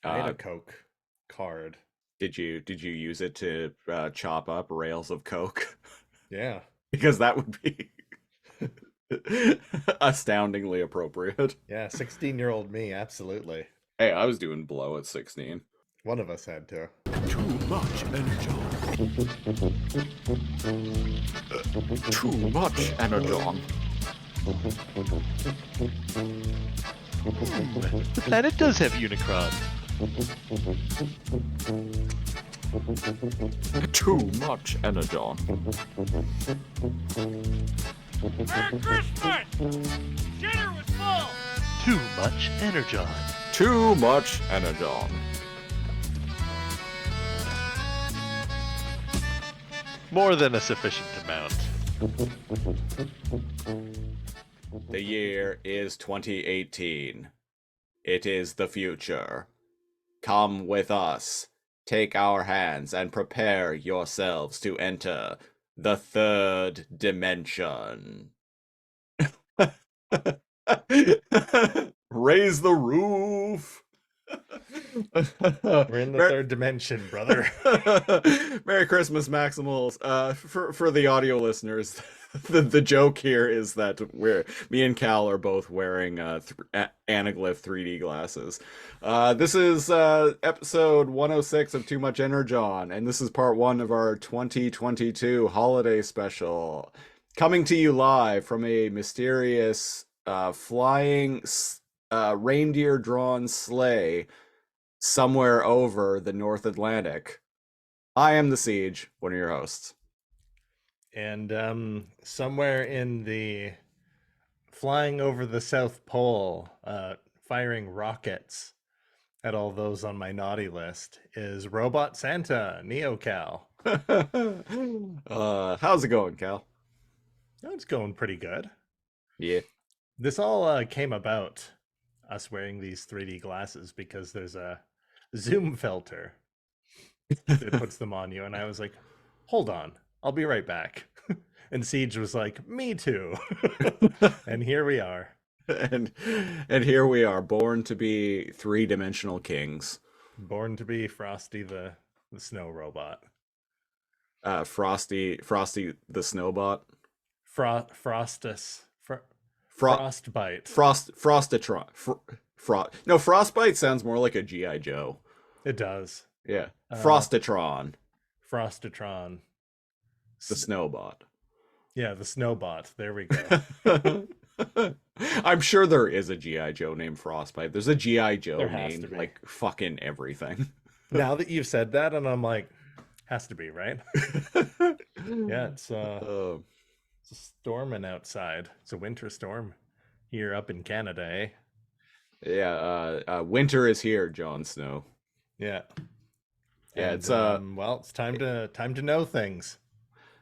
I had Uh, a Coke card. did you use it to chop up rails of coke? Yeah. Because that would be astoundingly appropriate. Yeah, 16-year-old me, absolutely. Hey, I was doing blow at 16. One of us had to. Too much Energon. Too much Energon. The planet does have Unicron. Too much Energon. Merry Christmas! Dinner was full! Too much Energon. Too much Energon. More than a sufficient amount. The year is 2018. It is the future. Come with us. Take our hands and prepare yourselves to enter the third dimension. Raise the roof. We're in the third dimension, brother. Merry Christmas, Maximals. For the audio listeners, the joke here is that me and Cal are both wearing anaglyph 3D glasses. This is episode 106 of Too Much Energon, and this is part one of our 2022 holiday special, coming to you live from a mysterious flying reindeer-drawn sleigh somewhere over the North Atlantic. I am the Siege, one of your hosts. And somewhere in the flying over the South Pole, firing rockets at all those on my naughty list is Robot Santa, NeoCal. How's it going, Cal? Oh, it's going pretty good. Yeah. This all came about us wearing these 3D glasses because there's a zoom filter that puts them on you, and I was like, hold on, I'll be right back. And Siege was like, me too. And here we are. and here we are, born to be three-dimensional kings. Born to be Frosty the snow robot. Frosty the Snowbot. Frostus. Fro- Frostbite. Frostitron. No, Frostbite sounds more like a G.I. Joe. It does. Yeah. Frostitron. Frostitron. The Snowbot. Yeah, the Snowbot. There we go. I'm sure there is a G.I. Joe named Frostbite. There's a G.I. Joe There has to named be. like fucking everything. Now that you've said that, and I'm like, has to be, right? Yeah, it's a storming outside. It's a winter storm here up in Canada, eh? Yeah, winter is here, Jon Snow. Yeah. Yeah, And, it's well, it's time to know things.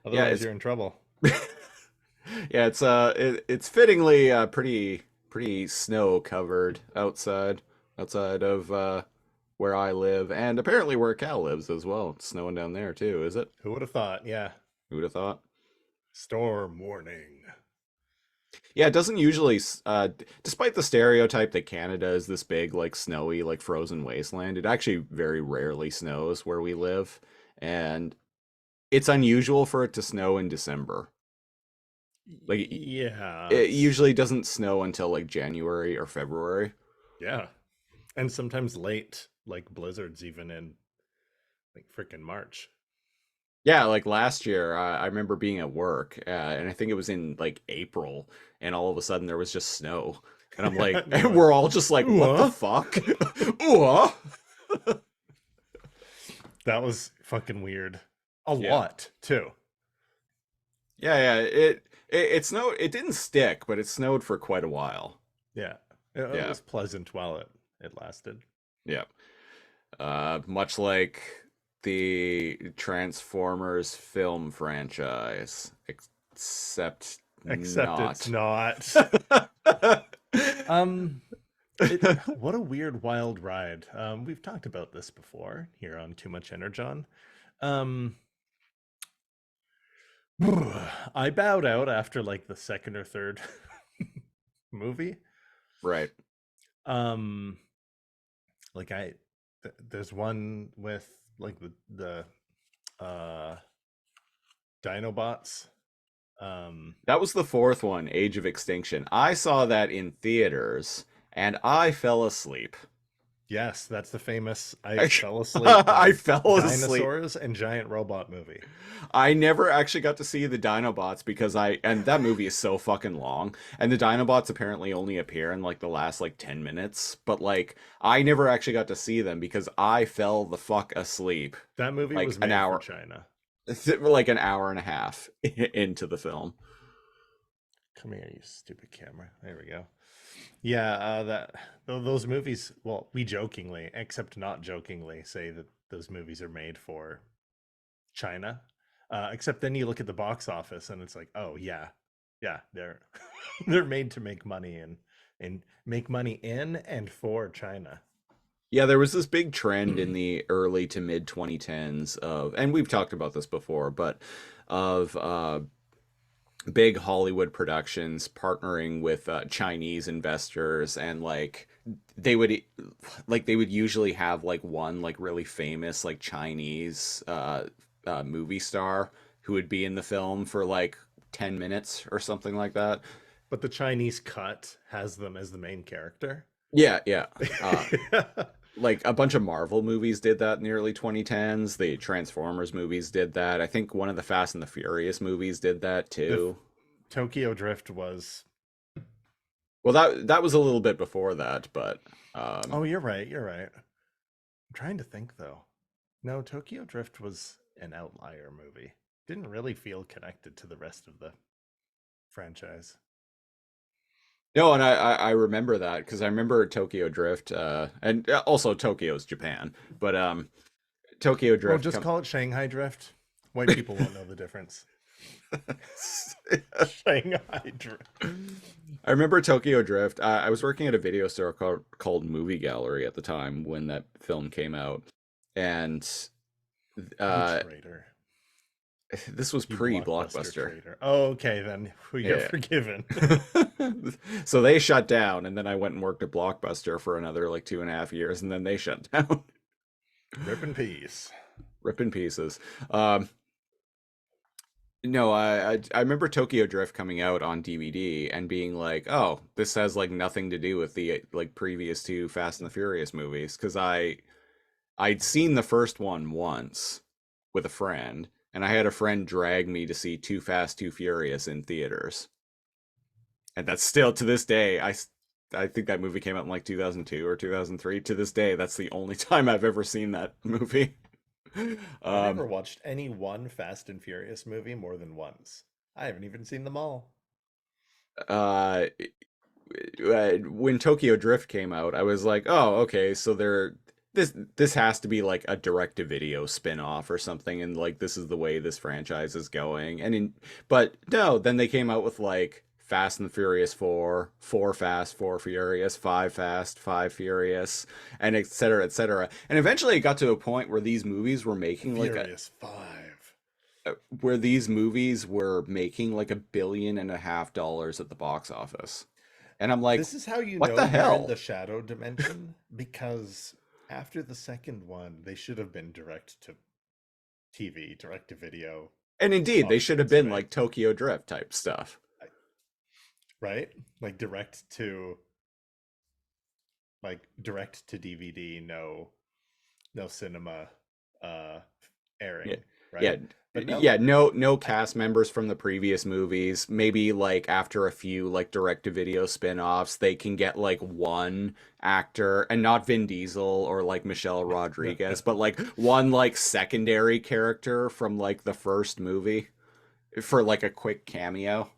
Otherwise, you're in trouble. yeah, it's fittingly pretty snow covered outside of where I live, and apparently where Cal lives as well. It's snowing down there too, is it? Who would have thought? Yeah. Who would have thought? Storm warning. Yeah, it doesn't usually, despite the stereotype that Canada is this big, like snowy, like frozen wasteland, it actually very rarely snows where we live, and it's unusual for it to snow in December. Like, Yeah. it usually doesn't snow until like January or February. Yeah. And sometimes late, like blizzards, even in like freaking March. Yeah, like last year, I remember being at work, and I think it was in like April, and all of a sudden there was just snow, and I'm like, and we're all just like, what the fuck? Ooh, That was fucking weird. A Yeah. lot, too. yeah, it snowed. It didn't stick, but it snowed for quite a while. Yeah. It Yeah. was pleasant while it lasted. Yeah. Much like the Transformers film franchise, except Except not. it's not. What a weird wild ride. We've talked about this before here on Too Much Energon. I bowed out after like the second or third movie. Right. Like There's one with like the Dinobots. That was the fourth one, Age of Extinction. I saw that in theaters and I fell asleep. Yes, that's the famous I I fell asleep I fell asleep. dinosaurs and giant robot movie. I never actually got to see the Dinobots because and that movie is so fucking long, and the Dinobots apparently only appear in like the last like 10 minutes, but like I never actually got to see them because I fell the fuck asleep That movie like was an made hour, for China. like an hour and a half into the film. Come here, you stupid camera. There we go. Yeah, those movies. Well, we jokingly, except not jokingly, say that those movies are made for China. Except then you look at the box office and it's like, oh yeah, they're they're made to make money and make money in and for China. Yeah, there was this big trend in the early to mid 2010s of, and we've talked about this before, but of big Hollywood productions partnering with Chinese investors, and like they would usually have like one like really famous like Chinese movie star who would be in the film for like 10 minutes or something like that. But the Chinese cut has them as the main character. Yeah, yeah. Like a bunch of Marvel movies did that in the early 2010s. The Transformers movies did that. I think one of the Fast and the Furious movies did that too. Tokyo Drift was. Well, that was a little bit before that, but Oh, you're right. You're right. I'm trying to think though. No, Tokyo Drift was an outlier movie. Didn't really feel connected to the rest of the franchise. no, and I remember that because I remember Tokyo Drift, and also Tokyo's Japan, but Tokyo Well, Drift. just call it Shanghai Drift. White people won't know the difference. Shanghai Drift. I remember Tokyo Drift. I was working at a video store called Movie Gallery at the time when that film came out, and You traitor. this was You pre-Blockbuster. traitor. Oh, okay, then you're Yeah. forgiven. So they shut down, and then I went and worked at Blockbuster for another like 2.5 years, and then they shut down. Rip in peace. Rip in pieces. No, I remember Tokyo Drift coming out on DVD and being like, "Oh, this has like nothing to do with the like previous two Fast and the Furious movies," because I'd seen the first one once with a friend, and I had a friend drag me to see Too Fast, Too Furious in theaters, and that's still to this day. I think that movie came out in like 2002 or 2003. To this day, that's the only time I've ever seen that movie. I've never watched any one Fast and Furious movie more than once. I haven't even seen them all. uh, when Tokyo Drift came out, I was like, "Oh, okay, so this has to be like a direct-to-video spin-off or something, and like this is the way this franchise is going." But no, then they came out with like Fast and the Furious 4, 4 Fast, 4 Furious, 5 Fast, 5 Furious, and et cetera, et cetera. And eventually it got to a point where these movies were making like Furious 5. where these movies were making like $1.5 billion at the box office. And I'm like, This is how you what know the you're hell? in the shadow dimension, because after the second one, they should have been direct to TV, direct to video, And indeed, they should have options, been right? like Tokyo Drift type stuff. Right? Like direct to DVD, no cinema airing, right? Yeah, But no, yeah, no cast members from the previous movies. Maybe like after a few like direct to video spin-offs, they can get like one actor, and not Vin Diesel or like Michelle Rodriguez, but like one like secondary character from like the first movie for like a quick cameo.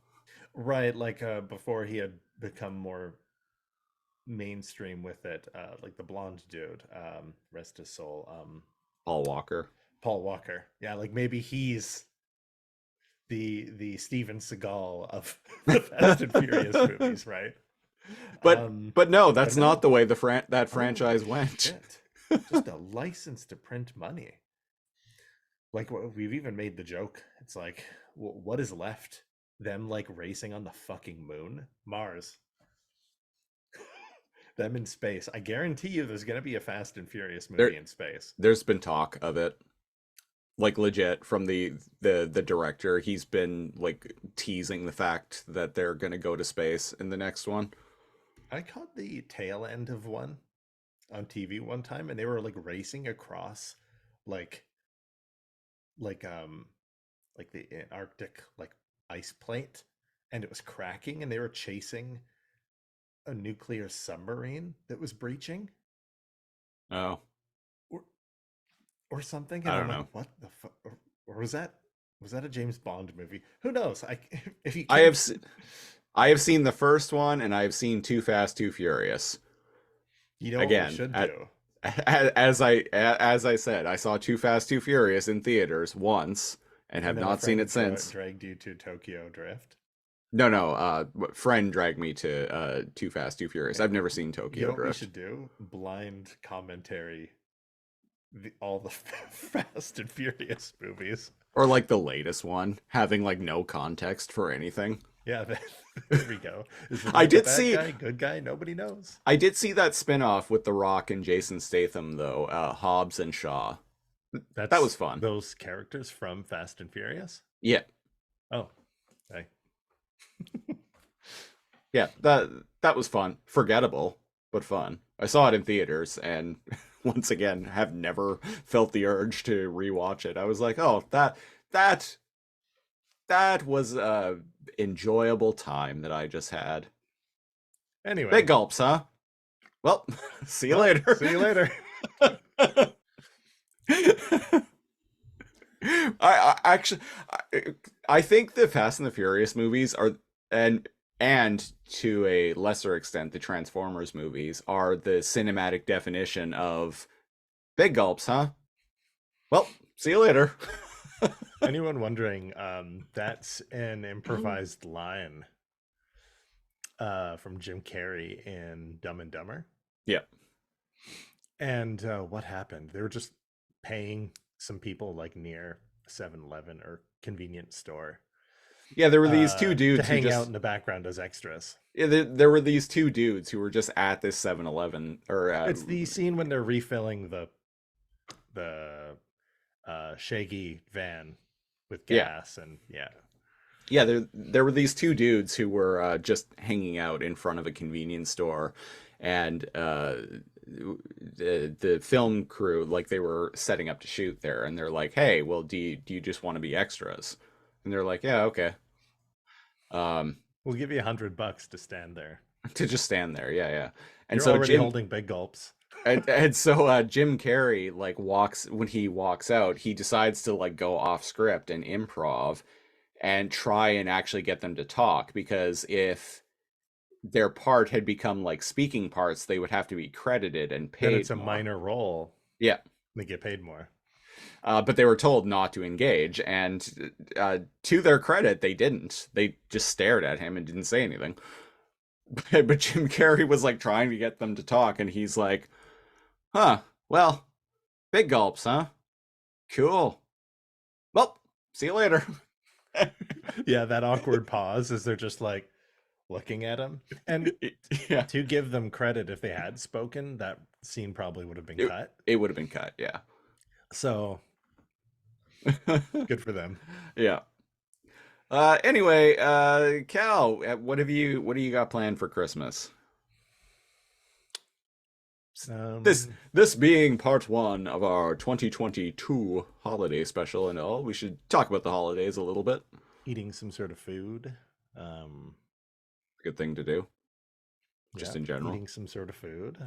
right, like before he had become more mainstream with it, like the blonde dude, rest his soul, Paul Walker. Paul Walker. Yeah, like maybe he's the Steven Seagal of the Fast and Furious movies, right? But no, that's no. not the way that Holy franchise went. shit. Just a license to print money. Like we've even made the joke. It's like, what is left? Them like racing on the fucking moon, Mars. them in space. I guarantee you there's going to be a Fast and Furious There- movie in space. There's been talk of it, like legit from the director. He's been like teasing the fact that they're gonna go to space in the next one. I caught the tail end of one on TV one time, and they were like racing across like like um like the Antarctic like ice plate, and it was cracking, and they were chasing a nuclear submarine that was breaching Oh, or something. I And I'm don't like, know. what the fuck? Or was that a James Bond movie? Who knows? If you I can't- have I have seen the first one, and I've seen Too Fast, Too Furious. you know what again, we should at- do? As I said, I saw Too Fast, Too Furious in theaters once and have then a not seen friend it since. Dragged you to Tokyo Drift. No, friend dragged me to Too Fast, Too Furious. I've never seen You Tokyo know what we Drift. should do? Blind commentary all the Fast and Furious movies. Or like the latest one, having like no context for anything. Yeah, there we go. Is the I did bad see- guy, good guy, nobody knows. I did see that spin-off with The Rock and Jason Statham though, Hobbs and Shaw. That was fun. Those characters from Fast and Furious. Yeah. Oh, hey. Yeah, that was fun. Forgettable, but fun. I saw it in theaters and once again have never felt the urge to rewatch it. I was like, "Oh, that was a enjoyable time that I just had." Anyway, Big gulps, huh? Well, see you later. see you later. I actually I think the Fast and the Furious movies are and to a lesser extent the Transformers movies are the cinematic definition of big gulps, huh? Well, see you later. Anyone wondering? That's an improvised line from Jim Carrey in Dumb and Dumber. Yeah. And what happened? They were just paying some people like near 7-Eleven or convenience store. Yeah, there were these two dudes to hang who just out in the background as extras. yeah, there were these two dudes who were just at this 7-Eleven or It's the scene when they're refilling the shaggy van with Yeah. gas and yeah. yeah, there were these two dudes who were just hanging out in front of a convenience store, and the film crew, like, they were setting up to shoot there, and they're like, "Hey, well, do you just want to be extras?" And they're like, "Yeah, okay." We'll give you $100 to stand there. To just stand there, yeah. And You're so already Jim holding big gulps. and so Jim Carrey like when he walks out, he decides to like go off script and improv and try and actually get them to talk, because if their part had become like speaking parts, they would have to be credited and Then paid it's a more. minor role. Yeah. They get paid more. But they were told not to engage, and to their credit, they didn't. They just stared at him and didn't say anything. But Jim Carrey was like trying to get them to talk, and he's like, "Huh, well, big gulps, huh? Cool. Well, see you later." Yeah, that awkward pause as they're just like looking at him. And Yeah, to give them credit, if they had spoken, that scene probably would have been cut. it would have been cut. Yeah. So good for them. Yeah. Anyway, Cal, what do you got planned for Christmas? This being part 1 of our 2022 holiday special and all, we should talk about the holidays a little bit. Eating some sort of food. Good thing to do. Just in general. Eating some sort of food.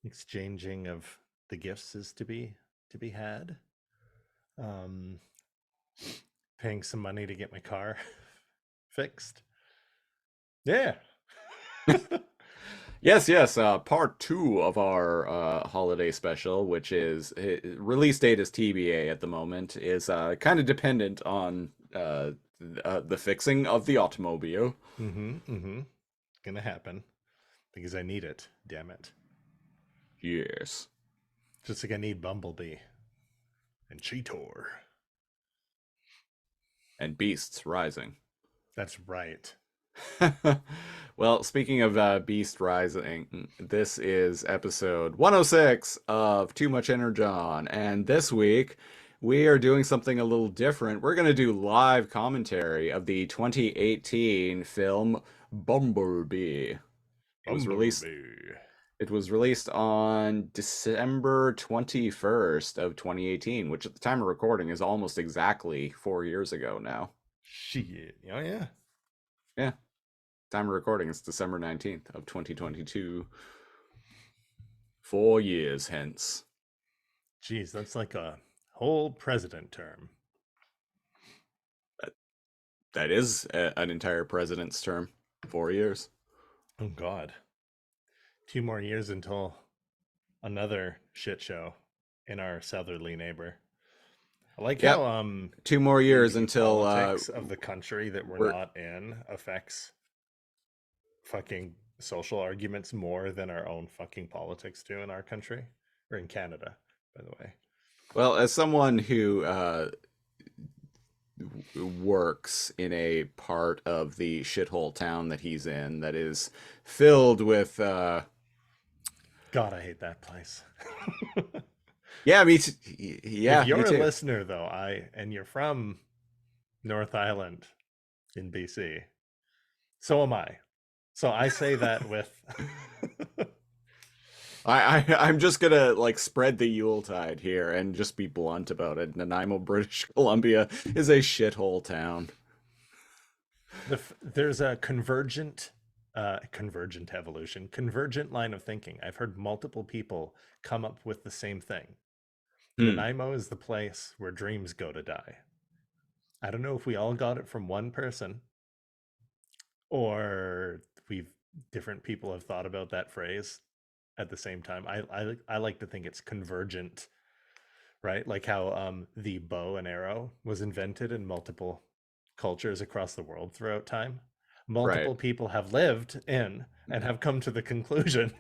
Exchanging of the gifts is to be had. Paying some money to get my car fixed. Yeah. Yes. Part 2 of our holiday special, which is release date is TBA at the moment, is kind of dependent on the fixing of the automobile. Gonna happen because I need it. Damn it. Yes. Just like I need Bumblebee and Cheetor. And Beasts Rising. That's right. Well, speaking of Beast Rising, this is episode 106 of Too Much Energon, and this week we are doing something a little different. We're going to do live commentary of the 2018 film Bumblebee. It was released Bumblebee. it was released on December 21st of 2018, which at the time of recording is almost exactly 4 years ago now. Shit. Oh yeah. Yeah. Time of recording is December 19th of 2022. 4 years hence. Jeez, that's like a whole president term. That is an entire president's term. 4 years. Oh God. 2 more years until another shit show in our southerly neighbor. I like Yep. how 2 more years the until politics of the country that we're we're- not in affects fucking social arguments more than our own fucking politics do in our country or in Canada, by the way. well, as someone who works in a part of the shithole town that he's in that is filled with God, I hate that place. yeah, me If you're me a too. listener though, and you're from North Island in BC, so am I. So I say that with I'm just gonna like spread the Yuletide here and just be blunt about it. Nanaimo, British Columbia is a shithole town. there's a convergent evolution, convergent line of thinking. I've heard multiple people come up with the same thing. Nanaimo is the place where dreams go to die. I don't know if we all got it from one person or different people have thought about that phrase at the same time. I like to think it's convergent, right? Like how the bow and arrow was invented in multiple cultures across the world throughout time. Multiple Right. people have lived in and have come to the conclusion.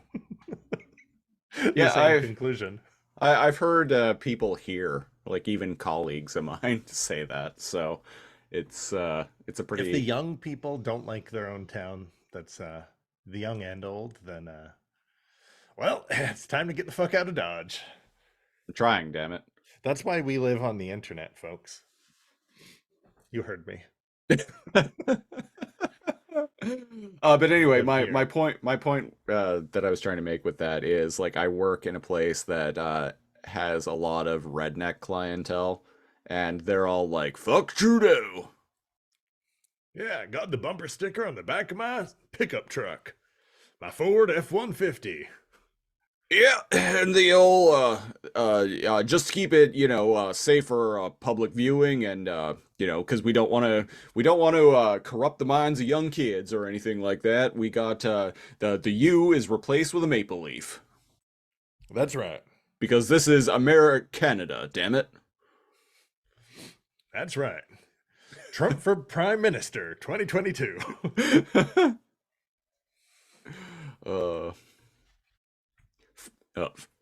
Yeah, same conclusion. I've heard people here, like even colleagues of mine, say that. So it's a If the pretty young people don't like their own town, that's the young and old, then well, it's time to get the fuck out of Dodge. trying, damn it. That's why we live on the internet, folks. You heard me. But anyway, Live my here. my point that I was trying to make with that is like I work in a place that has a lot of redneck clientele, and they're all like, "Fuck Trudeau." Yeah, I got the bumper sticker on the back of my pickup truck. My Ford F-150. Yeah, and the old just keep it, safe for public viewing, and because we don't want to corrupt the minds of young kids or anything like that. We got the U is replaced with a maple leaf That's right. because this is America, Canada. Damn it. That's right. Trump for Prime Minister 2022. uh,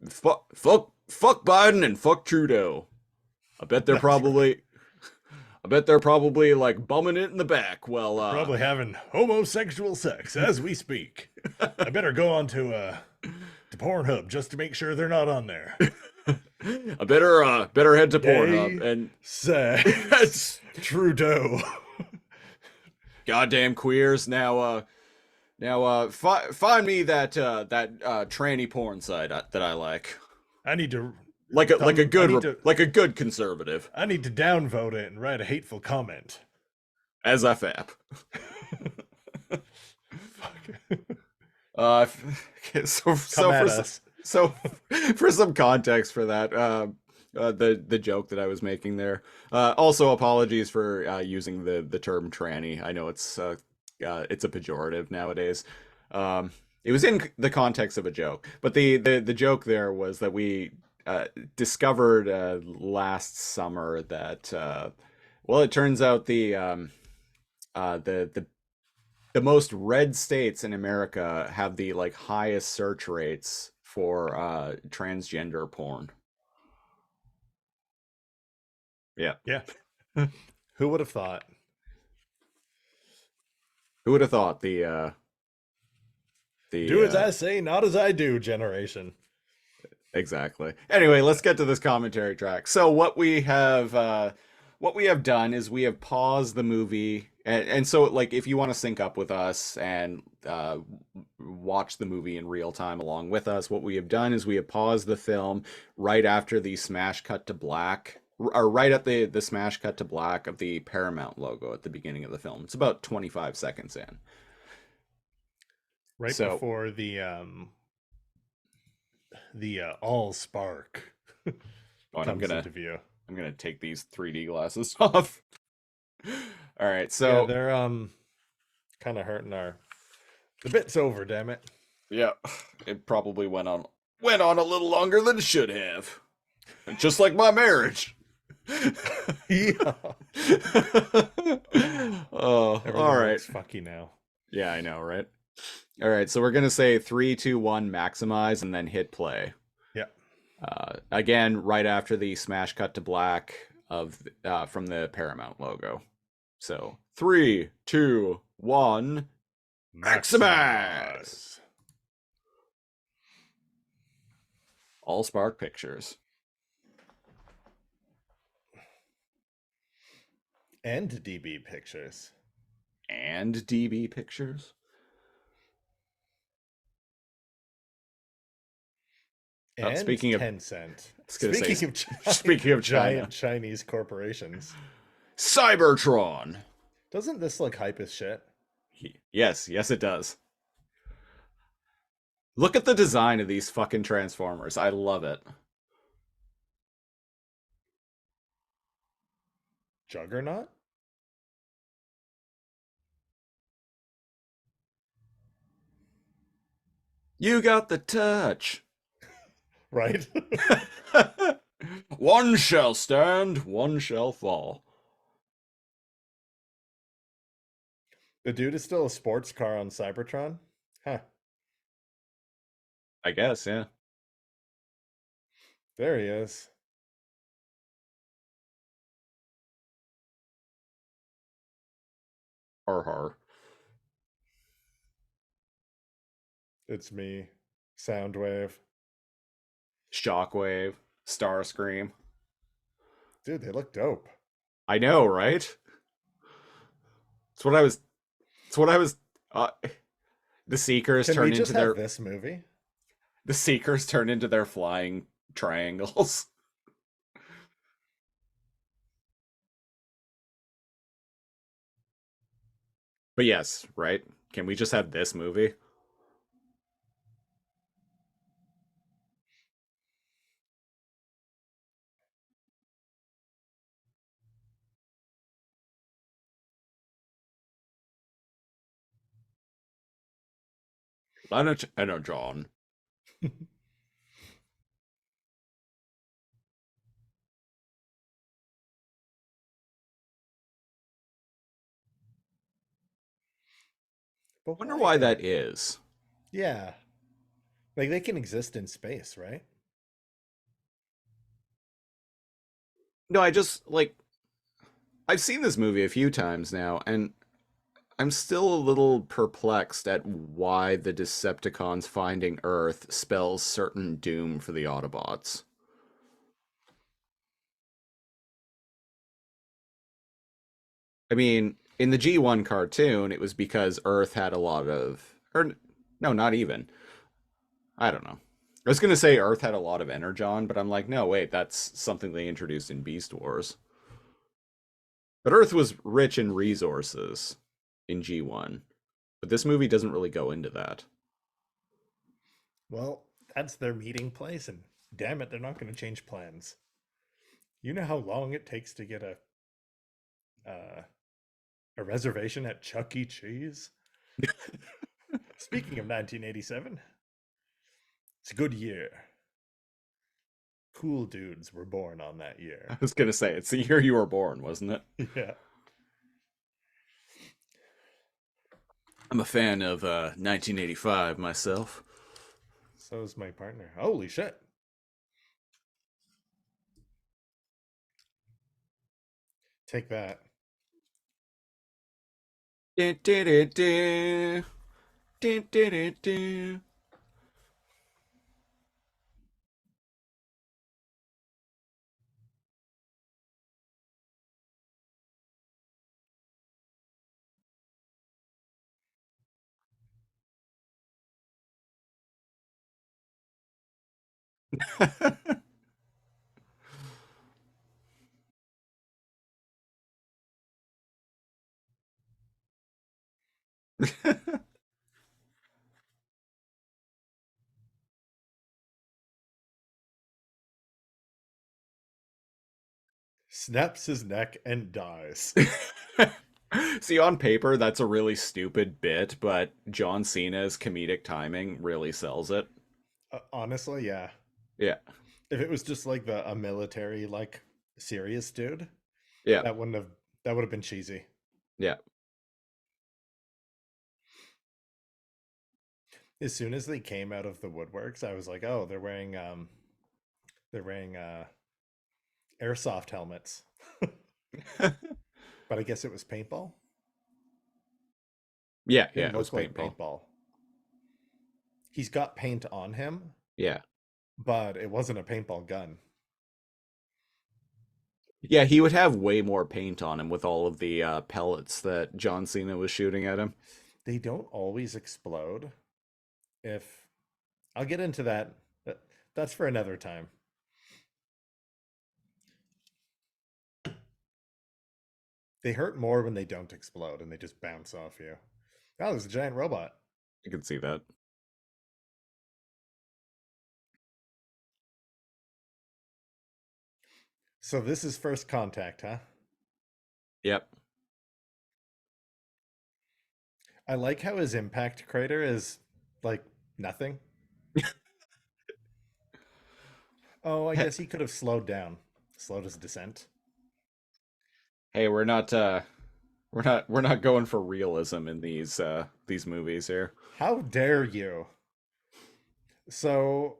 fuck Biden and fuck Trudeau. I bet they're probably like bumming it in the back. Well, Probably having homosexual sex as we speak. I better go on to Pornhub just to make sure they're not on there. I better head to Pornhub Gay and sex. Trudeau. goddamn queers. Now find me that tranny porn site that I like. I need to Like a I need to- good conservative. I need to downvote it and write a hateful comment. As FAP. So Come at us. so for some context for that, the joke that I was making there. Also, apologies for using the term tranny. I know it's a pejorative nowadays. It was in the context of a joke, but the joke there was that we discovered last summer that well, it turns out the most red states in America have the like highest search rates for transgender porn. Yeah. Yeah. Who would have thought? Who would have thought Do as uh I say, not as I do generation. exactly. Anyway, let's get to this commentary track. So what we have done is we have paused the movie, and so like if you want to sync up with us and watch the movie in real time along with us, what we have done is we have paused the film right after the smash cut to black, or right at the smash cut to black of the Paramount logo at the beginning of the film. It's about 25 seconds in. Right So before the all spark and I'm comes gonna into view. take these 3D glasses off. All right, Yeah, so they're kind of hurting our. The bit's over, damn it. yeah, it probably went on a little longer than it should have. Just like my marriage. Yeah. Oh, Everything all right. looks fucky now. Yeah, I know, right? All right, so we're gonna say 3, 2, 1, maximize, and then hit play. Yeah. Again, right after the smash cut to black of from the Paramount logo. So 3, 2, 1, maximize. All Spark Pictures. And DB Pictures. And DB Pictures. And speaking of- Tencent. Speaking of China. giant Chinese corporations. Cybertron. Doesn't this look hype as shit? Yes, it does. Look at the design of these fucking Transformers. I love it. Juggernaut? You got the touch. Right? One shall stand, one shall fall. The dude is still a sports car on Cybertron? Huh. I guess, yeah. There he is. Har. It's me. Soundwave. Shockwave. Starscream. Dude, they look dope. I know, right? It's what I was. The Seekers Can turn we into just their have this movie? the Seekers turn into their flying triangles. But yes, right? Can we just have this movie? Planet Energon. But Wonder why that is. Yeah. Like they can exist in space, right? No, I just like I've seen this movie a few times now, and I'm still a little perplexed at why the Decepticons finding Earth spells certain doom for the Autobots. I mean, in the G1 cartoon, it was because Earth had a lot of, or no, not even. I don't know. I was gonna say Earth had a lot of Energon, but I'm like, no, wait, that's something they introduced in Beast Wars. But Earth was rich in resources in G1. But this movie doesn't really go into that. Well, that's their meeting place, and damn it, they're not going to change plans. You know how long it takes to get a reservation at Chuck E. Cheese? Speaking of 1987, it's a good year. Cool dudes were born on that I year. was gonna say, it's the year you were born, wasn't it? Yeah. I'm a fan of 1985 myself. So is my partner. Holy shit. Take that. Dun, dun, dun, dun. Dun, dun, dun, dun. Snaps his neck and dies. See, on paper, that's a really stupid bit, but John Cena's comedic timing really sells it. Honestly, yeah. Yeah, If it was just like a military like serious dude, yeah, that wouldn't have that would have been cheesy. yeah. As soon as they came out of the woodworks, I was like, "Oh, they're wearing airsoft helmets." But I guess it was paintball. Yeah, yeah, Didn't it was look like paintball. paintball. He's got paint on him, Yeah. but it wasn't a paintball gun. Yeah, he would have way more paint on him with all of the pellets that John Cena was shooting at him. They don't always explode. If I'll get into that, that's for another time. They hurt more when they don't explode and they just bounce off you. Oh, there's a giant robot. I can see that. So this is first contact, huh? Yep. I like how his impact crater is like nothing. Oh, I guess he could have slowed down, slowed his descent. Hey, we're not going for realism in these movies here. How dare you? So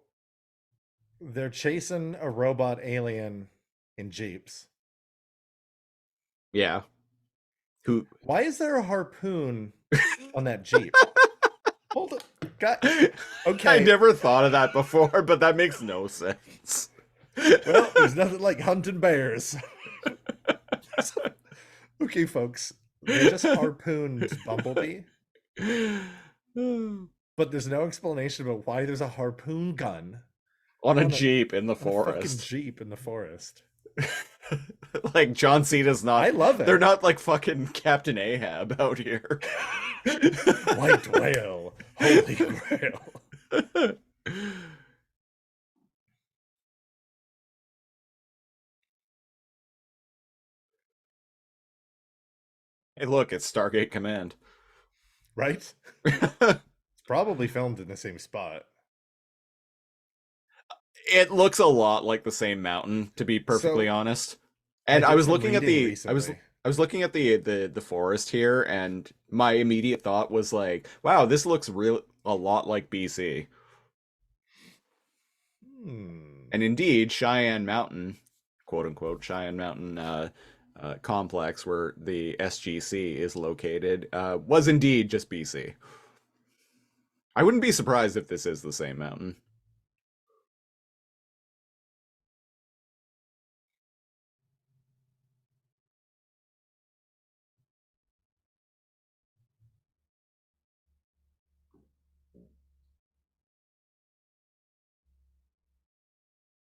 they're chasing a robot alien in jeeps. Yeah. Who Why is there a harpoon on that jeep? Hold it, God. I Okay. never thought of that before, but that makes no sense. Well, there's nothing like hunting bears. Okay, folks. They just harpooned Bumblebee, but there's no explanation about why there's a harpoon gun On a on Jeep in the on a fucking forest. jeep in the forest. Like John Cena's not I love it. they're not like fucking Captain Ahab out here. White whale, holy grail. Hey, look, it's Stargate Command. Right? It's probably filmed in the same spot. It looks a lot like the same mountain, to be perfectly So honest. I And I did was some looking at reading the recently. I was looking at the forest here, and my immediate thought was like, wow, this looks real a lot like BC. Hmm. And indeed, Cheyenne Mountain, quote unquote, Cheyenne Mountain complex where the SGC is located, was indeed just BC. I wouldn't be surprised if this is the same mountain.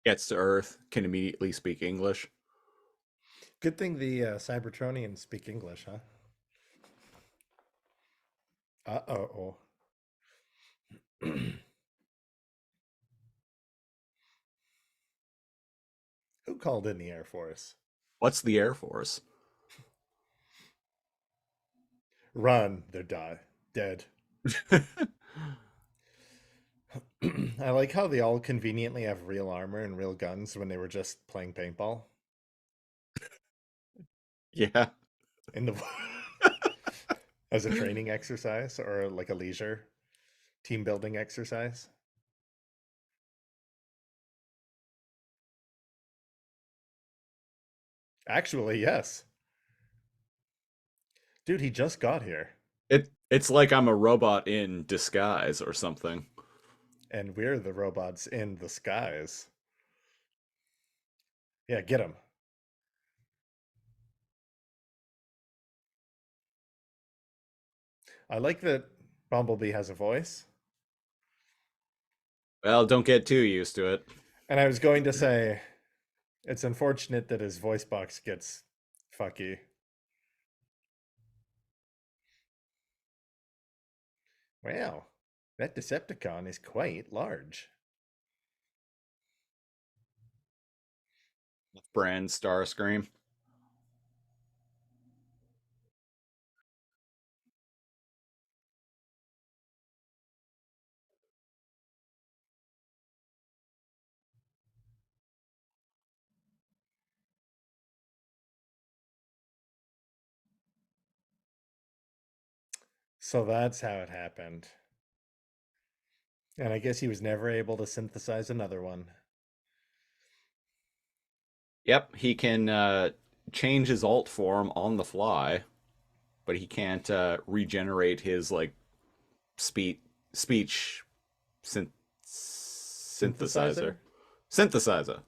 Gets to Earth, can immediately speak English. Good thing the Cybertronians speak English, huh? Uh-oh. Who called in the Air Force? What's the Air Force? Run, they're dead. I like how they all conveniently have real armor and real guns when they were just playing paintball Yeah. in the as a training exercise or like a leisure team building exercise. Actually, yes. Dude, he just got here. It's like I'm a robot in disguise or something. And we're the robots in the skies. Yeah, get him. I like that Bumblebee has a voice. Well, don't get too used to it. And I was going to say, it's unfortunate that his voice box gets fucky. Wow, that Decepticon is quite large. Brand Starscream. So that's how it happened. And I guess he was never able to synthesize another one. Yep, he can change his alt form on the fly, but he can't regenerate his like speech speech synth- Synthesizer? synthesizer. Synthesizer.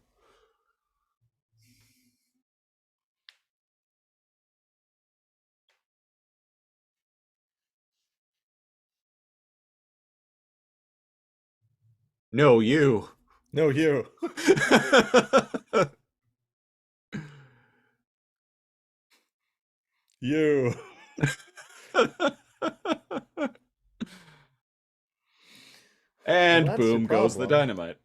No, you. No, you. You. Well, And that's your boom goes the problem. dynamite.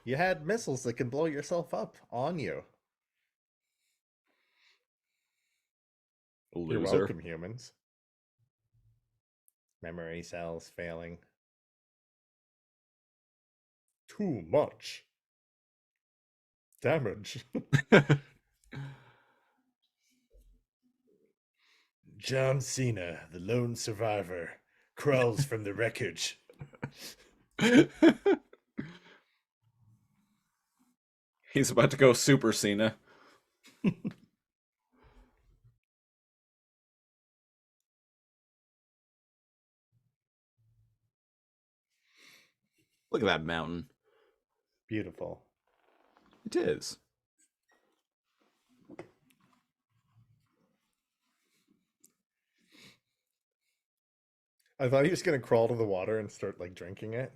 You had missiles that can blow yourself up on you. You're Loser. welcome, humans. Memory cells failing. Too much damage. John Cena, the lone survivor, crawls from the wreckage. He's about to go Super Cena. Look at that mountain. Beautiful. It is. I thought he was going to crawl to the water and start like drinking it.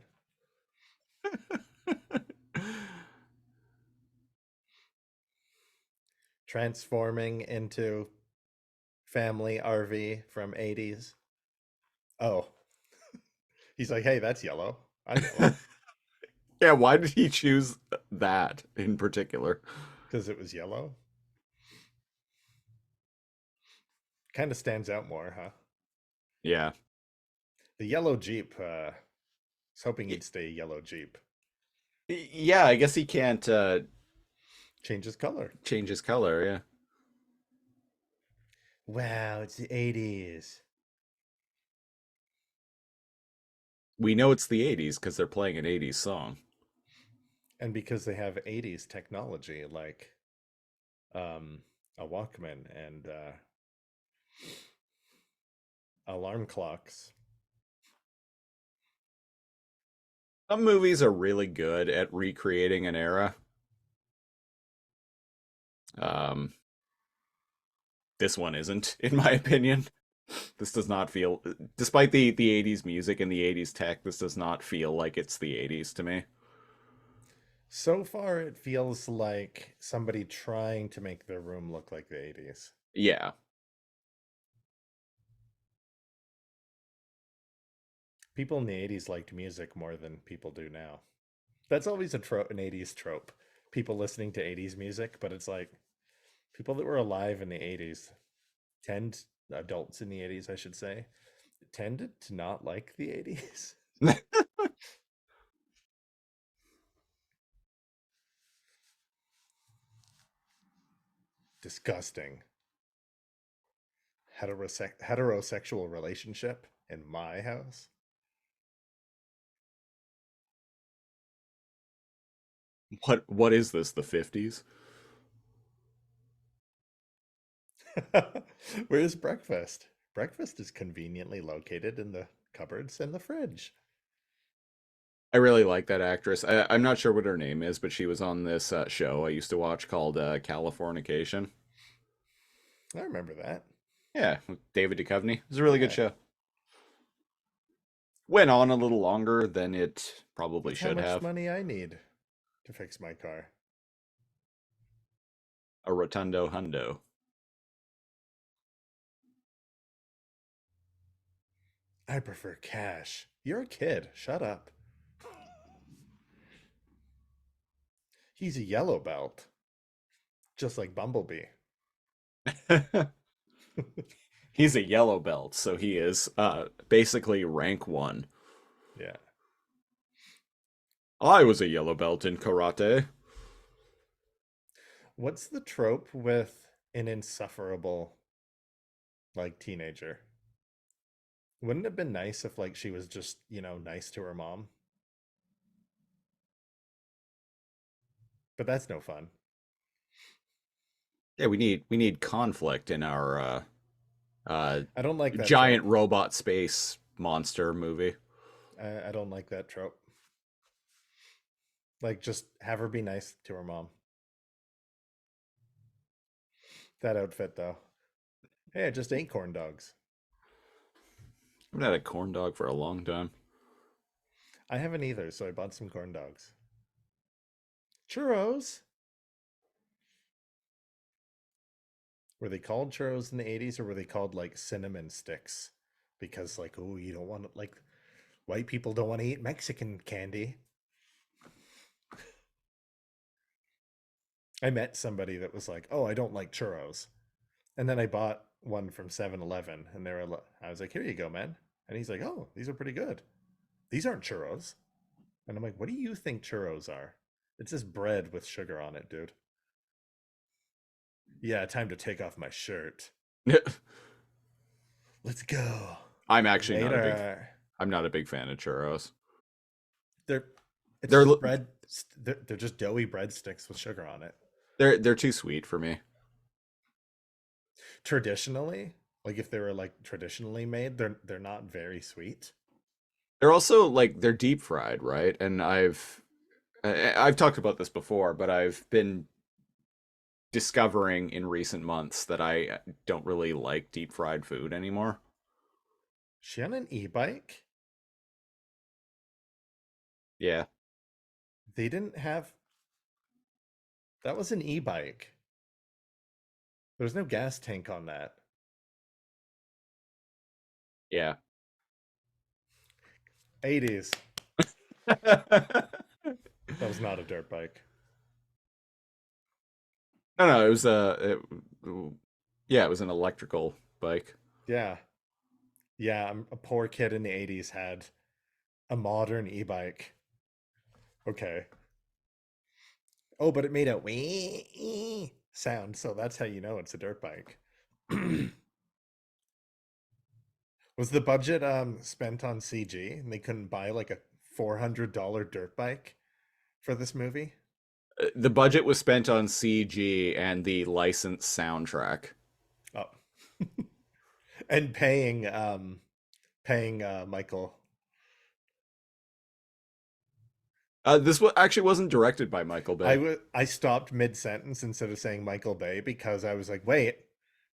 Transforming into family RV from 80s. Oh, he's like, hey, that's yellow. I know Yeah, why did he choose that in particular? because it was yellow. Kind of stands out more, huh? Yeah. The yellow Jeep. I was hoping he'd stay yellow Jeep. Yeah, I guess he can't Changes color. change his color, yeah. Wow, it's the 80s. We know it's the 80s because they're playing an 80s song. And because they have 80s technology like a Walkman and alarm clocks. Some movies are really good at recreating an era. Um, this one isn't, in my opinion. This does not feel, despite the 80s music and the 80s tech, this does not feel like it's the 80s to me. So far, it feels like somebody trying to make their room look like the 80s. Yeah. People in the 80s liked music more than people do now. That's always a trope, an 80s trope. People listening to 80s music, but it's like people that were alive in the 80s adults in the 80s, I should say, tended to not like the 80s. Disgusting. Heterosexual relationship in my house. What is this, the 50s? Where's breakfast? breakfast is conveniently located in the cupboards and the fridge. I really like that actress. I'm not sure what her name is, but she was on this show I used to watch called Californication. I remember that. Yeah, with David Duchovny. It was a really good Yeah. show. Went on a little longer than it probably That's how should much have. money I need to fix my car. A rotundo hundo. I prefer cash. You're a kid. Shut up. He's a yellow belt, just like Bumblebee. He's a yellow belt, so he is basically rank 1. Yeah. I was a yellow belt in karate. What's the trope with an insufferable, like, teenager? Wouldn't it have been nice if, like, she was just, nice to her mom? But that's no fun. Yeah, we need conflict in our I don't like that giant trope. robot space monster movie. I don't like that trope. Like, just have her be nice to her mom. That outfit, though. Hey, I just ate corn dogs. I haven't had a corn dog for a long time. I haven't either, so I bought some corn dogs. Churros. Were they called churros in the 80s, or were they called like cinnamon sticks? Because, like, oh, you don't want to, like, white people don't want to eat Mexican candy. I met somebody that was like, oh, I don't like churros. And then I bought one from 7-Eleven, and I was like, here you go, man. And he's like, oh, these are pretty good. These aren't churros. And I'm like, what do you think churros are? It's just bread with sugar on it, dude. Yeah, time to take off my shirt. Let's go. I'm actually not a big Later. I'm not a big fan of churros. They're it's They're just l- bread. They're just doughy breadsticks with sugar on it. They're too sweet for me. Traditionally, like if they were like traditionally made, they're not very sweet. They're also like they're deep fried, right? And I've talked about this before, but I've been discovering in recent months that I don't really like deep fried food anymore. She on an e-bike? Yeah. They didn't have that was an e-bike. There was no gas tank on that. Yeah. 80s. No, That was not a dirt bike. no, it was yeah, it was an electrical bike. Yeah. Yeah, a poor kid in the 80s had a modern e-bike. Okay. Oh, but it made a wee sound, so that's how you know it's a dirt bike. Was the budget spent on CG and they couldn't buy like a $400 dirt bike for this movie? The budget was spent on CG and the licensed soundtrack. Oh. And paying Michael. This actually wasn't directed by Michael Bay. I stopped mid-sentence instead of saying Michael Bay because I was like, wait,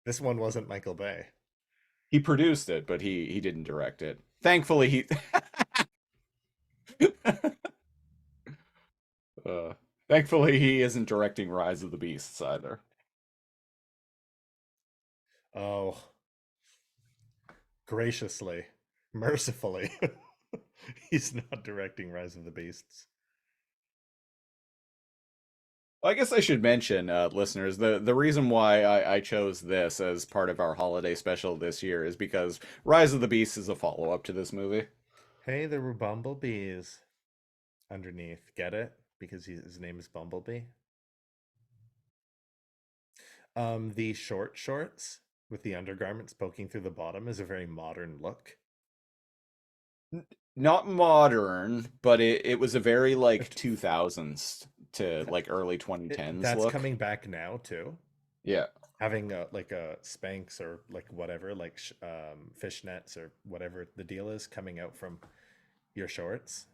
this one wasn't Michael Bay. He produced it, but he didn't direct it. Thankfully, he thankfully he isn't directing Rise of the Beasts either. Oh, graciously, mercifully. He's not directing Rise of the Beasts. Well, I guess I should mention, listeners, the reason why I chose this as part of our holiday special this year is because Rise of the Beasts is a follow-up to this movie. Hey, there were bumblebees underneath. Get it? Because his name is Bumblebee. The short shorts with the undergarments poking through the bottom is a very modern look. Not modern, but it was a very like 2000s to like early 2010s That's look. coming back now too. Yeah. having like a Spanx or like whatever, like fishnets or whatever the deal is coming out from your shorts.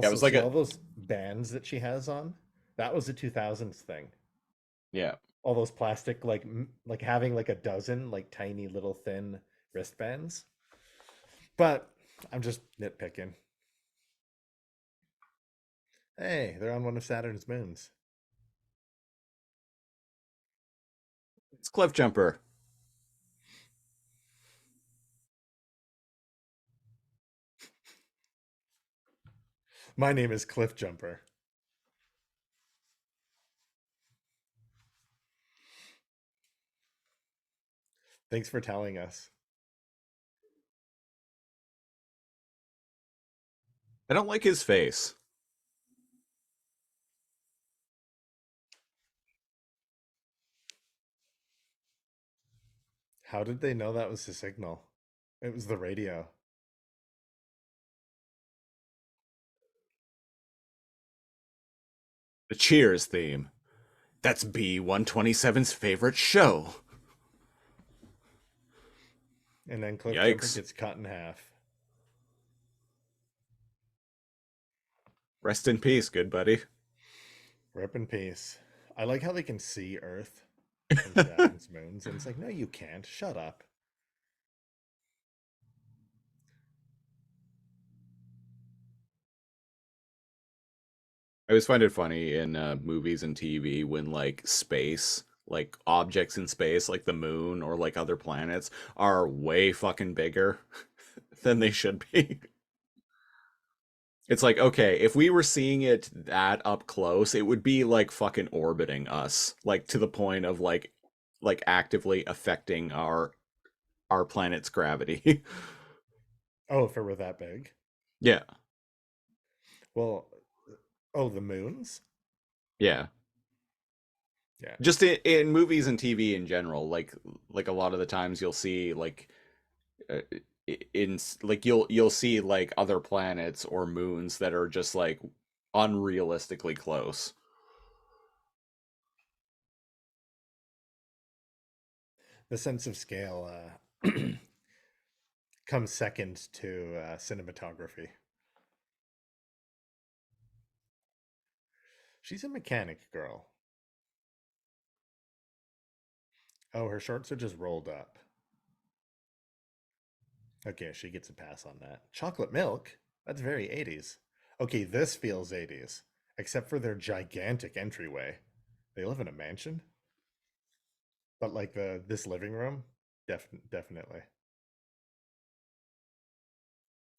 Yeah, it Also, was like see a all those bands that she has on? That was a 2000s thing. yeah. All those plastic, like like having like a dozen like tiny little thin wristbands. But I'm just nitpicking. Hey, they're on one of Saturn's moons. It's Cliff Jumper. My name is Cliff Jumper. Thanks for telling us. I don't like his face. How did they know that was the signal? It was the radio. The Cheers theme. That's B127's favorite show. And then Cliff Jumper Yikes. gets cut in half. Rest in peace, good buddy. Rip in peace. I like how they can see Earth from Saturn's moons, and it's like, no, you can't. Shut up. I always find it funny in movies and TV when like space, like objects in space, like the moon or like other planets, are way fucking bigger than they should be. It's like, okay, if we were seeing it that up close, it would be like fucking orbiting us, like to the point of like actively affecting our planet's gravity. Oh, if it were that big. Yeah. Well, oh, the moons? Yeah. Yeah. Just in movies and TV in general, like a lot of the times you'll see like uh, in like you'll see like other planets or moons that are just like unrealistically close. The sense of scale comes second to cinematography. She's a mechanic girl. Oh, her shorts are just rolled up. Okay, she gets a pass on that. Chocolate milk? That's very 80s. Okay, this feels 80s, except for their gigantic entryway. They live in a mansion? But like this living room? Definitely.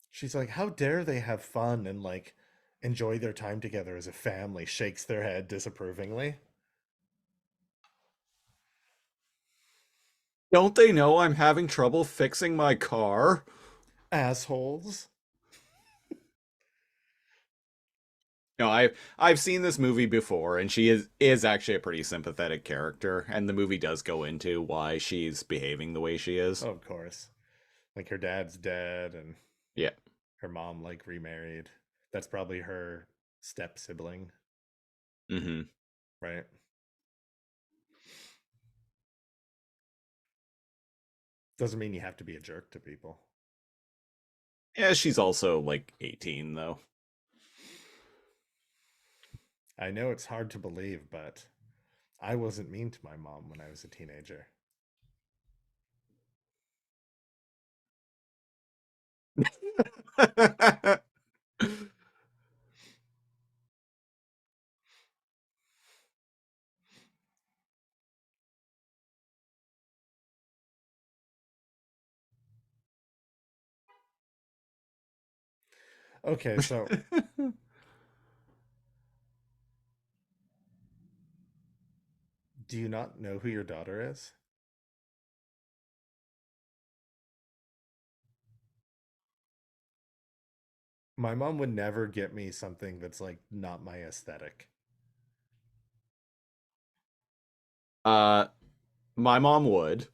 She's like, how dare they have fun and like enjoy their time together as a family, shakes their head disapprovingly. Don't they know I'm having trouble fixing my car? Assholes. No, I've seen this movie before, and she is actually a pretty sympathetic character, and the movie does go into why she's behaving the way she is. Oh, of course. Like her dad's dead and Yeah. her mom like remarried. That's probably her step sibling, Mm-hmm. right? Doesn't mean you have to be a jerk to people. Yeah, she's also like 18 though. I know it's hard to believe, but I wasn't mean to my mom when I was a teenager. Okay, so do you not know who your daughter is? My mom would never get me something that's like not my aesthetic. uh, my mom would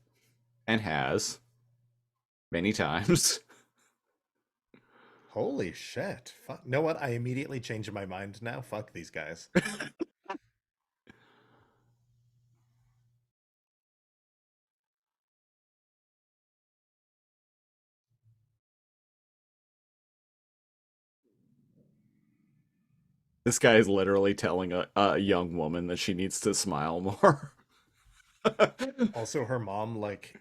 and has many times. Holy shit. Fuck. Know what? I immediately changed my mind now. Fuck these guys. This guy is literally telling a young woman that she needs to smile more. Also, her mom like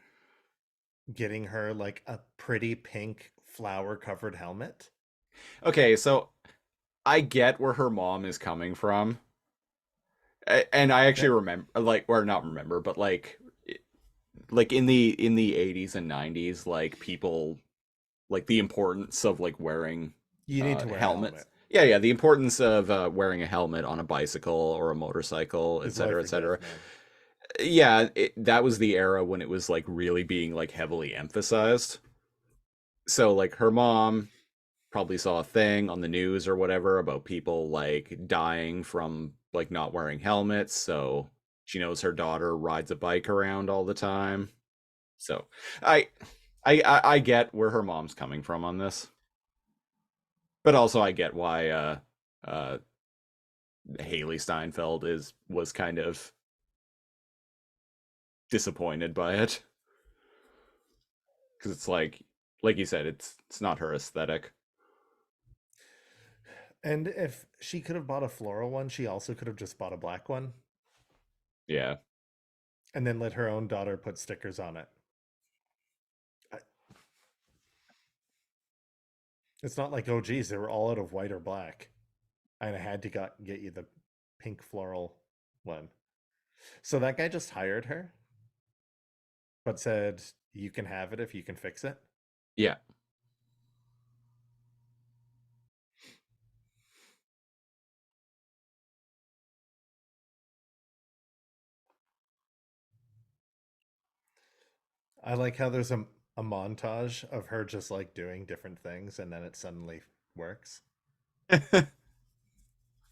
getting her like a pretty pink flower covered helmet. Okay, so I get where her mom is coming from. And I actually That remember, like, or not remember, but like in the 80s and 90s, like people like the importance of like wearing you need to wear a helmets. helmet. Yeah, the importance of wearing a helmet on a bicycle or a motorcycle, Is life etc., or death, etc. man. Yeah, that was the era when it was like really being like heavily emphasized. So like her mom probably saw a thing on the news or whatever about people like dying from like not wearing helmets, so she knows her daughter rides a bike around all the time. So I I get where her mom's coming from on this. But also I get why uh Haley Steinfeld is was kind of disappointed by it because it's like you said, it's not her aesthetic. And if she could have bought a floral one, she also could have just bought a black one Yeah. and then let her own daughter put stickers on it. I- It's not like, oh geez, they were all out of white or black. And I had to get you the pink floral one. So that guy just hired her, but said, you can have it if you can fix it. Yeah. I like how there's a montage of her just like doing different things and then it suddenly works.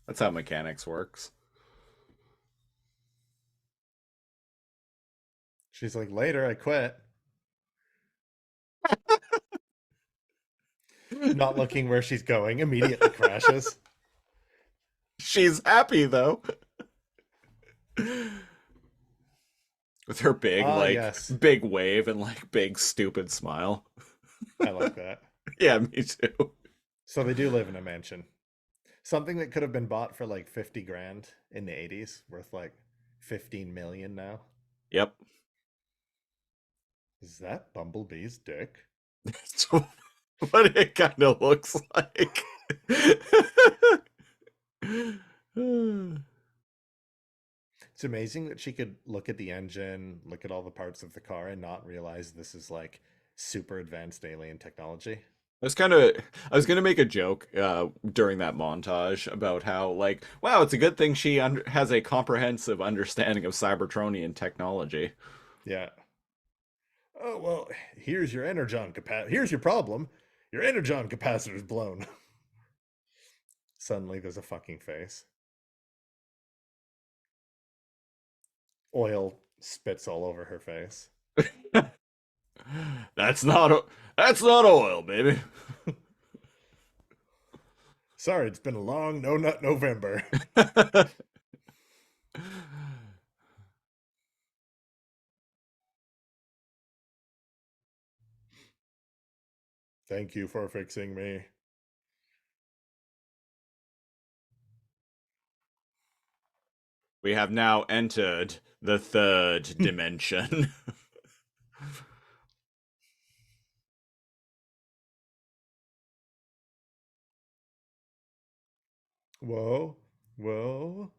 That's how mechanics works. She's like, later, I quit. Not looking where she's going, immediately crashes. She's happy though. With her big Ah, like yes. big wave and like big stupid smile. I like that. Yeah, me too. So they do live in a mansion. Something that could have been bought for like 50 grand in the 80s, worth like 15 million now. Yep. Is that Bumblebee's dick? That's what it kind of looks like. It's amazing that she could look at the engine, look at all the parts of the car, and not realize this is like super advanced alien technology. I was gonna make a joke during that montage about how like, wow, it's a good thing she has a comprehensive understanding of Cybertronian technology. Yeah. Oh, well, here's your energon here's your problem. Your energon capacitor's blown. Suddenly there's a fucking face. Oil spits all over her face. That's that's not oil, baby. Sorry, it's been a long no nut November. Thank you for fixing me. We have now entered the third dimension. Whoa, whoa.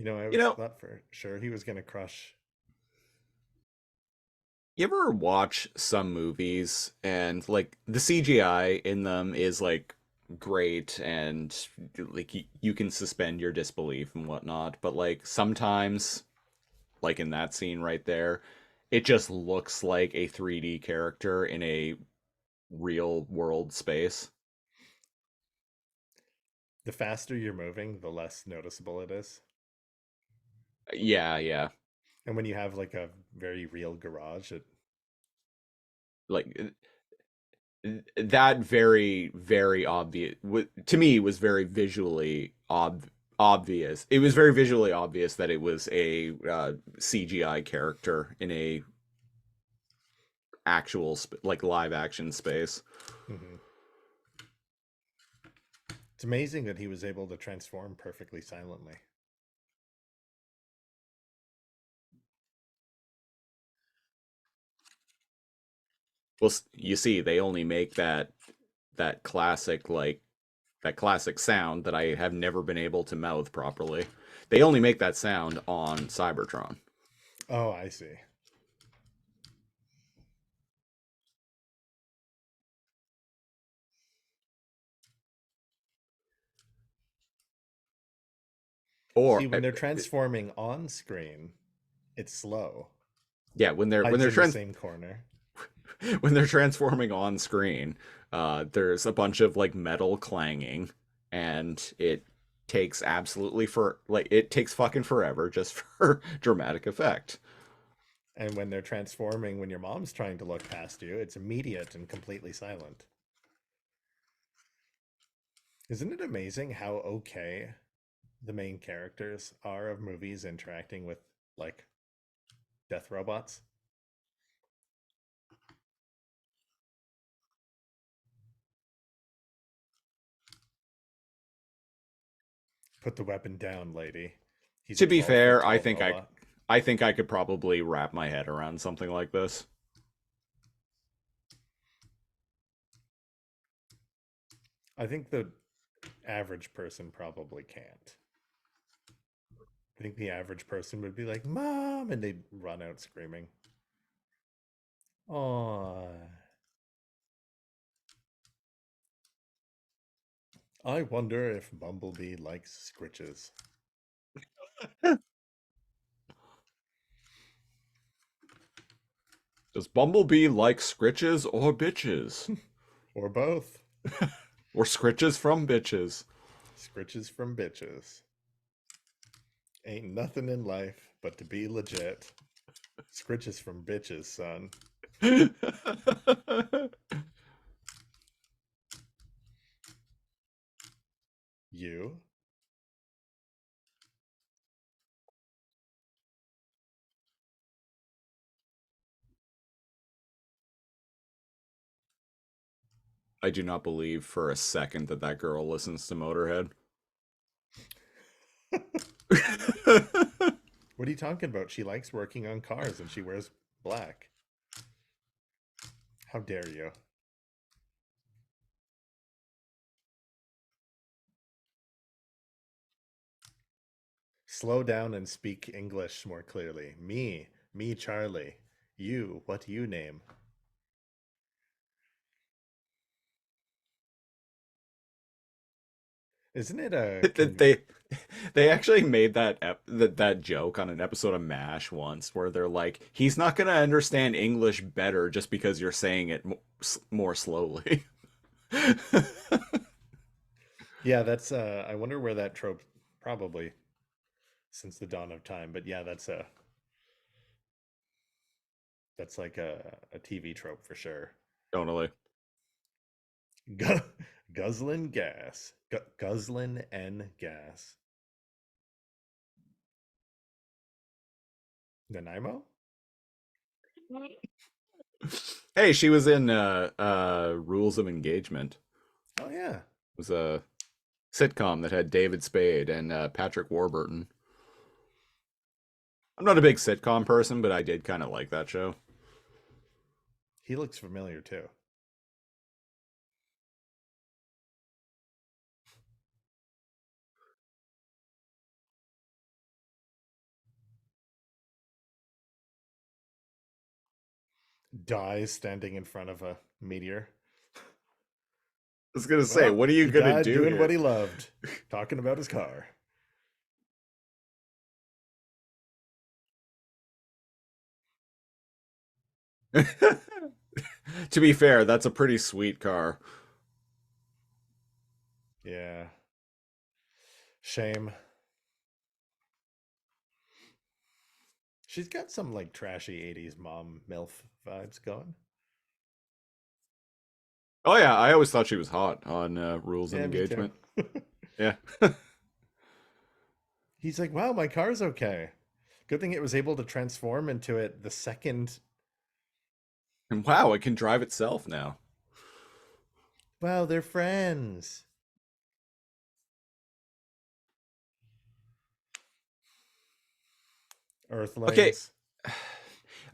I You was know, thought for sure he was gonna crush. you ever watch some movies and like the CGI in them is like great and like you can suspend your disbelief and whatnot, but like sometimes, like in that scene right there, it just looks like a 3D character in a real world space. The faster you're moving, the less noticeable it is. Yeah, yeah. And when you have like a very real garage, it Like that very very obvious to me was very visually obvious. It was very visually obvious that it was a CGI character in a actual like live action space. Mhm. It's amazing that he was able to transform perfectly silently. Well, you see, they only make that classic that classic sound that I have never been able to mouth properly. They only make that sound on Cybertron. Oh, I see. Or See, when they're transforming on screen, it's slow. yeah, when they're Hides in the same corner. when they're transforming on screen, there's a bunch of like metal clanging, and it takes it takes fucking forever just for dramatic effect. And when they're transforming, when your mom's trying to look past you, it's immediate and completely silent. Isn't it amazing how okay the main characters are of movies interacting with like death robots? Put the weapon down, lady. He's To a be 12 foot fair, tall robot. I think I could probably wrap my head around something like this. I think the average person probably can't. I think the average person would be like, "Mom," and they'd run out screaming. Oh, I wonder if Bumblebee likes scritches. Does Bumblebee like scritches or bitches? Or both. Or scritches from bitches? Scritches from bitches. Ain't nothing in life but to be legit. Scritches from bitches, son. You? I do not believe for a second that that girl listens to Motorhead. What are you talking about? She likes working on cars and she wears black. How dare you? Slow down and speak English more clearly. Me, Charlie. You, what you name? Isn't it a they actually made that joke on an episode of MASH once, where they're like, he's not gonna understand English better just because you're saying it more slowly. Yeah, that's I wonder where that trope, probably since the dawn of time, but yeah, that's like a TV trope for sure. Totally. Gu- guzzling gas. Guzzling and gas. Nanaimo? Hey, she was in Rules of Engagement. Oh yeah. It was a sitcom that had David Spade and Patrick Warburton. I'm not a big sitcom person, but I did kind of like that show. He looks familiar too. Dies standing in front of a meteor. I was gonna say, Well, what are you he gonna died do doing here? what he loved, talking about his car. To be fair, that's a pretty sweet car. Yeah. Shame. She's got some like trashy 80s mom MILF vibes going. Oh yeah, I always thought she was hot on Rules of Yeah, me too. Engagement. Yeah. He's like, wow, my car's okay. Good thing it was able to transform into it the second And wow, it can drive itself now. Wow, they're friends. Okay, Earthlings.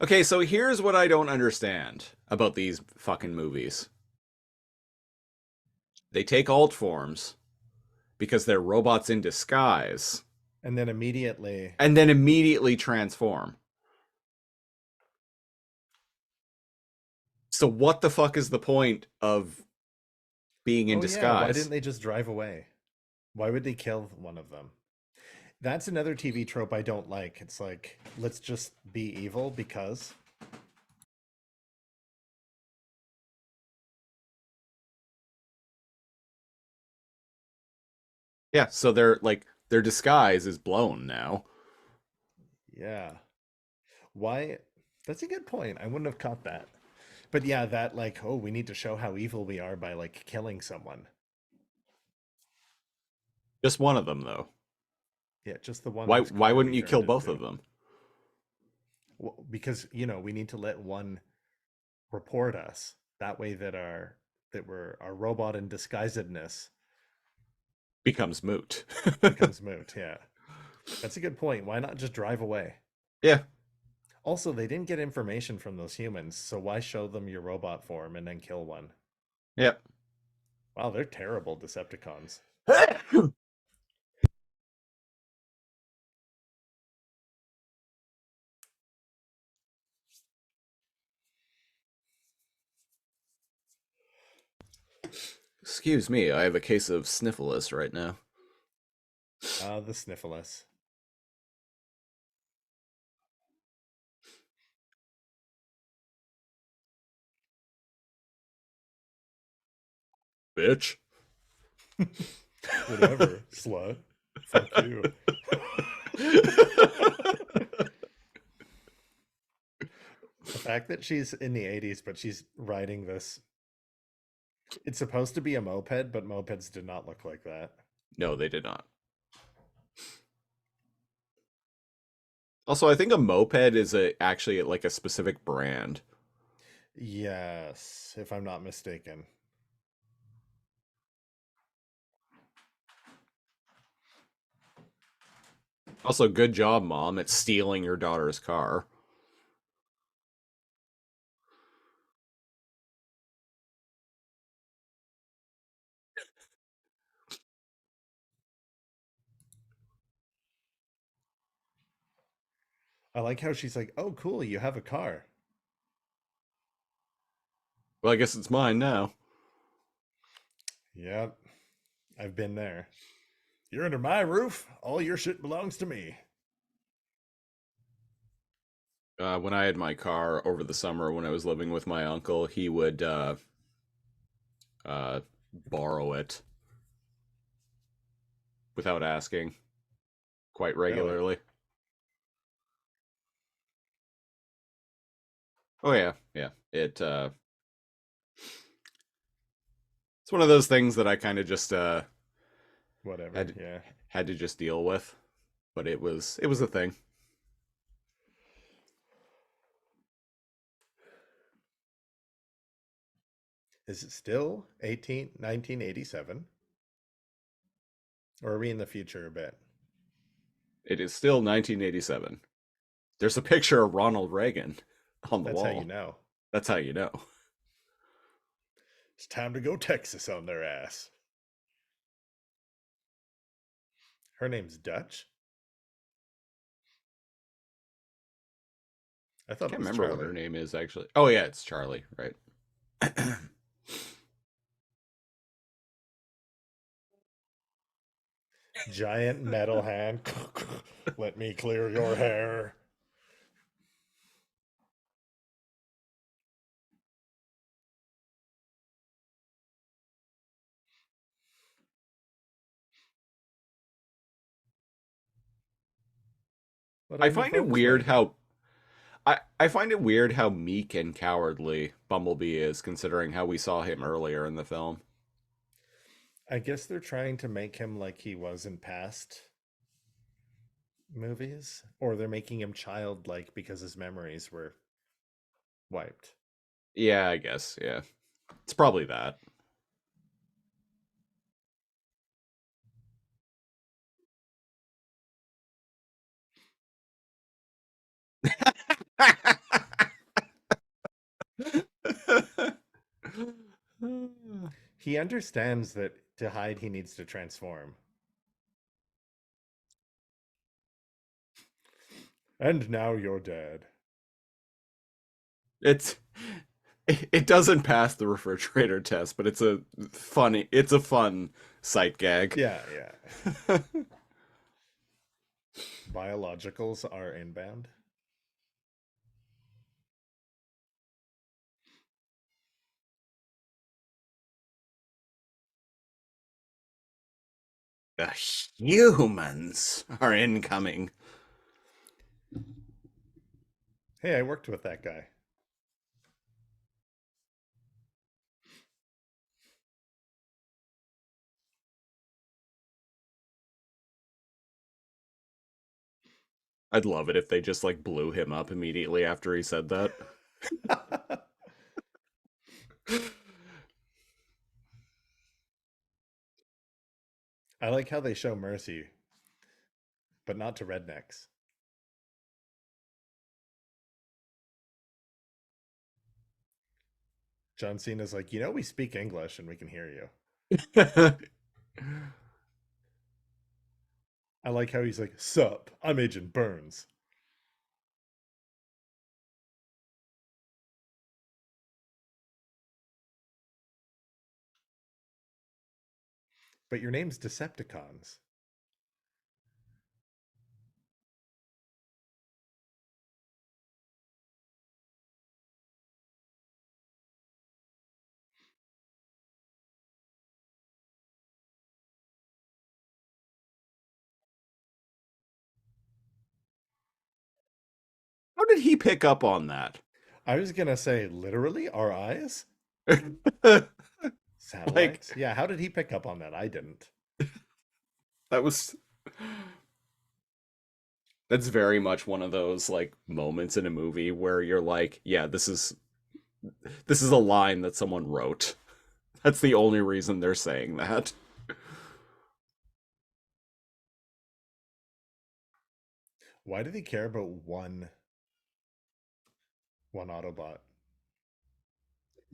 okay, so here's what I don't understand about these fucking movies. They take alt forms because they're robots in disguise, And then immediately. and then immediately transform. So what the fuck is the point of being in Oh, yeah. Why disguise? didn't they just drive away? Why would they kill one of them? That's another TV trope I don't like. It's like, let's just be evil because. Yeah, so they're like their disguise is blown now. Yeah. Why? That's a good point. I wouldn't have caught that. But yeah, that like, oh, we need to show how evil we are by like killing someone. Just one of them though. Yeah, just the one Why that's why wouldn't clearly you kill turned both into. of them? Well, because we need to let one report us. That way that we're our robot in disguisedness Becomes moot. becomes moot. Yeah. That's a good point. Why not just drive away? Yeah. Also, they didn't get information from those humans, so why show them your robot form and then kill one? Yep. Wow, they're terrible Decepticons. Excuse me, I have a case of sniffles right now. The Sniffless. Bitch. Whatever, slut. Fuck you. The fact that she's in the 80s, but she's riding this. It's supposed to be a moped, but mopeds did not look like that. No, they did not. Also, I think a moped is actually like a specific brand. Yes, if I'm not mistaken. Also, good job, Mom, at stealing your daughter's car. I like how she's like, "Oh, cool, you have a car." Well, I guess it's mine now. Yep, I've been there. You're under my roof. All your shit belongs to me. When I had my car over the summer when I was living with my uncle, he would uh, borrow it without asking quite Really? regularly. Oh yeah, yeah. It's one of those things that I kind of just Whatever. had Yeah. had to just deal with, but it was a thing. Is it still 1987? Or are we in the future a bit? It is still 1987. There's a picture of Ronald Reagan on the That's wall. how you know. That's how you know. It's time to go Texas on their ass. Her name's Dutch. I I thought it can't was remember Charlie. what her name is actually. Oh yeah, it's Charlie, right? Giant metal hand. Let me clear your hair. But I I'm a find it weird Volkswagen. how I find it weird how meek and cowardly Bumblebee is, considering how we saw him earlier in the film. I guess they're trying to make him like he was in past movies, or they're making him childlike because his memories were wiped. Yeah, I guess. Yeah, it's probably that. He understands that to hide, he needs to transform. And now you're dead. It's it doesn't pass the refrigerator test, but it's a fun sight gag. Yeah, yeah. Biologicals are inbound. The humans are incoming. Hey, I worked with that guy. I'd love it if they just like blew him up immediately after he said that. I like how they show mercy, but not to rednecks. John Cena's like, we speak English and we can hear you. I like how he's like, sup, I'm Agent Burns. But your name's Decepticons. How did he pick up on that? I was gonna say, literally, our eyes? Like Satellites? Yeah, how did he pick up on that? I didn't. that was that's very much one of those like moments in a movie where you're like, yeah, this is a line that someone wrote. That's the only reason they're saying that. Why did he care about one Autobot?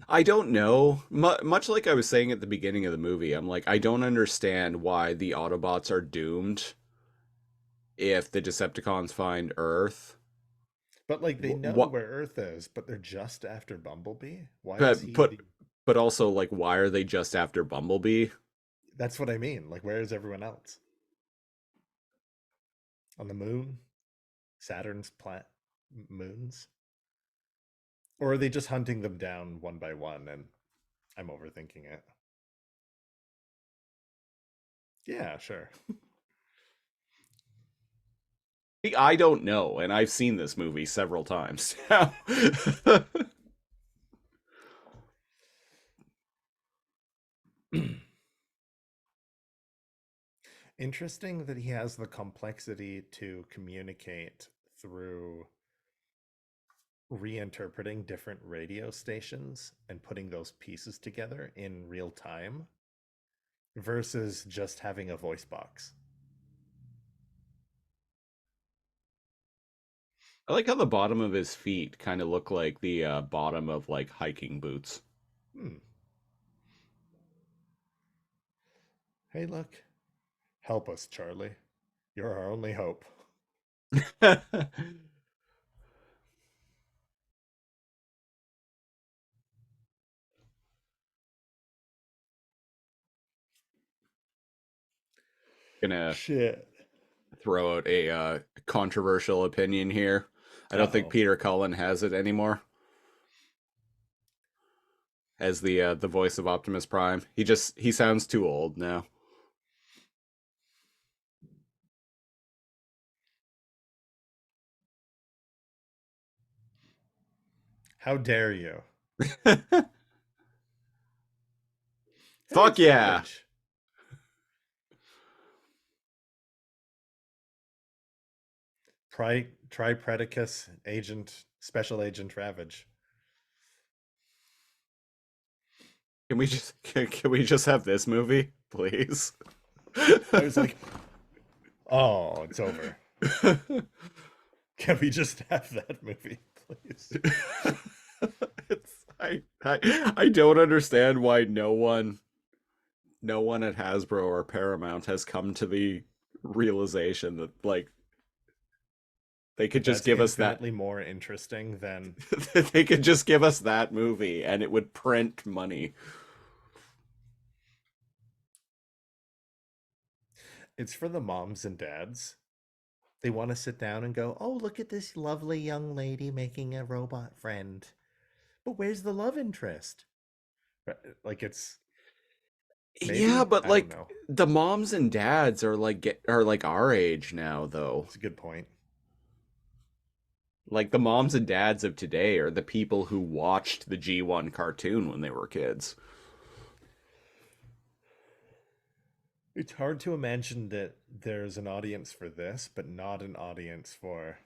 I don't know. Much like I was saying at the beginning of the movie, I'm like, I don't understand why the Autobots are doomed if the Decepticons find Earth. But like they know What? where Earth is, but they're just after Bumblebee. Why is But he but the but also like, why are they just after Bumblebee? That's what I mean. Like, where is everyone else? On the moon? Saturn's moons? Or are they just hunting them down one by one and I'm overthinking it? Yeah, sure. I don't know, and I've seen this movie several times. Interesting that he has the complexity to communicate through reinterpreting different radio stations and putting those pieces together in real time versus just having a voice box. I like how the bottom of his feet kind of look like the bottom of like hiking boots. Hmm. Hey, look. Help us, Charlie. You're our only hope. Gonna Shit. throw out a controversial opinion here. I don't think Uh-oh. Peter Cullen has it anymore as the voice of Optimus Prime. He sounds too old now. How dare you? Hey, Fuck it's yeah. Ravage. Tripredicus Agent, Special Agent Ravage. Can we just have this movie, please? I was like, oh, it's over. Can we just have that movie, please? I don't understand why no one at Hasbro or Paramount has come to the realization that like they could just That's give us that infinitely more interesting than they could just give us that movie and it would print money. it's for the moms and dads. They want to sit down and go, oh, look at this lovely young lady making a robot friend. But where's the love interest? Like it's maybe, Yeah, but I don't like know. the moms and dads are like our age now though. It's a good point. Like the moms and dads of today are the people who watched the G1 cartoon when they were kids. It's hard to imagine that there's an audience for this, but not an audience for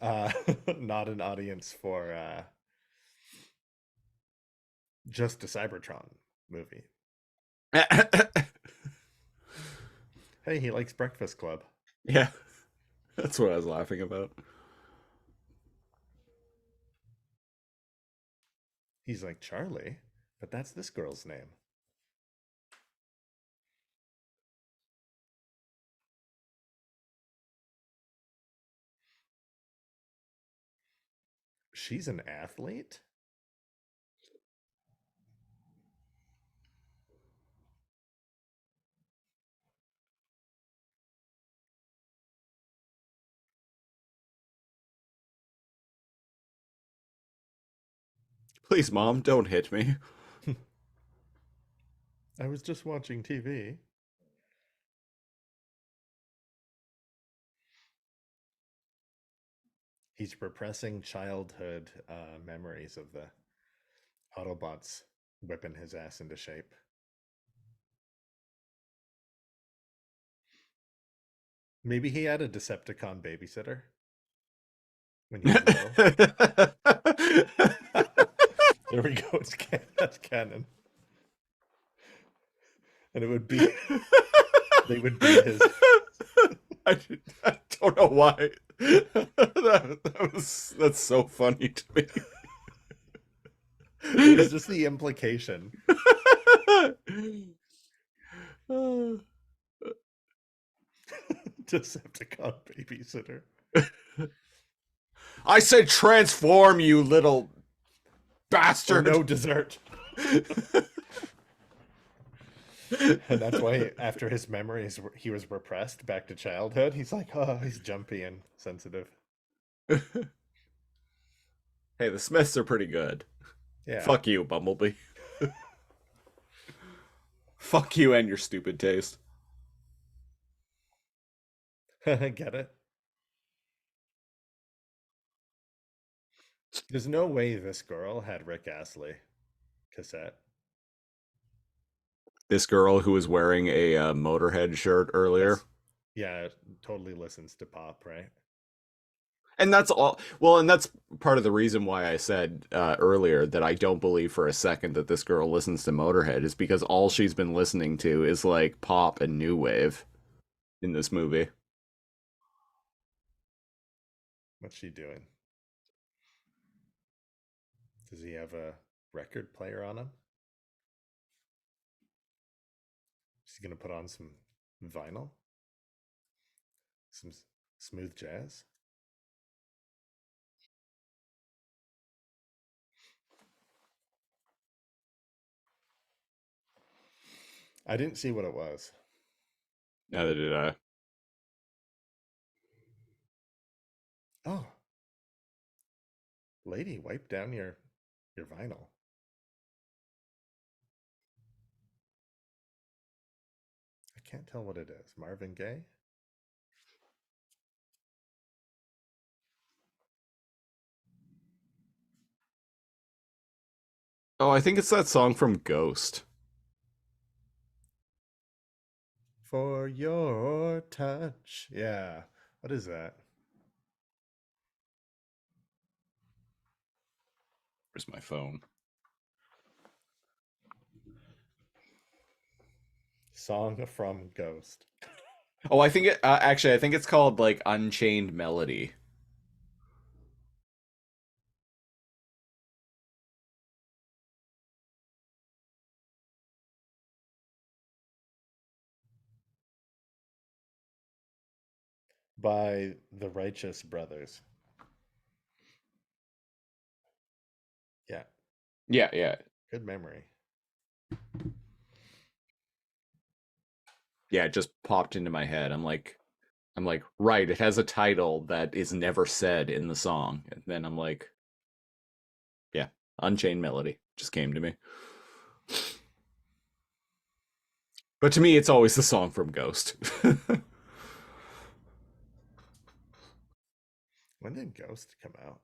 uh not an audience for just a Cybertron movie. Hey, he likes Breakfast Club. Yeah. That's what I was laughing about. He's like, Charlie, but that's this girl's name. She's an athlete? Please, Mom, don't hit me. I was just watching TV. He's repressing childhood memories of the Autobots whipping his ass into shape. Maybe he had a Decepticon babysitter when he was little. There we go. That's canon. And it would be they would be his. I don't know why. That's so funny to me. It was just the implication. Decepticon babysitter. I said transform, you little Or bastard. no dessert. And that's why after his memories he was repressed back to childhood. He's like, oh, he's jumpy and sensitive. Hey, the Smiths are pretty good. Yeah. Fuck you, Bumblebee. Fuck you and your stupid taste. Get it? There's no way this girl had Rick Astley cassette. This girl who was wearing a Motorhead shirt earlier. Yeah, totally listens to pop, right? And that's all. Well, and that's part of the reason why I said earlier that I don't believe for a second that this girl listens to Motorhead is because all she's been listening to is like pop and new wave in this movie. What's she doing? Does he have a record player on him? She's gonna put on some vinyl? Some smooth jazz? I didn't see what it was. Neither did I. Oh. Lady, wipe down your vinyl. I can't tell what it is. Marvin Gaye? Oh, I think it's that song from Ghost. For your touch. Yeah. What is that? Where's my phone? Song from Ghost. Oh, I think actually I think it's called like Unchained Melody. By the Righteous Brothers. Yeah, Yeah, yeah. good memory. Yeah, it just popped into my head. I'm like, right, it has a title that is never said in the song. And then I'm like, yeah, Unchained Melody just came to me. But to me, it's always the song from Ghost. When did Ghost come out?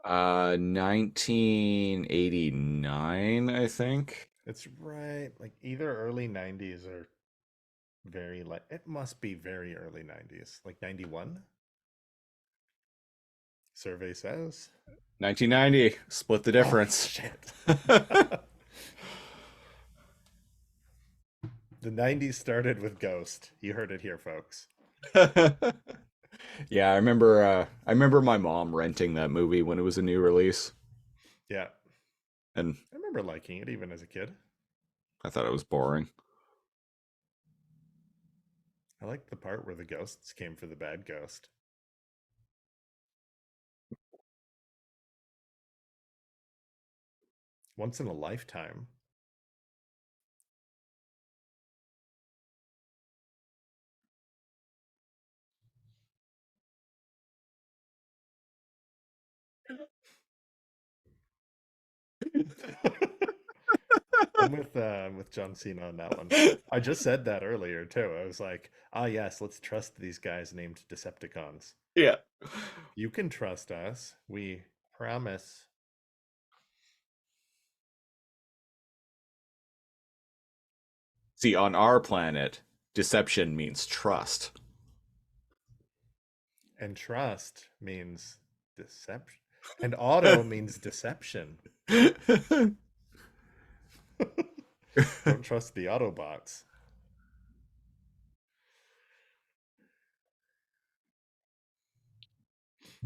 1989, I think. It's right, like either early 90s or very like it must be very early 90s, like 91. Survey says. 1990, split the Oh, difference. shit. The 90s started with Ghost. You heard it here, folks. Yeah, I remember my mom renting that movie when it was a new release, Yeah. and I remember liking it even as a kid. I thought it was boring. I liked the part where the ghosts came for the bad ghost. Once in a lifetime. I'm with John Cena on that one. I just said that earlier too. I was like, ah yes, let's trust these guys named Decepticons. Yeah. You can trust us. We promise. See, on our planet, deception means trust. And trust means deception. And auto means deception. Don't trust the Autobots.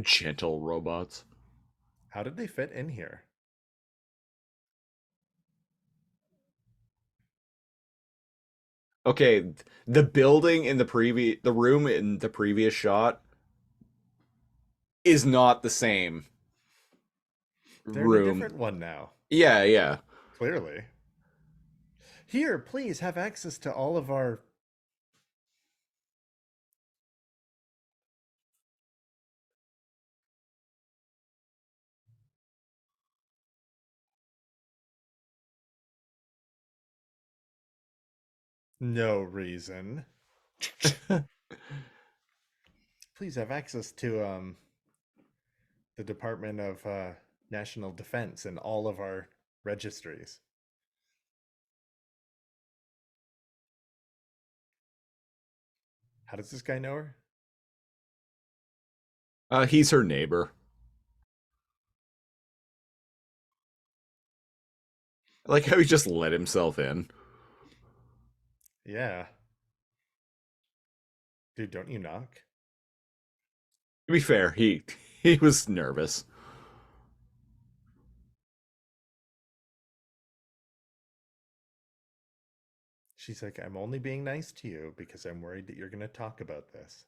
Gentle robots. How did they fit in here? Okay, the building in the room in the previous shot is not the same They're in a room. different one now. Yeah, yeah. Clearly. Here, please have access to all of our. No reason. Please have access to the Department of National Defense and all of our registries. How does this guy know her? He's her neighbor. I like how he just let himself in. Yeah. Dude, don't you knock? To be fair, he was nervous. She's like, I'm only being nice to you because I'm worried that you're going to talk about this.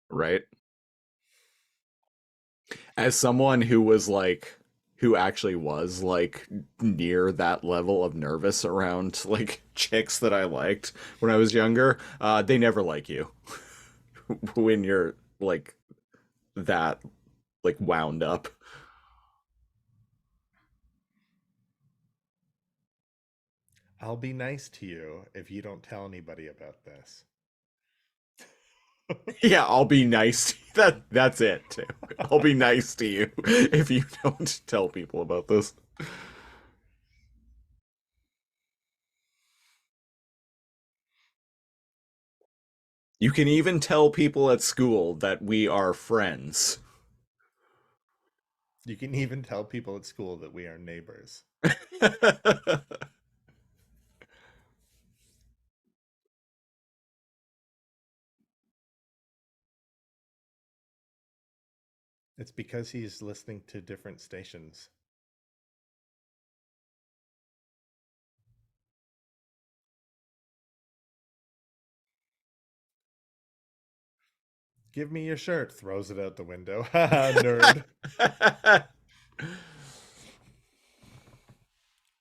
Right? As someone who was like who actually was like near that level of nervous around like chicks that I liked when I was younger, they never like you when you're like that like wound up. I'll be nice to you if you don't tell anybody about this. Yeah, I'll be nice to you. That's it too. I'll be nice to you if you don't tell people about this. You can even tell people at school that we are friends. You can even tell people at school that we are neighbors. It's because he's listening to different stations. Give me your shirt. Throws it out the window. Haha, nerd.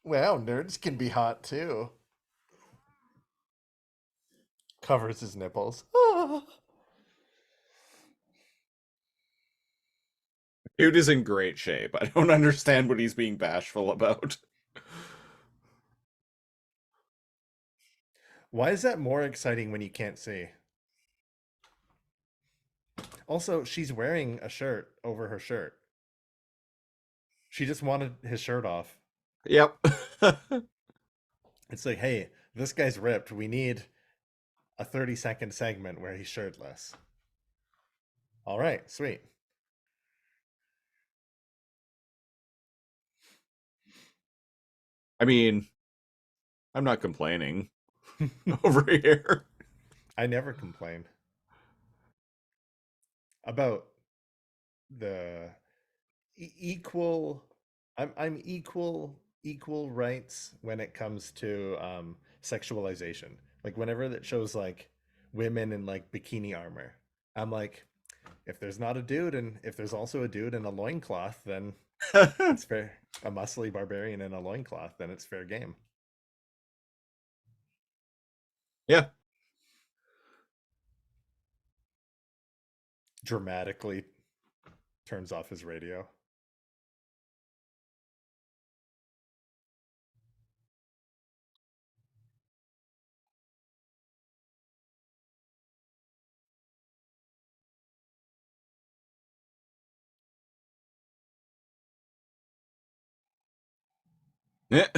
Wow, nerds can be hot too. Covers his nipples. Dude is in great shape. I don't understand what he's being bashful about. Why is that more exciting when you can't see? Also, she's wearing a shirt over her shirt. She just wanted his shirt off. Yep. It's like, hey, this guy's ripped. We need a 30-second segment where he's shirtless. All right, sweet. I mean, I'm not complaining over here. I never complain about the equal. I'm equal rights when it comes to sexualization. Like whenever that shows like women in like bikini armor, I'm like, if there's not a dude and if there's also a dude in a loincloth, then it's fair. A muscly barbarian in a loincloth, then it's fair game. Yeah. Dramatically turns off his radio. Yeah.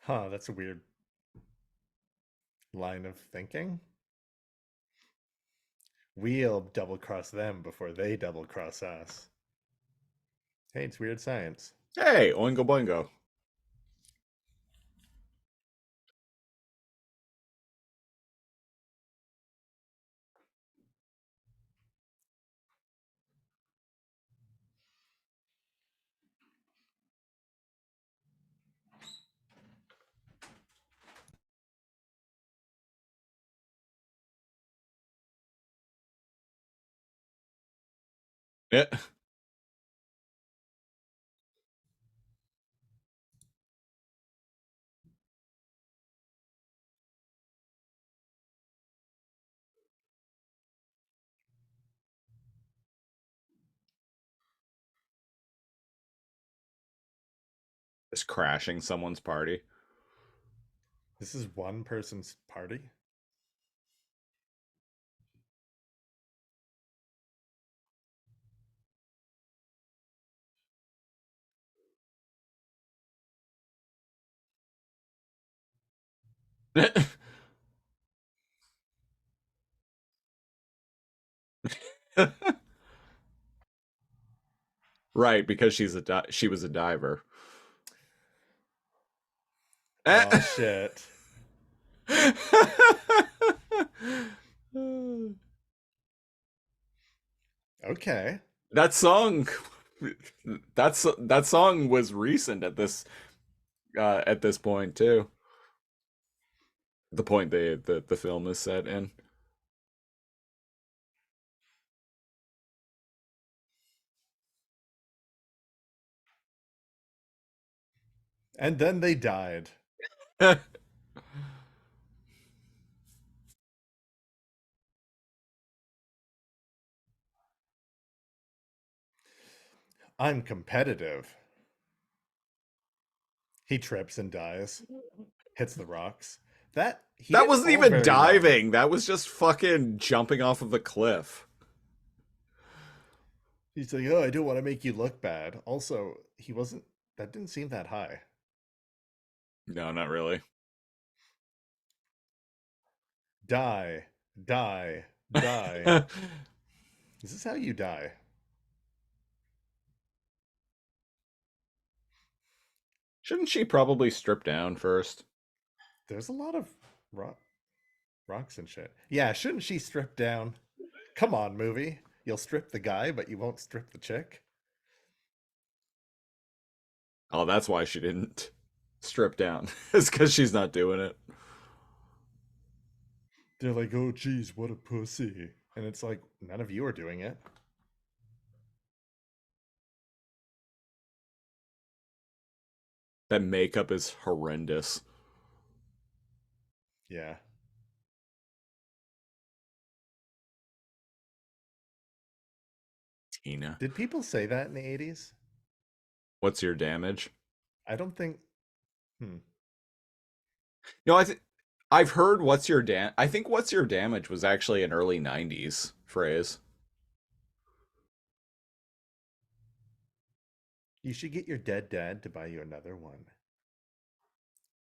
Huh, that's a weird line of thinking. We'll double cross them before they double cross us. Hey, it's weird science. Hey, Oingo Boingo. Yeah. Just crashing someone's party. This is one person's party. Right, because she was a diver. Oh shit. Okay. That song that song was recent at this point too. The point the film is set in. And then they died. I'm competitive. He trips and dies. Hits the rocks. He That didn't wasn't fall even very diving. well. That was just fucking jumping off of a cliff. He's like, oh, I don't want to make you look bad. Also, he wasn't. That didn't seem that high. No, not really. Die, die, die. Is this how you die? Shouldn't she probably strip down first? There's a lot of rocks and shit. Yeah, shouldn't she strip down? Come on, movie. You'll strip the guy, but you won't strip the chick. Oh, that's why she didn't strip down. It's because she's not doing it. They're like, oh, geez, what a pussy. And it's like, none of you are doing it. That makeup is horrendous. Yeah. Tina, Did people say that in the 80s? what's your damage? I don't think. No, I've heard what's your I think what's your damage was actually an early 90s phrase. You should get your dead dad to buy you another one.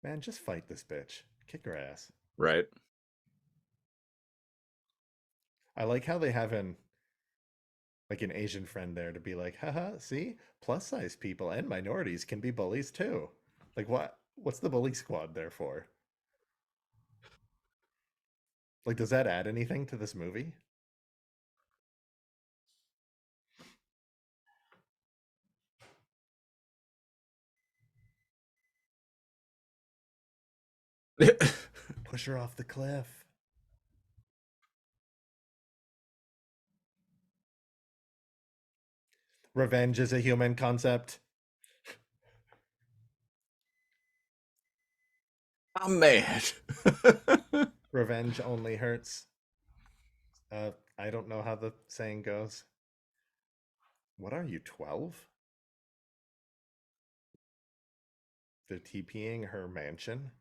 Man, just fight this bitch. Kick her ass. Right. I like how they have an Asian friend there to be like, haha, see? Plus size people and minorities can be bullies too. Like what's the bully squad there for? Like, does that add anything to this movie? Push her off the cliff. Revenge is a human concept. I'm mad. Revenge only hurts. I don't know how the saying goes. What are you, 12? They're TPing her mansion.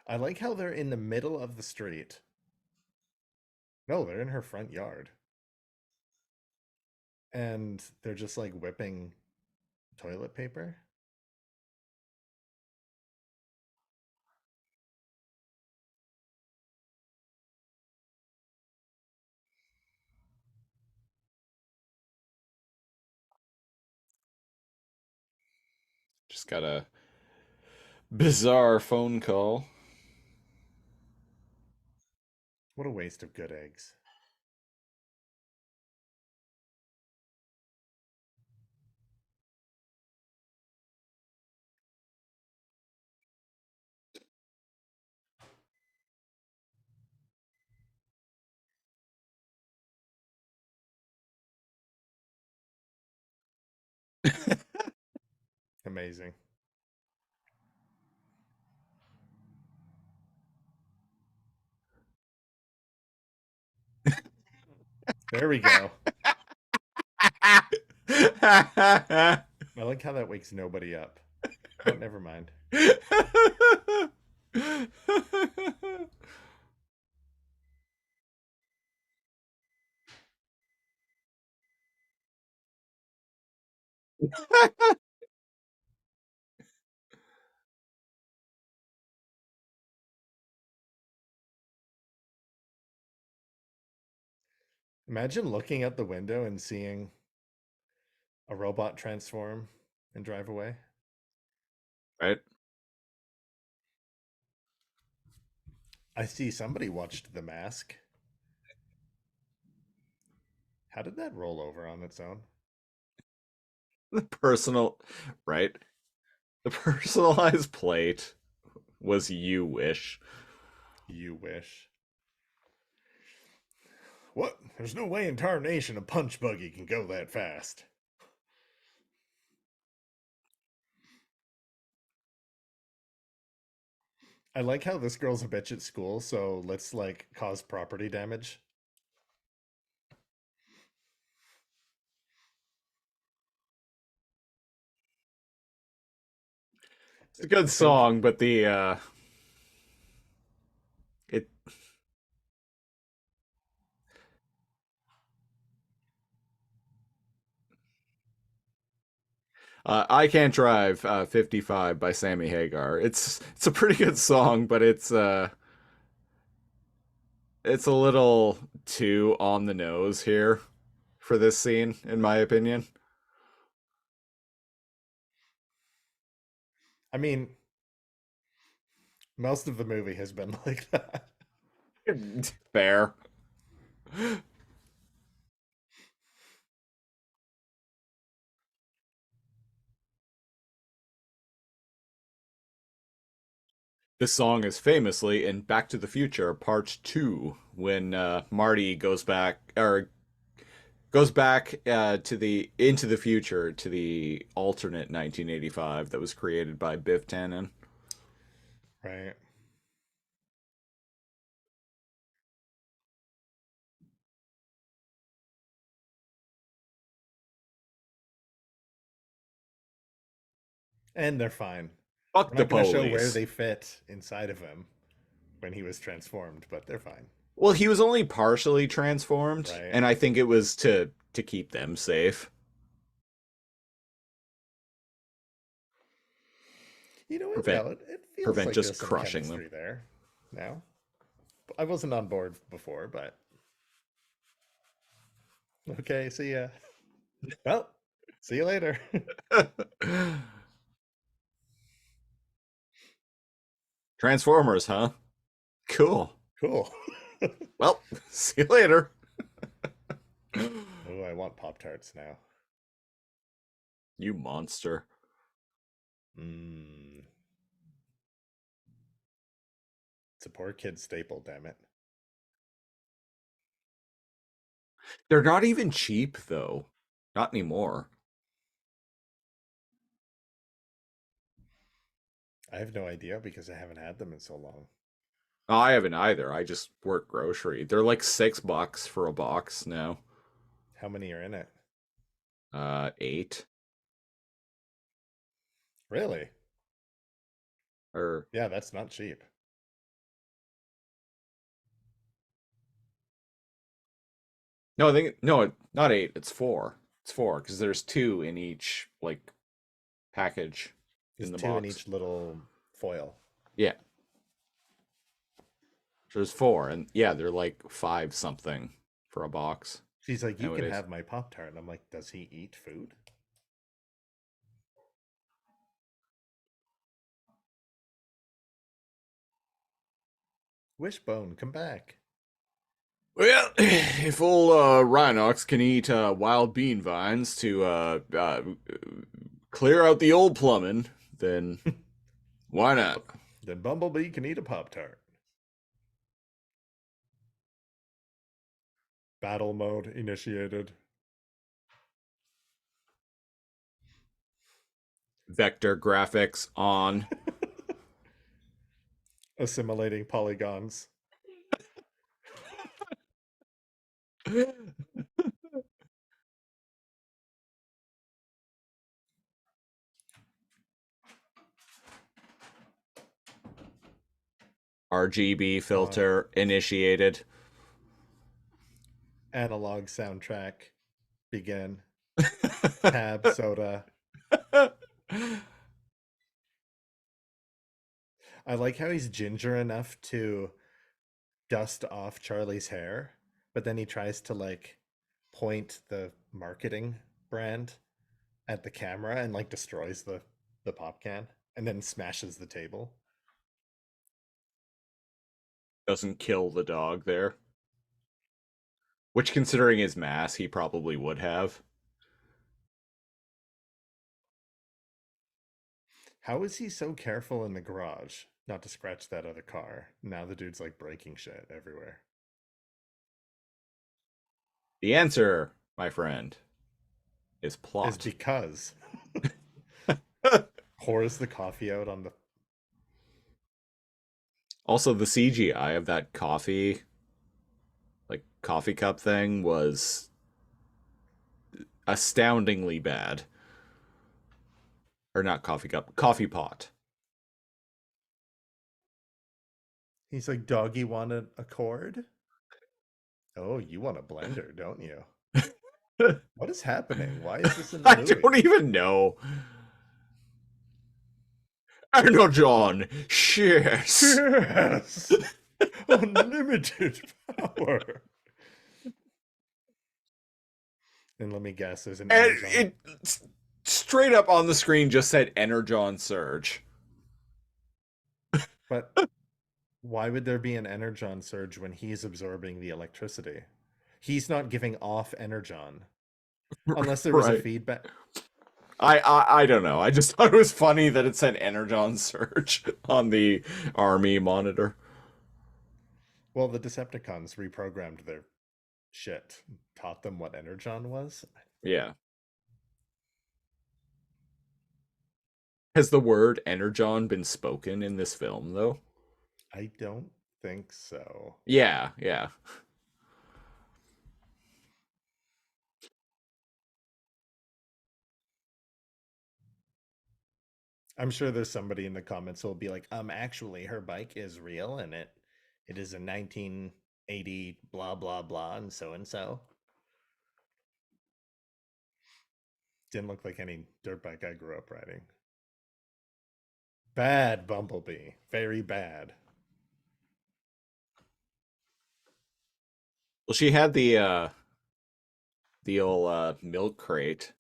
I like how they're in the middle of the street. No, they're in her front yard. And they're just like whipping toilet paper. Just got a bizarre phone call. What a waste of good eggs. Amazing. There we go. I like how that wakes nobody up. Oh, never mind. Imagine looking out the window and seeing a robot transform and drive away. Right? I see somebody watched The Mask. How did that roll over on its own? The personal, right? The personalized plate was You Wish. You wish. What? There's no way in tarnation a punch buggy can go that fast. I like how this girl's a bitch at school, so let's like cause property damage. It's a good song, but the it I Can't Drive 55 by Sammy Hagar. It's a pretty good song, but it's a little too on the nose here for this scene, in my opinion. I mean, most of the movie has been like that. Fair. This song is famously in Back to the Future Part 2 when Marty goes back to the into the future to the alternate 1985 that was created by Biff Tannen. Right. And they're fine. Fuck We're the not going to show where police. they fit inside of him when he was transformed, but they're fine. Well, he was only partially transformed, Right. and I think it was to keep them safe. You know what? Prevent- No, it feels prevent like just there's some crushing them. chemistry there now. I wasn't on board before, but okay, see ya. Well, see you later. Transformers, huh? Cool. Cool. Well, see you later. Oh, I want Pop-Tarts now. You monster. Mmm. It's a poor kid staple, damn it. They're not even cheap, though. Not anymore. I have no idea because I haven't had them in so long. I haven't either. I just work grocery. They're like $6 for a box now. How many are in it? 8. Really? Or Yeah, that's not cheap. no, I think no, not 8. It's 4. It's 4 because there's 2 in each like package There's in the 2 box. in each little foil. Yeah. So there's 4, and yeah, they're like 5 something for a box. She's like, you can Nowadays. have my Pop-Tart. And I'm like, does he eat food? Wishbone, come back. Well, if old Rhinox can eat wild bean vines to clear out the old plumbing, then why not? Then Bumblebee can eat a Pop-Tart. Battle mode initiated. Vector graphics on. Assimilating polygons. RGB filter initiated. Analog soundtrack. Begin. Tab soda. I like how he's ginger enough to dust off Charlie's hair, but then he tries to like point the marketing brand at the camera and like destroys the pop can and then smashes the table. Doesn't kill the dog there. Which, considering his mass, he probably would have. How is he so careful in the garage not to scratch that other car? Now the dude's like breaking shit everywhere. The answer, my friend, is plot. Is because pours the coffee out on the Also, the CGI of that coffee, like coffee cup thing, was astoundingly bad. Or not coffee cup, coffee pot. He's like, doggy wanted a cord? Oh, you want a blender, don't you? What is happening? Why is this in the I movie? don't even know. Energon, cheers. Yes! Unlimited power! And let me guess, there's an And Energon. it straight up on the screen just said Energon Surge. But why would there be an Energon surge when he's absorbing the electricity? He's not giving off Energon. Unless there was a Right. feedback. I don't know. I just thought it was funny that it said Energon Surge on the army monitor. Well, the Decepticons reprogrammed their shit, taught them what Energon was. Yeah. Has the word Energon been spoken in this film, though? I don't think so. Yeah, yeah. I'm sure there's somebody in the comments who will be like, actually her bike is real and it is a 1980 blah blah blah and so and so. Didn't look like any dirt bike I grew up riding. Bad Bumblebee. Very bad. Well, she had the old milk crate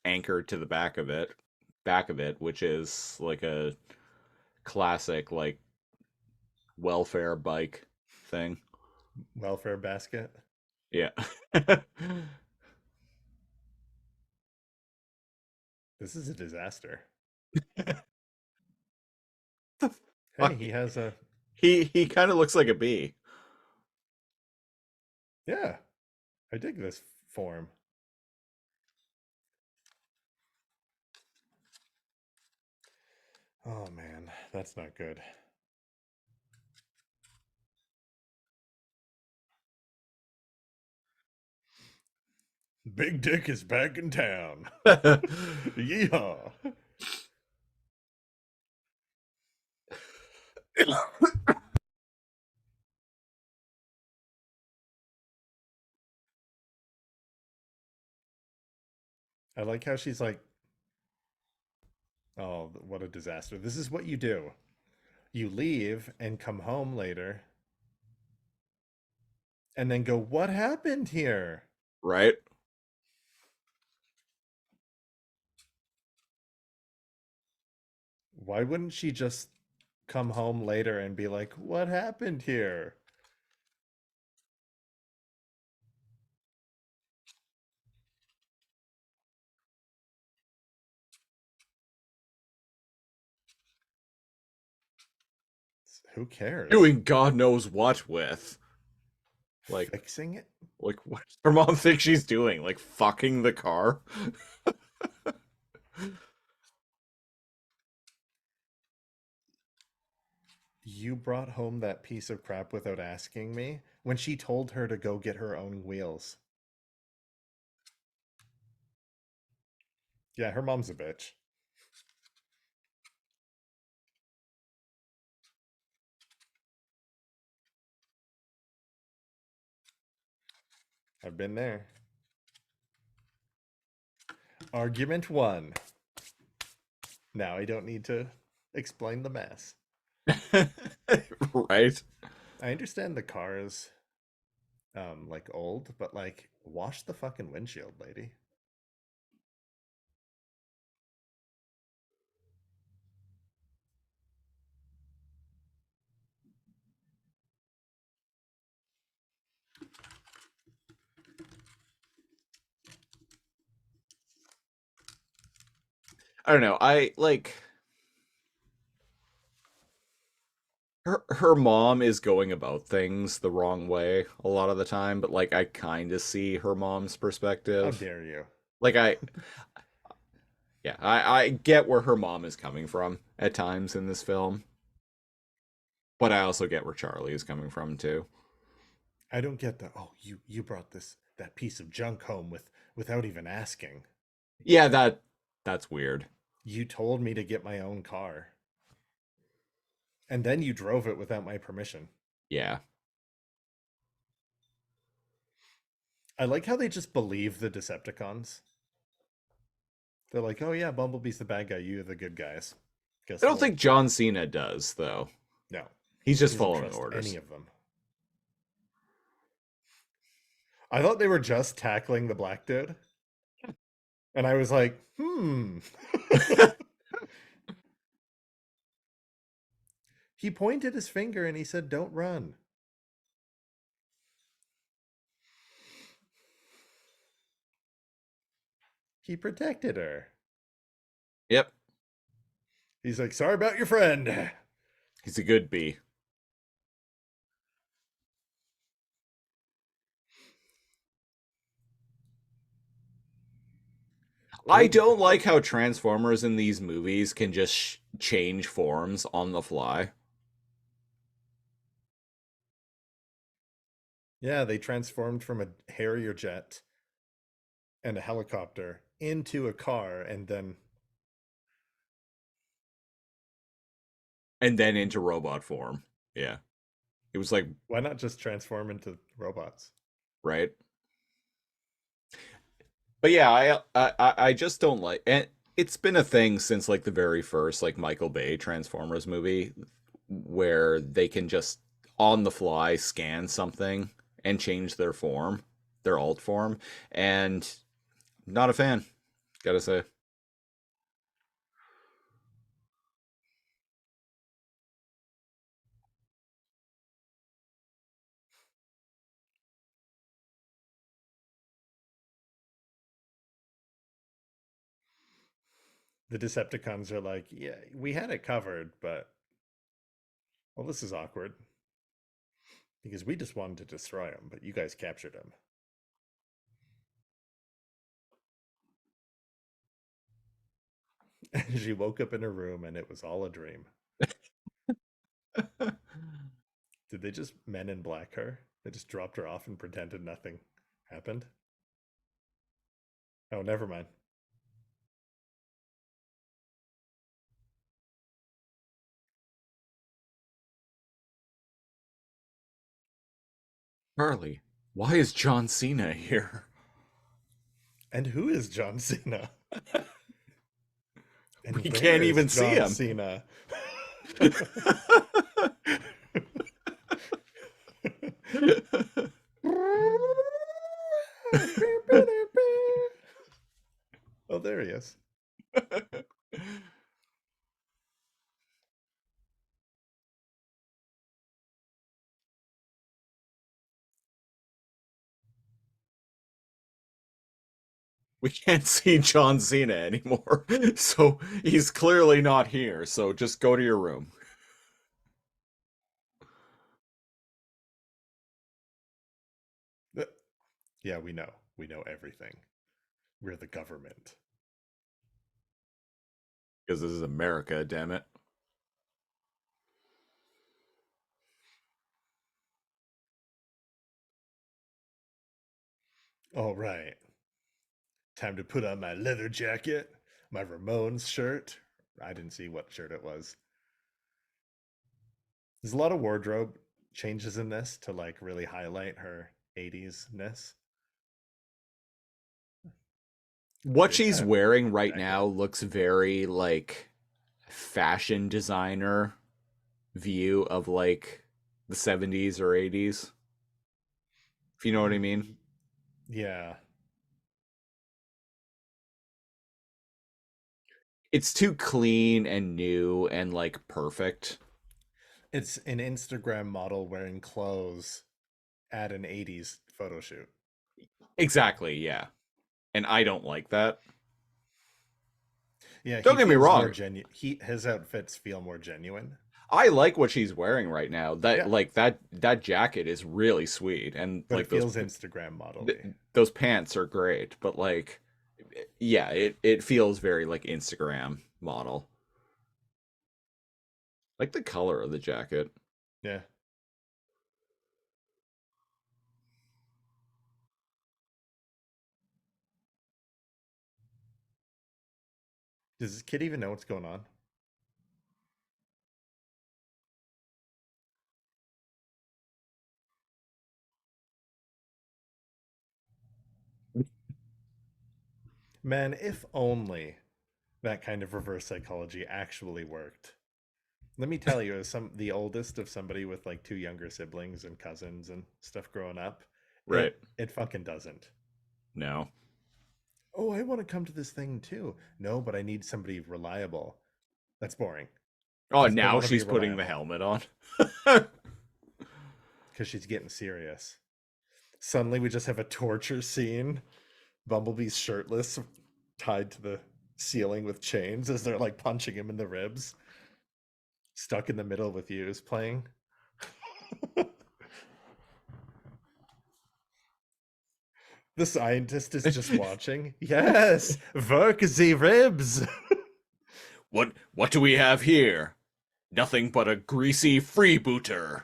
anchored to the back of it, which is like a classic like welfare bike thing. Welfare basket. Yeah. This is a disaster. The Hey, fuck? he has a He kind of looks like a bee. yeah. I dig this form. Oh man, that's not good. Big Dick is back in town. Yeehaw. I like how she's like, oh, what a disaster. This is what you do. You leave and come home later and then go, what happened here? Right? Why wouldn't she just come home later and be like, what happened here? Who cares? Doing God knows what with. Like, Fixing it? what does her mom think she's doing? Like fucking the car? You brought home that piece of crap without asking me when she told her to go get her own wheels. Yeah, her mom's a bitch. I've been there. Argument 1. Now I don't need to explain the mess. Right? I understand the car is like old, but like wash the fucking windshield, lady. I don't know. I like her mom is going about things the wrong way a lot of the time, but like I kind of see her mom's How perspective. dare you? Like I get where her mom is coming from at times in this film, but I also get where Charlie is coming from too. I don't get the you brought that piece of junk home without even asking. Yeah, that's weird. You told me to get my own car. And then you drove it without my permission. Yeah. I like how they just believe the Decepticons. They're like, oh yeah, Bumblebee's the bad guy, you're the good guys. Guess I don't we'll- think John Cena does though. No. He's just Doesn't following trust orders. any of them. I thought they were just tackling the black dude. And I was like, He pointed his finger and he said, "Don't run." He protected her. Yep, He's like, "Sorry about your friend." he's a good bee. I don't like how Transformers in these movies can just change forms on the fly. Yeah, they transformed from a Harrier jet and a helicopter into a car and then And then into robot form. Yeah. It was like, why not just transform into robots? right? But yeah, I just don't like, and it's been a thing since like the very first like Michael Bay Transformers movie where they can just on the fly scan something and change their form, their alt form, and not a fan, gotta say. The Decepticons are like, "Yeah, we had it covered, but well, this is awkward because we just wanted to destroy him, but you guys captured him." And she woke up in her room and it was all a dream. Did they just Men in Black her? They just dropped her off and pretended nothing happened? Oh, never mind. Charlie, why is John Cena here? And who is John Cena? And We where can't is even see John him. Cena? Oh, there he is. We can't see John Cena anymore. So he's clearly not here. So just go to your room. Yeah, we know. We know everything. We're the government. Because this is America, damn it. All right. Time to put on my leather jacket, my Ramones shirt. I didn't see what shirt it was. There's a lot of wardrobe changes in this to like really highlight her 80s-ness. What There's she's that wearing right jacket. now looks very like fashion designer view of like the 70s or 80s. If you know what I mean. Yeah. It's too clean and new and like perfect. It's an Instagram model wearing clothes at an 80s photo shoot. Exactly, yeah. And I don't like that. Yeah, Don't he get me feels more wrong. genuine. His outfits feel more genuine. I like what she's wearing right now. That Yeah, like that jacket is really sweet and but like it feels Instagram model-y. those pants are great, but like yeah, it feels very like Instagram model. Like the color of the jacket. Yeah. Does this kid even know what's going on? Man, if only that kind of reverse psychology actually worked. Let me tell you, as the oldest of somebody with like two younger siblings and cousins and stuff growing up, Right. It fucking doesn't. No. Oh, I want to come to this thing too. No, but I need somebody reliable. That's boring. Oh, Just don't now wanna be she's putting the reliable. helmet on. Because she's getting serious. Suddenly we just have a torture scene. Bumblebee's shirtless, tied to the ceiling with chains as they're like punching him in the ribs. Stuck in the middle with you is playing. The scientist is just watching. Yes, work the ribs. What do we have here? Nothing but a greasy freebooter.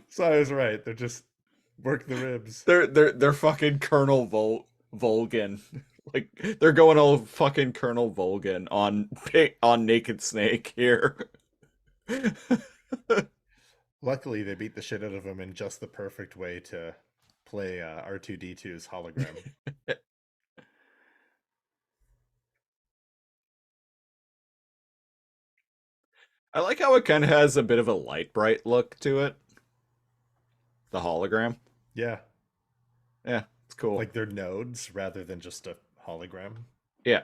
So I was right. They're just work the ribs. They're fucking Colonel Volgan. Like they're going all fucking Colonel Volgan on Naked Snake here. Luckily, they beat the shit out of him in just the perfect way to play R2D2's hologram. I like how it kind of has a bit of a light bright look to it. The hologram. Yeah, Yeah, it's cool. like they're nodes rather than just a hologram. Yeah.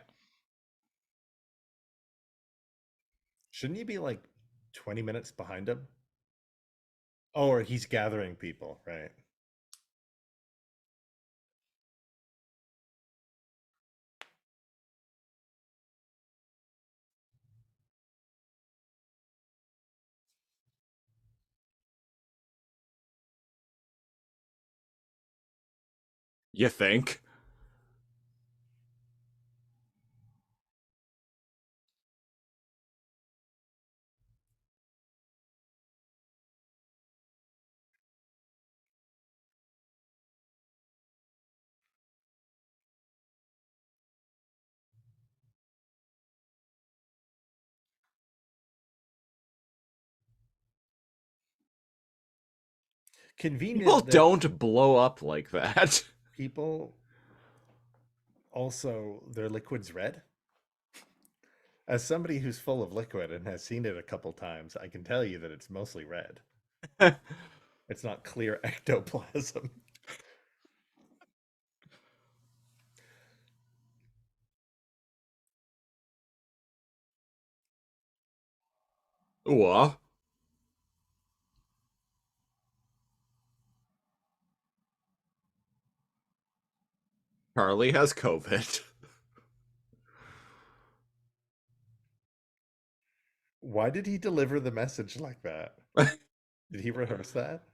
Shouldn't you be like 20 minutes behind him? Oh, or he's gathering people, right? You think? People Convenient that don't blow up like that. people also their liquid's red. As somebody who's full of liquid and has seen it a couple times, I can tell you that it's mostly red. It's not clear ectoplasm. What? Charlie has COVID. Why did he deliver the message like that? Did he rehearse that?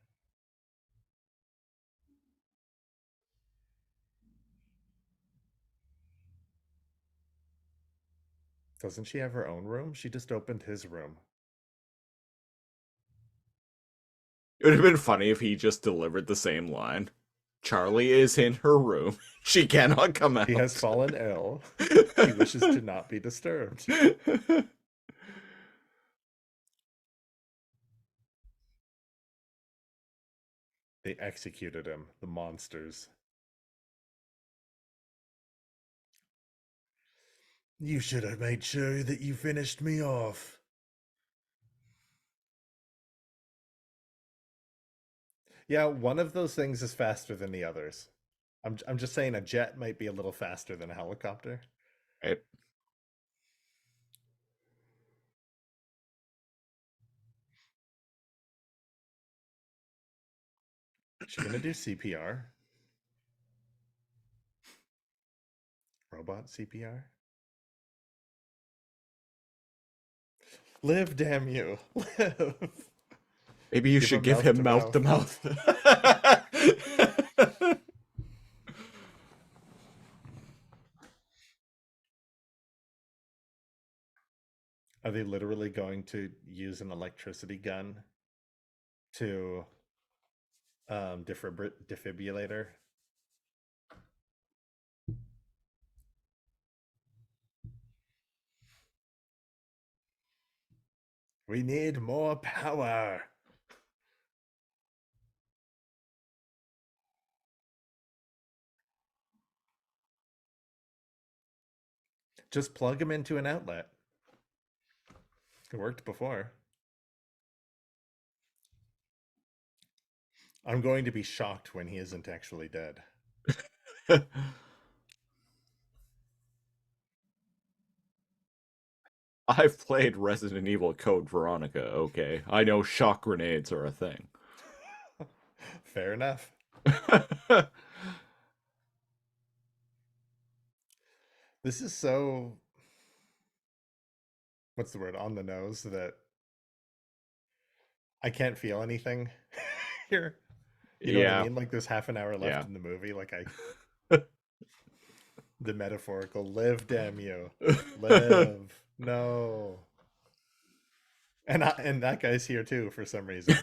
Doesn't she have her own room? She just opened his room. It would have been funny if he just delivered the same line. Charlie is in her room. She cannot come out. He has fallen ill. She wishes to not be disturbed. They executed him, the monsters. You should have made sure that you finished me off. Yeah, one of those things is faster than the others. I'm just saying a jet might be a little faster than a helicopter. Right. Is she gonna do CPR? Robot CPR? Live, damn you. Live. Maybe you Give should him give him mouth to mouth. mouth. Are they literally going to use an electricity gun to defibrillator? We need more power. Just plug him into an outlet. It worked before. I'm going to be shocked when he isn't actually dead. I've played Resident Evil Code Veronica, okay. I know shock grenades are a thing. Fair enough. This is so, what's the word, on the nose that I can't feel anything here. You know what I Yeah, mean? Like there's half an hour left yeah. in the movie. Like the metaphorical live, damn you. Live. No. And that guy's here too for some reason.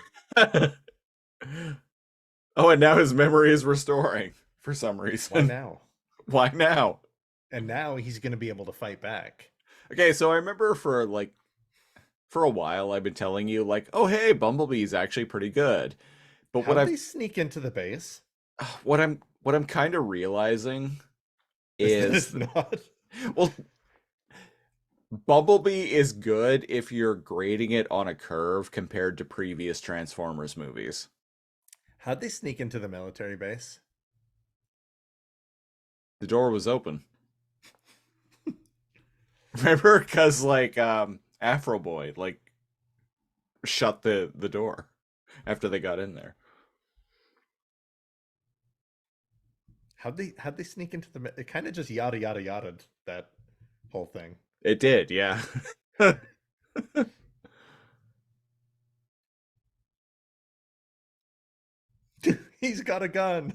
Oh, and now his memory is restoring for some reason. Why now? Why now? And now he's gonna be able to fight back. Okay, so I remember for a while I've been telling you like, oh hey, Bumblebee's actually pretty good. But How'd they sneak into the base? what I'm kind of realizing Is is not. well, Bumblebee is good if you're grading it on a curve compared to previous Transformers movies. How'd they sneak into the military base? The door was open. Remember, because like Afro Boy like shut the door after they got in there. How'd they sneak into the? It kind of just yada yada yada that whole thing. It did, yeah. He's got a gun.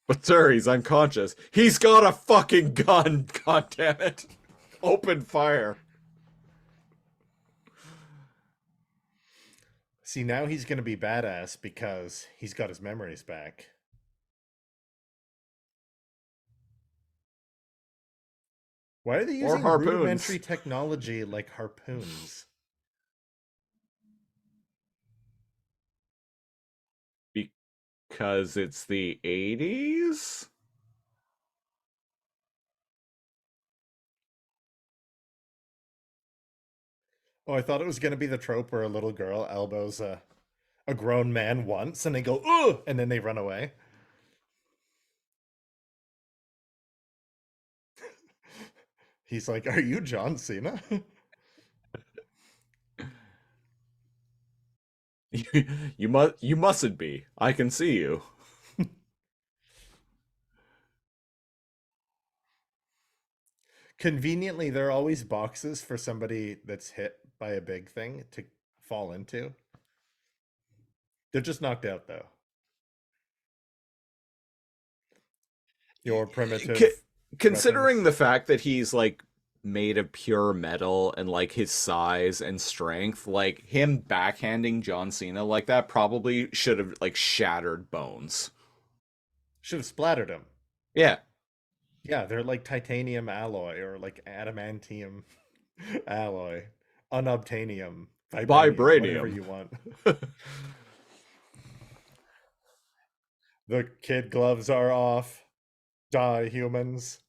But sir, he's unconscious. He's got a fucking gun. God damn it! Open fire. See, now he's gonna be badass because he's got his memories back. Why are they Or using harpoons. rudimentary technology like harpoons? Because it's the 80s? Oh, I thought it was gonna be the trope where a little girl elbows a grown man once and they go, ugh, and then they run away. He's like, are you John Cena? You mustn't be. I can see you. Conveniently, there are always boxes for somebody that's hit by a big thing to fall into. They're just knocked out, though. Your primitive. Considering weapons. the fact that he's like made of pure metal and like his size and strength, like him backhanding John Cena like that probably should have like shattered bones. Should have splattered him. Yeah. Yeah, they're like titanium alloy or like adamantium alloy, unobtainium, whatever Vibranium. you want. The kid gloves are off. Die, humans.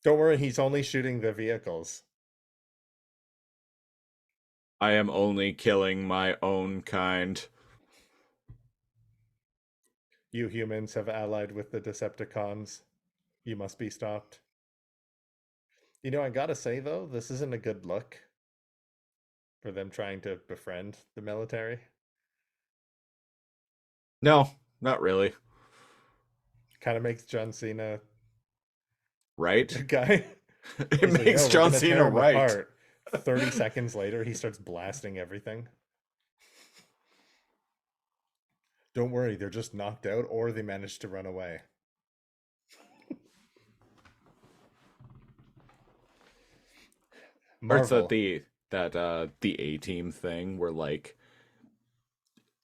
Don't worry, he's only shooting the vehicles. I am only killing my own kind. You humans have allied with the Decepticons. You must be stopped. You know, I gotta say, though, this isn't a good look for them trying to befriend the military. No, not really. Kind of makes John Cena Right? a guy. It He's like, makes "Oh, we're John gonna Cena tear him right. apart." 30 seconds later, he starts blasting everything. Don't worry, they're just knocked out or they managed to run away. Hurts Marvel. that the A-team thing where like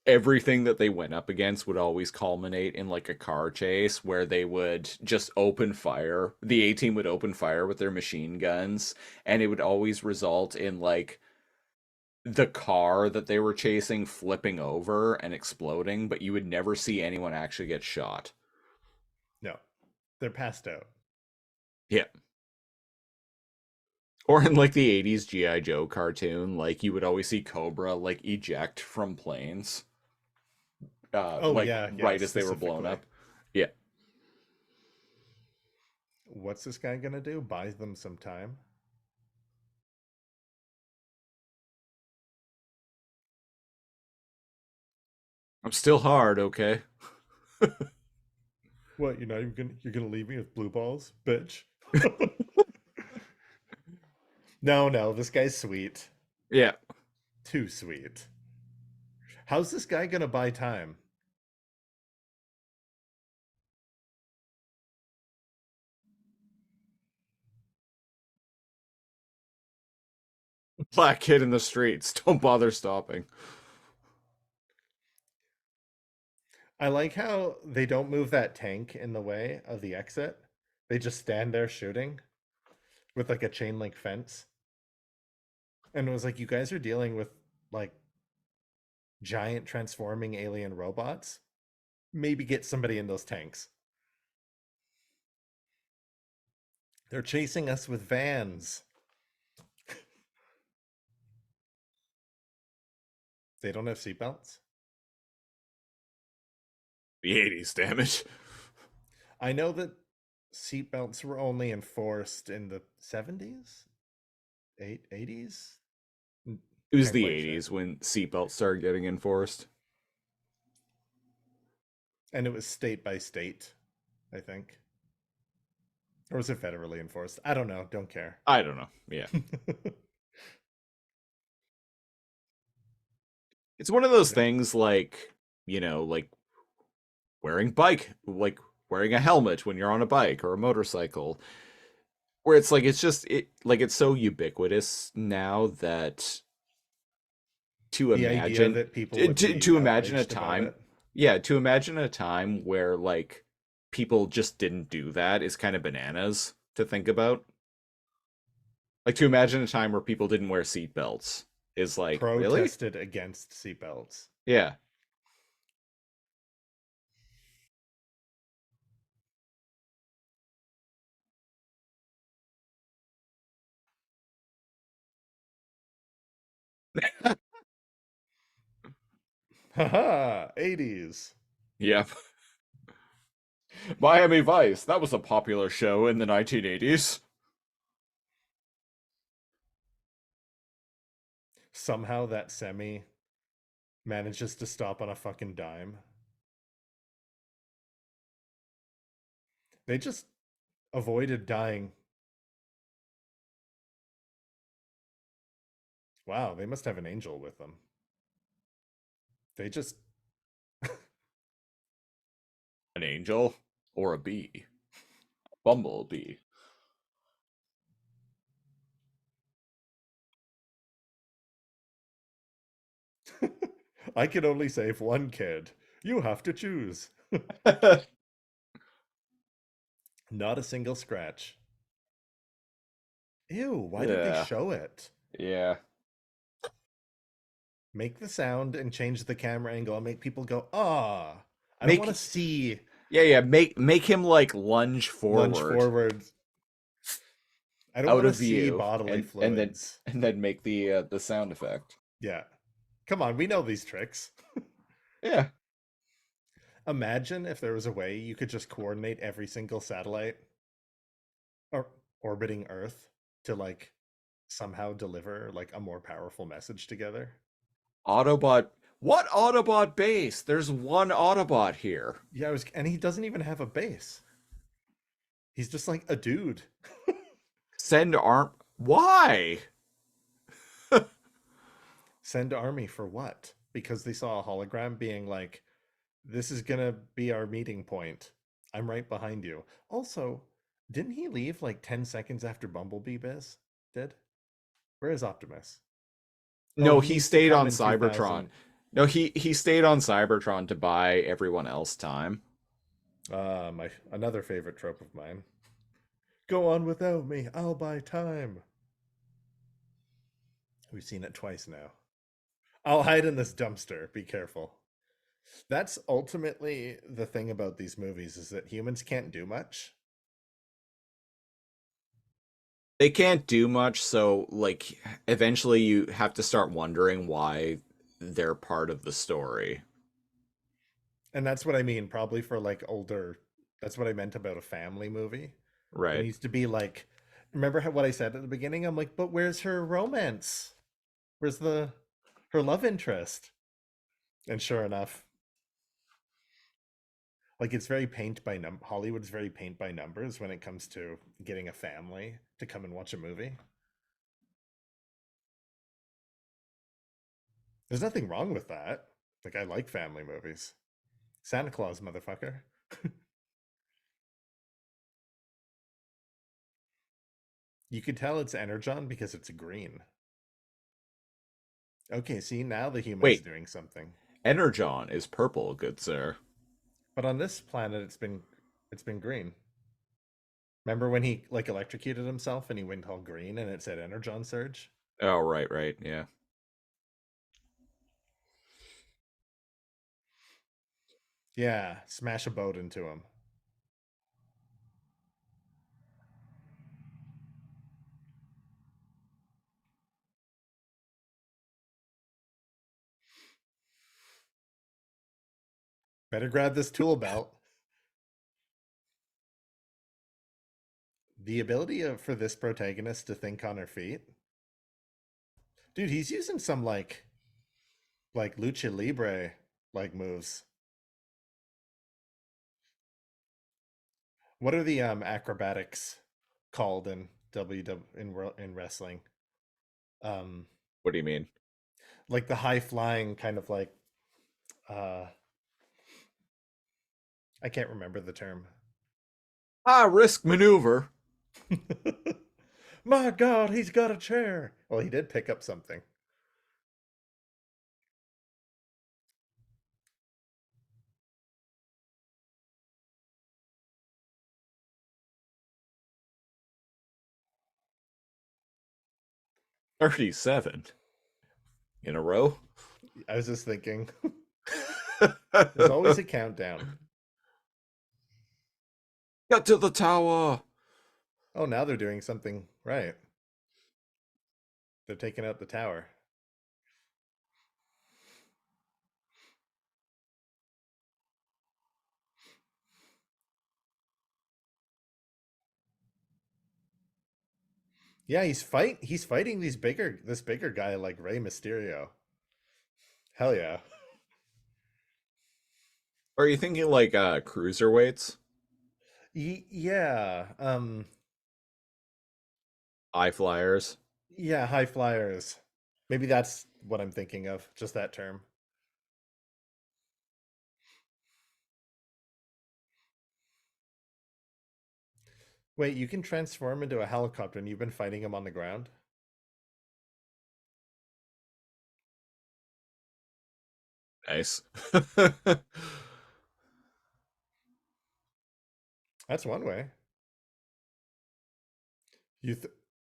everything that they went up against would always culminate in like a car chase where they would just open fire. The A-team would open fire with their machine guns and it would always result in like the car that they were chasing flipping over and exploding, but you would never see anyone actually get shot. No, they're passed out. Yeah. Or in like the 80s G.I. Joe cartoon, like you would always see Cobra like eject from planes. Oh Like yeah, yeah, right as they were blown specifically. up. Yeah. What's this guy gonna do? Buy them some time? I'm still hard, okay? What, you're gonna leave me with blue balls, bitch? No, this guy's sweet. Yeah. Too sweet. How's this guy gonna buy time? Black kid in the streets. Don't bother stopping. I like how they don't move that tank in the way of the exit. They just stand there shooting with like a chain link fence. And it was like, you guys are dealing with like giant transforming alien robots. Maybe get somebody in those tanks. They're chasing us with vans. They don't have seatbelts. The 80s, damn it. I know that seatbelts were only enforced in the 70s, 80s. It was Can't the quite 80s sure. when seatbelts started getting enforced. And it was state by state, I think. Or was it federally enforced? I don't know. Don't care. I don't know. Yeah. It's one of those things like, like like wearing a helmet when you're on a bike or a motorcycle, where it's like it's so ubiquitous now that to The idea imagine that people would be to imagine a outraged about time, it. yeah, to imagine a time where like people just didn't do that is kind of bananas to think about. Like to imagine a time where people didn't wear seatbelts is like, really? Protested against seatbelts. Yeah. Haha, 80s. Yep. Miami Vice, that was a popular show in the 1980s. Somehow that semi manages to stop on a fucking dime. They just avoided dying. Wow, they must have an angel with them. They just An angel or a bee? Bumblebee. I can only save one kid. You have to choose. Not a single scratch. Ew, why did they Yeah. show it? Yeah. Make the sound and change the camera angle and make people go, ah. I don't Make want to see yeah, make him like lunge lunge forward forward. I don't out want to of see view bodily and fluids. then make the sound effect. Yeah. Come on, we know these tricks. Yeah. Imagine if there was a way you could just coordinate every single satellite or orbiting Earth to like somehow deliver like a more powerful message together. Autobot. What Autobot base? There's one Autobot here. Yeah, and he doesn't even have a base. He's just like a dude. Send arm. Why? Send army for what? Because they saw a hologram being like, this is gonna be our meeting point. I'm right behind you. Also, didn't he leave like 10 seconds after Bumblebee did? Where is Optimus? Oh, No, he he needs to stayed come on in Cybertron. 2000. No, he stayed on Cybertron to buy everyone else time. My another favorite trope of mine. Go on without me. I'll buy time. We've seen it twice now. I'll hide in this dumpster. Be careful. That's ultimately the thing about these movies is that humans can't do much. They can't do much, so like eventually you have to start wondering why they're part of the story. And that's what I mean, probably for like older. That's what I meant about a family movie. It Right. needs to be like, remember what I said at the beginning? I'm like, but where's her romance? Where's her love interest? And sure enough, like it's very paint by Hollywood's very paint by numbers when it comes to getting a family to come and watch a movie. There's nothing wrong with that. Like I like family movies. Santa Claus, motherfucker. You could tell it's Energon because it's green. Okay, see now the human's Wait, doing something. Energon is purple, good sir. But on this planet it's been green. Remember when he like electrocuted himself and he went all green and it said Energon surge? Oh, right, right, yeah. Yeah, smash a boat into him. Better grab this tool belt. The ability for this protagonist to think on her feet. Dude, he's using some like lucha libre like moves. What are the acrobatics called in in wrestling? Um What do you mean? like the high flying kind of like uh I can't remember the term. Ah, risk maneuver. My God, he's got a chair. Well, he did pick up something. $37 in a row. I was just thinking, there's always a countdown. Get to the tower. Oh, now they're doing something right. They're taking out the tower. Yeah, he's fighting this bigger guy like Rey Mysterio. Hell yeah. Are you thinking like cruiserweights? Yeah. High flyers? Yeah, high flyers. Maybe that's what I'm thinking of, just that term. Wait, you can transform into a helicopter and you've been fighting him on the ground? Nice. That's one way. You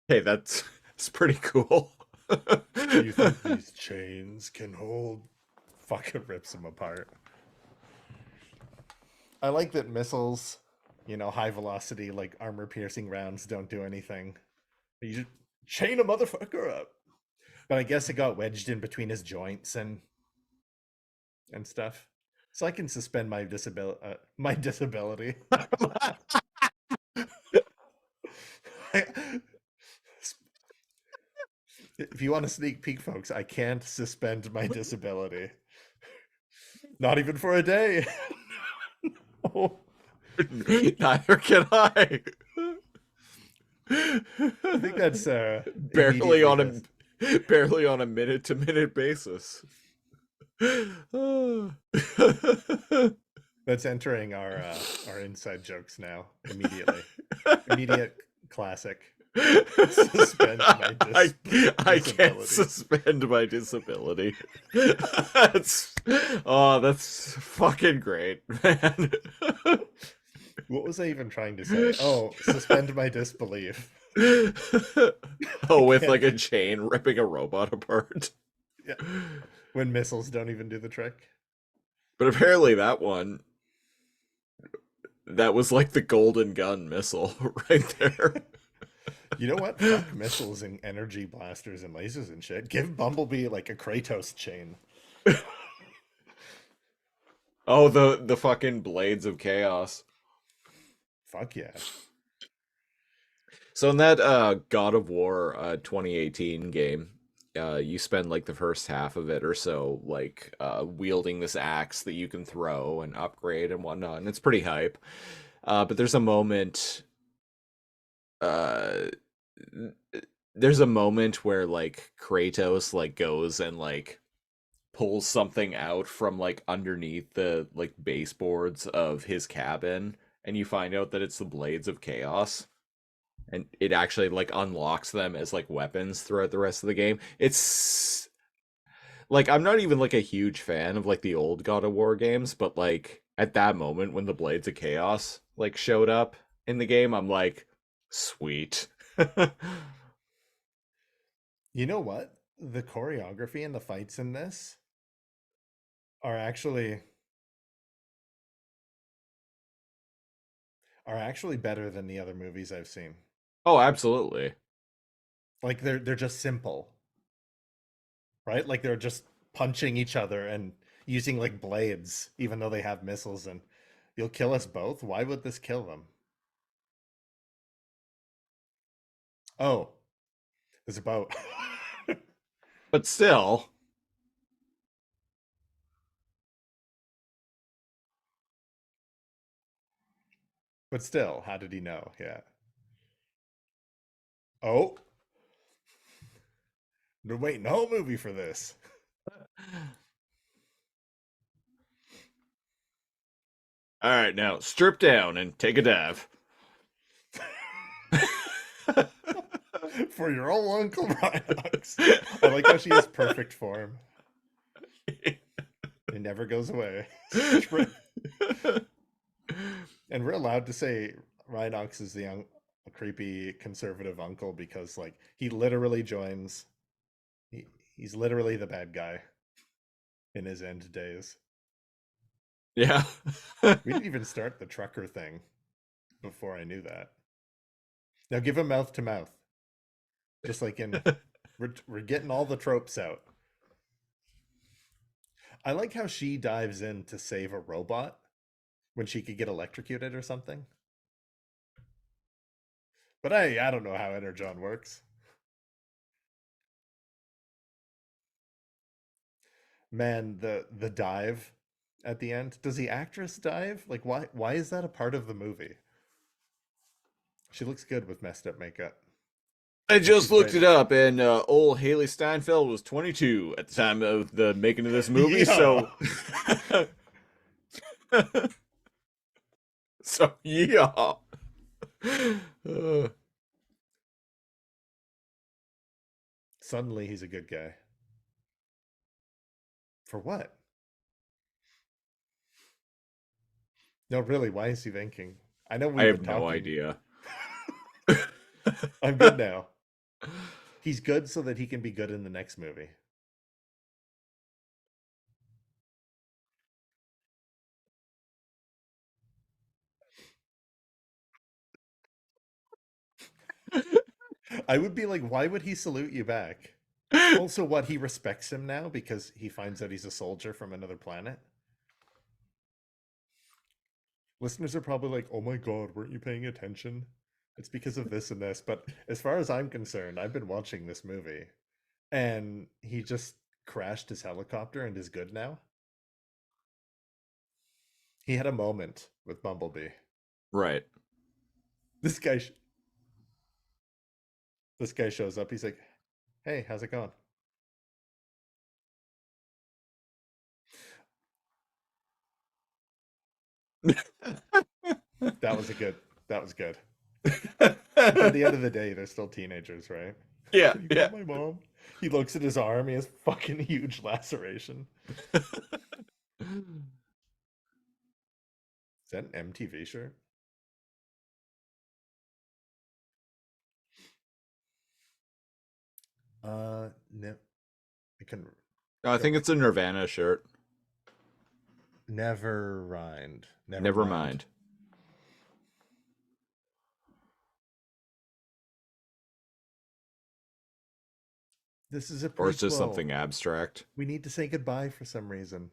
Hey, that's pretty cool. you think these chains can hold? Fucking rips him apart. I like that missiles, high velocity, like armor piercing rounds don't do anything. You just chain a motherfucker up. But I guess it got wedged in between his joints and stuff. So I can suspend my disability. My disability. If you want a sneak peek, folks, I can't suspend my disability. Not even for a day. No. Neither can I. I think that's barely on immediately barely on a minute to minute basis. that's entering our inside jokes now immediately. Immediate classic. Suspend my I can't disability. suspend my disability. That's fucking great, man. What was I even trying to say? Oh, suspend my disbelief. Oh, with like a chain ripping a robot apart. Yeah. When missiles don't even do the trick. But apparently that one, that was like the golden gun missile right there. You know what? Fuck missiles and energy blasters and lasers and shit. Give Bumblebee like a Kratos chain. Oh, the fucking blades of chaos. Fuck yeah. So in that God of War 2018 game, you spend like the first half of it or so like wielding this axe that you can throw and upgrade and whatnot, and it's pretty hype. But uh, there's a moment where like Kratos like goes and like pulls something out from like underneath the like baseboards of his cabin, and you find out that it's the blades of chaos, and it actually like unlocks them as like weapons throughout the rest of the game. It's like I'm not even like a huge fan of like the old God of War games, but like at that moment when the blades of chaos like showed up in the game, I'm like, sweet. You know what? The choreography and the fights in this are actually better than the other movies I've seen. Oh, absolutely. Like they're just simple, right? Like they're just punching each other and using like blades, even though they have missiles. And you'll kill us both. Why would this kill them? Oh, there's a boat. But still, But still, how did he know? Yeah. Oh, been waiting the whole movie for this. all right, now strip down and take a dive. For your old Uncle Rhinox. I like how she has perfect form. It never goes away. And we're allowed to say Rhinox is the a creepy conservative uncle because like he literally joins he's literally the bad guy in his end days. Yeah. We didn't even start the trucker thing before I knew that. Now give him mouth to mouth. Just like in we're getting all the tropes out. I like how she dives in to save a robot when she could get electrocuted or something. But I don't know how Energon works. Man, the dive at the end. Does the actress dive? Like why is that a part of the movie? She looks good with messed up makeup. I just She's looked great. it up, and old Haley Steinfeld was 22 at the time of the making of this movie. Yeah. So yeah. Uh, Suddenly he's a good guy. For what? No, really, why is he thinking? I know I we've have been no talking. idea. I'm good now. He's good so that he can be good in the next movie. I would be like, why would he salute you back? Also, what, he respects him now because he finds out he's a soldier from another planet? Listeners are probably like, oh my god, weren't you paying attention? It's because of this and this. But as far as I'm concerned, I've been watching this movie and he just crashed his helicopter and is good now. He had a moment with Bumblebee. Right. This guy, this guy shows up. He's like, "Hey, how's it going?" That was a good. That was good. At the end of the day, they're still teenagers, right? Yeah, Can you yeah. call my mom? He looks at his arm. He has fucking huge laceration. Is that an MTV shirt? No, I couldn't. I think it's a Nirvana shirt. Never mind. Never mind. This is a Or it's just prequel. something abstract. We need to say goodbye for some reason.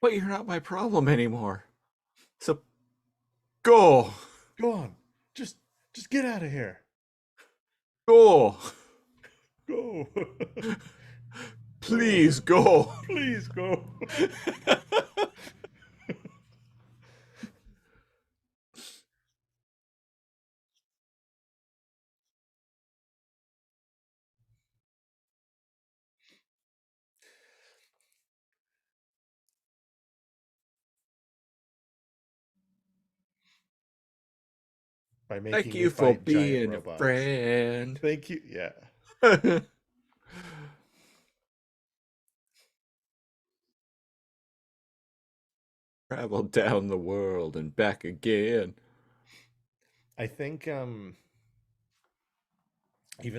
But you're not my problem anymore. So go. Go on. Just get out of here. Go. Go. Please go. Please go. By making Thank me you for fight giant being a robots. friend. Thank you. Yeah. Travel down the world and back again. I think even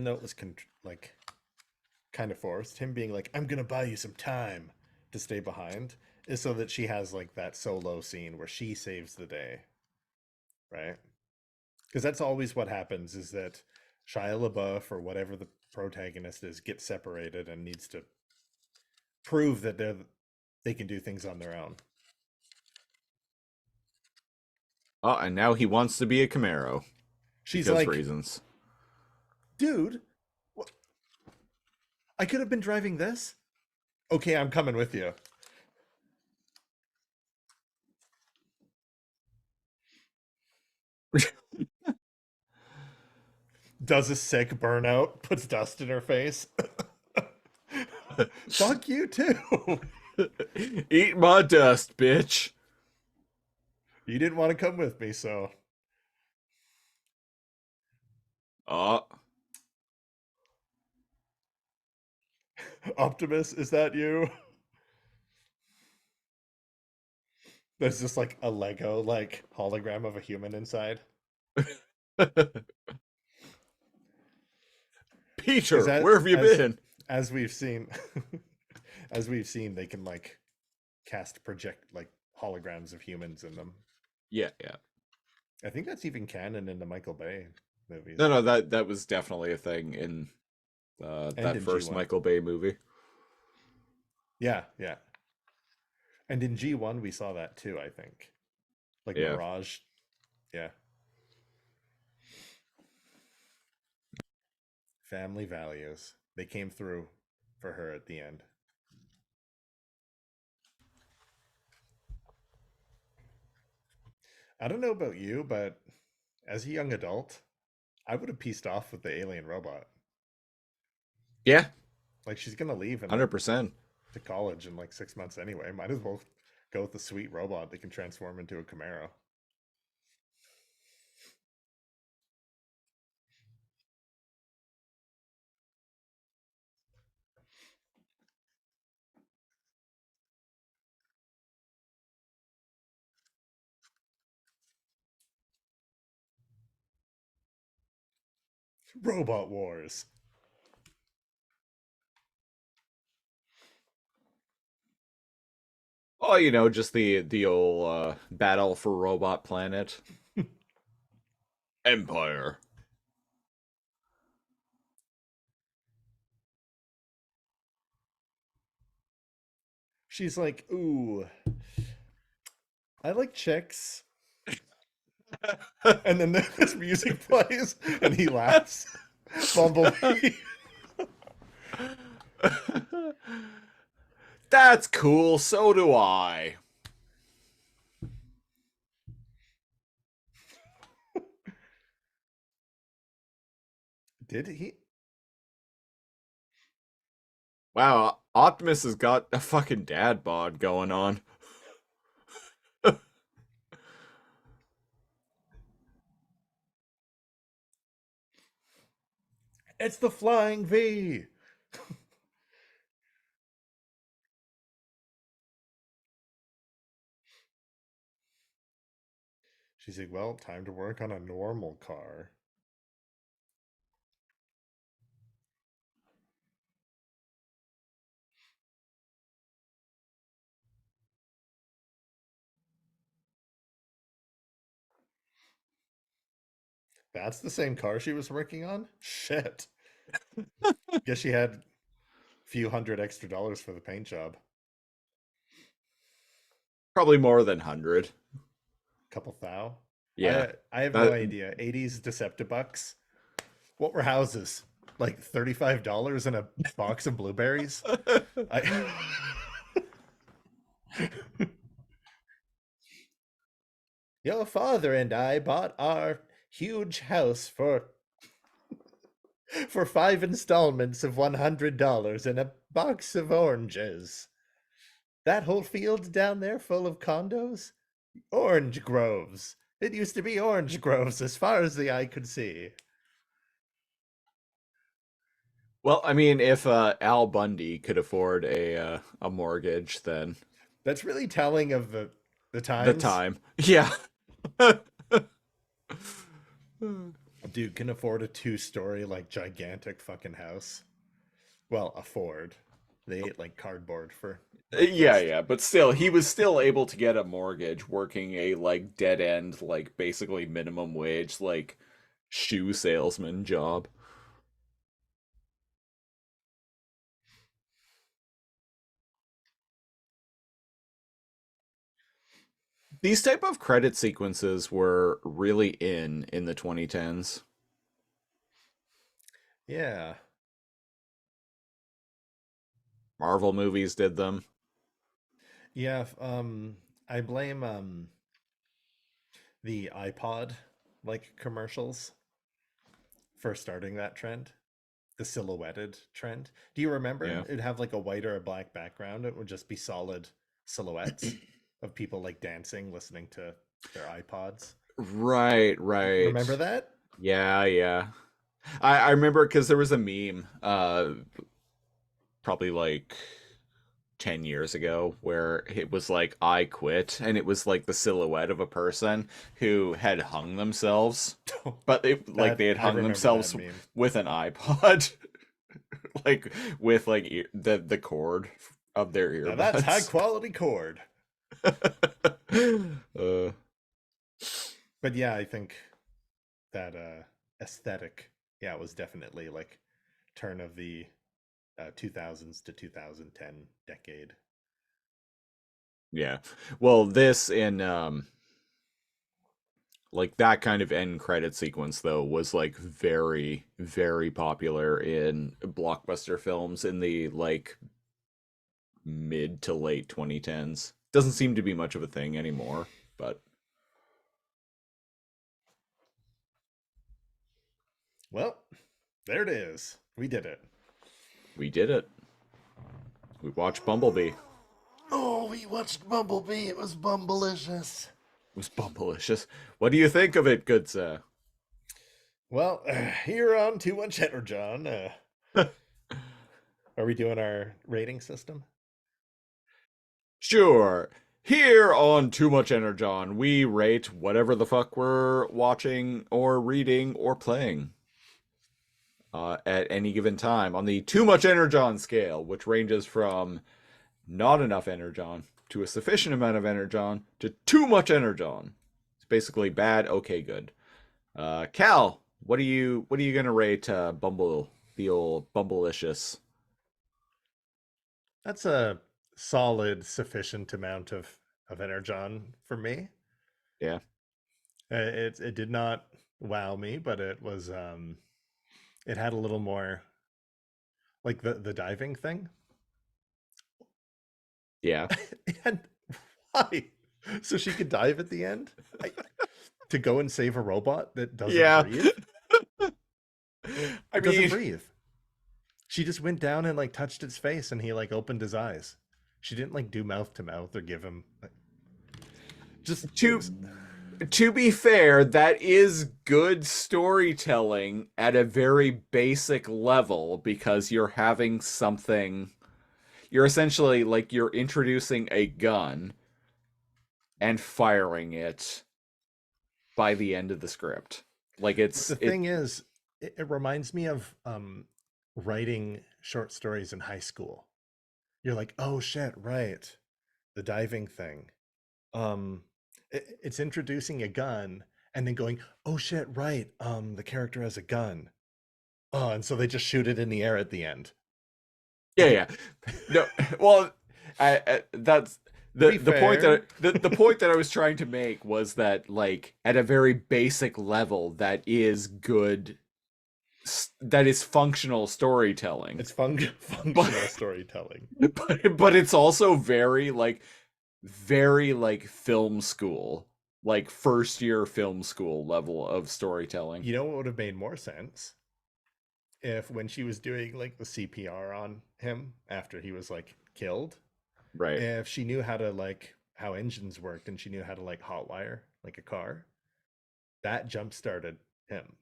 though it was like kind of forced, him being like, I'm gonna buy you some time to stay behind, is so that she has like that solo scene where she saves the day, right? Because that's always what happens, is that Shia LaBeouf or whatever the protagonist is gets separated and needs to prove that they can do things on their own. Oh, and now he wants to be a Camaro. She's Because like, reasons. dude, I could have been driving this. Okay, I'm coming with you. Does a sick burnout, puts dust in her face. Fuck you too. Eat my dust, bitch. You didn't want to come with me, so. Oh. Optimus, is that you? There's just like a Lego like hologram of a human inside. Peter, That, where have you been? As we've seen, they can like cast project like holograms of humans in them. Yeah, yeah. I think that's even canon in the Michael Bay movies. No, that was definitely a thing in that in first G1. Michael Bay movie. Yeah, yeah. And in G1 we saw that too, I think. Like Yeah. Mirage. Yeah. Family values. They came through for her at the end. I don't know about you, but as a young adult, I would have pieced off with the alien robot. Yeah, Like, she's gonna leave and 100%. to college in like 6 months anyway. Might as well go with the sweet robot that can transform into a Camaro. Robot Wars. Oh, you know, just the old battle for Robot Planet. Empire. She's like, ooh, I like chicks. And then this music plays and he laughs. Bumblebee. That's cool, so do I. Did he? Wow, Optimus has got a fucking dad bod going on. It's the Flying V. She's like, well, time to work on a normal car. That's the same car she was working on? Shit. Guess she had a few $100 extra for the paint job. Probably more than 100. Couple thou. Yeah. I have That- no idea. 80s Deceptibucks. What were houses? Like $35 and a box of blueberries? I... Your father and I bought our huge house for 5 installments of $100 and a box of oranges. That whole field down there full of condos? Orange groves. It used to be orange groves as far as the eye could see. Well, I mean, if Al Bundy could afford a mortgage, then That's really telling of the times. the time. Yeah. Dude can afford a 2-story, like, gigantic fucking house. Well, afford. They ate like cardboard for. Yeah, but still, he was still able to get a mortgage working a like dead end, like basically minimum wage, like shoe salesman job. These type of credit sequences were really in the 2010s. Yeah. Marvel movies did them. Yeah. I blame the iPod like commercials for starting that trend. The silhouetted trend. Do you remember? Yeah. It'd have like a white or a black background. It would just be solid silhouettes of people like dancing, listening to their iPods. Right. Remember that? Yeah. I remember because there was a meme, probably like 10 years ago, where it was like I quit, and it was like the silhouette of a person who had hung themselves, but they had I hung remember themselves that meme. with an iPod, like with like the cord of their earbuds. Now that's high quality cord. But yeah, I think that aesthetic, yeah, was definitely like turn of the 2000s to 2010 decade. Yeah. Well, this in like that kind of end credit sequence though was like very, very popular in blockbuster films in the like mid to late 2010s. Doesn't seem to be much of a thing anymore, but Well, there it is. We did it. we did it. We watched Bumblebee. Oh, we watched Bumblebee. It was bumblicious. It was bumblicious. What do you think of it, good sir? Well, here on Too Much Energon, are we doing our rating system? Sure. Here on Too Much Energon, we rate whatever the fuck we're watching or reading or playing at any given time on the Too Much Energon scale, which ranges from not enough Energon to a sufficient amount of Energon to too much Energon. It's basically bad, okay, good. Cal, what are you gonna rate Bumble, the old Bumblicious? That's a solid, sufficient amount of Energon for me. Yeah. It did not wow me, but it was it had a little more like the diving thing. Yeah. And why? So she could dive at the end? To go and save a robot that doesn't breathe? I It doesn't mean, breathe. She just went down and like touched its face and he like opened his eyes. She didn't like do mouth to mouth or give him just to be fair, that is good storytelling at a very basic level because you're having something. You're essentially like you're introducing a gun and firing it by the end of the script. Like But the it thing is, it reminds me of writing short stories in high school. You're like, oh shit, right, the diving thing. It's introducing a gun and then going, oh shit, right, the character has a gun. Oh, and so they just shoot it in the air at the end. yeah. No, well, I that's To be the point fair, that the point that I was trying to make was that, like, at a very basic level, that is good, that is functional storytelling. it's functional storytelling. But it's also very like film school, like first year film school level of storytelling. You know what would have made more sense? If when she was doing like the CPR on him after he was like killed, Right. if she knew how to like how engines worked and she knew how to like hotwire like a car, that jump started him.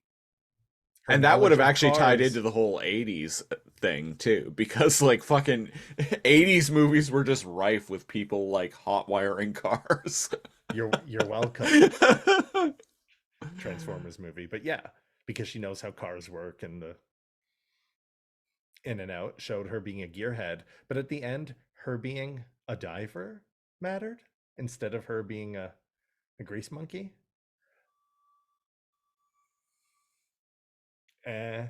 Her And that would knowledge have of actually tied cars. into the whole 80s thing too, because like fucking 80s movies were just rife with people like hot wiring cars. You're welcome, Transformers movie. But yeah, because she knows how cars work and the in and out showed her being a gearhead. But at the end, her being a diver mattered instead of her being a grease monkey. Eh.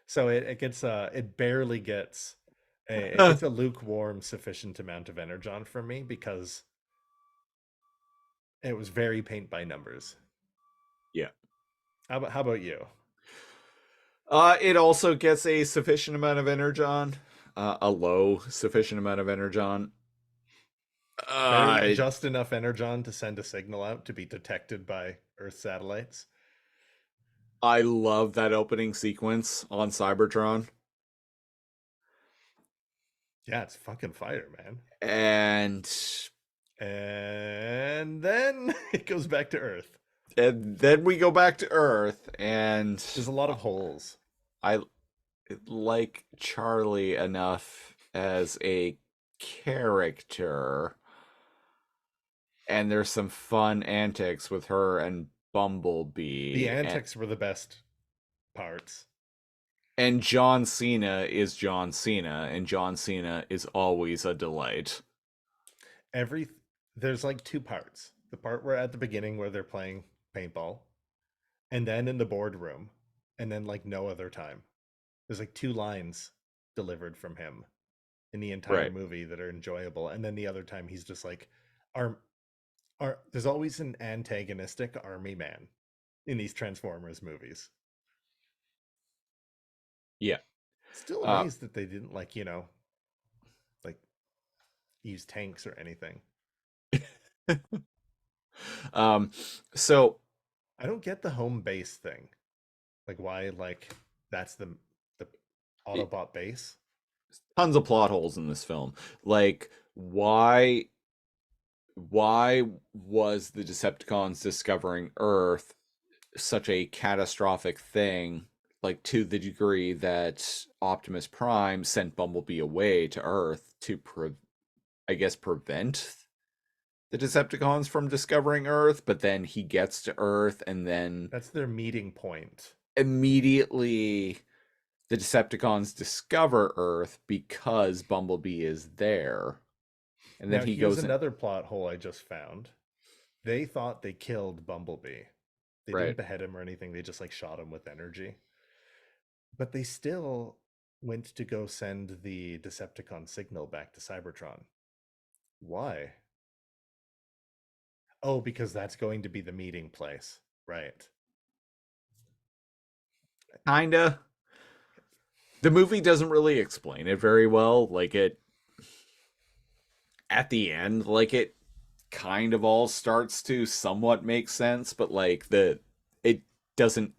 So it gets it barely gets it gets a lukewarm sufficient amount of energon from me because it was very paint by numbers. Yeah. How about you? It also gets a sufficient amount of energon, a low sufficient amount of energon. Very just enough energon to send a signal out to be detected by Earth satellites. I love that opening sequence on Cybertron. Yeah, it's fucking fire, man. And And then it goes back to Earth. then we go back to Earth, and There's a lot of holes. I like Charlie enough as a character, and there's some fun antics with her and Bumblebee. The antics were the best parts. And John Cena is John Cena, and John Cena is always a delight. Every There's like two parts. The part where at the beginning where they're playing paintball, and then in the boardroom, and then like no other time. There's like two lines delivered from him in the entire Right. movie that are enjoyable, and then the other time he's just like, "Our, there's always an antagonistic army man in these Transformers movies." Yeah. Still Uh, amazed that they didn't like like use tanks or anything. so I don't get the home base thing. Like why like that's the Autobot base. tons of plot holes in this film. Like, why was the Decepticons discovering Earth such a catastrophic thing, like to the degree that Optimus Prime sent Bumblebee away to Earth to prevent the Decepticons from discovering Earth, but then he gets to Earth and then That's their meeting point. immediately the Decepticons discover Earth because Bumblebee is there. And then Now he here's goes in, another plot hole I just found. They thought they killed Bumblebee. They right. didn't behead him or anything. They just like shot him with energy. But they still went to go send the Decepticon signal back to Cybertron. Why? Oh, because that's going to be the meeting place. Right. Kinda. The movie doesn't really explain it very well. Like, it at the end, like, it kind of all starts to somewhat make sense, but like it doesn't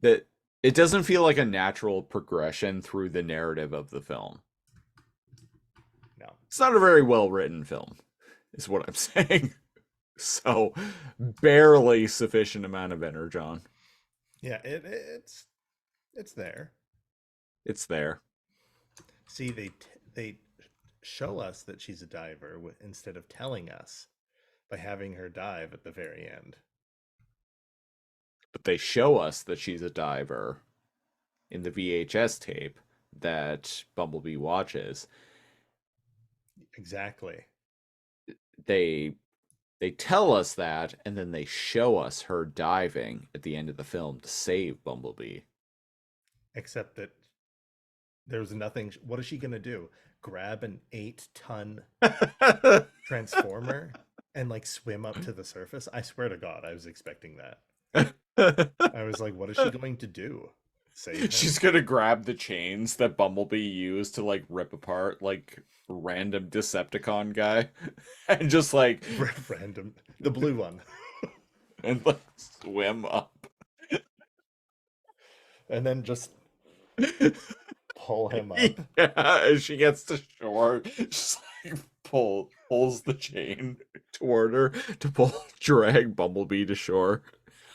that it doesn't feel like a natural progression through the narrative of the film. No. It's not a very well written film, is what I'm saying. So barely sufficient amount of energon. Yeah, it's there. It's there. See, they show us that she's a diver instead of telling us by having her dive at the very end. but they show us that she's a diver in the VHS tape that Bumblebee watches. Exactly. They tell us that, and then they show us her diving at the end of the film to save Bumblebee. Except that there's nothing. What is she gonna do? Grab an 8-ton transformer and like swim up to the surface? I swear to God, I was expecting that. I was like, what is she going to do? Save him? She's gonna grab the chains that Bumblebee used to like rip apart like random Decepticon guy, and just like Random, the blue one, and like swim up. and then just pull him up. Yeah, as she gets to shore, just like pulls the chain toward her to drag Bumblebee to shore.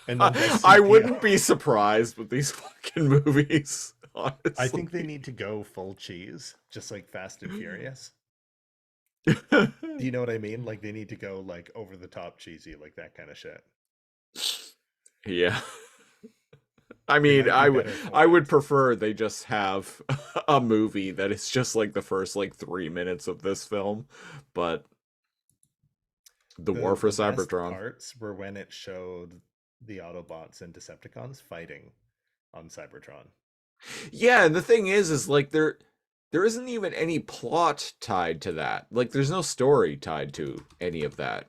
And then does I CPR. wouldn't be surprised with these fucking movies, honestly. I think they need to go full cheese, just like Fast and Furious. they Do you know what I mean? Like they need to go like over the top cheesy, like that kind of shit. Yeah. I mean, might be better for I would it. prefer they just have a movie that is just like the first like 3 minutes of this film, but the war for The best Cybertron. parts were when it showed the Autobots and Decepticons fighting on Cybertron. Yeah, and the thing is like there isn't even any plot tied to that. Like there's no story tied to any of that.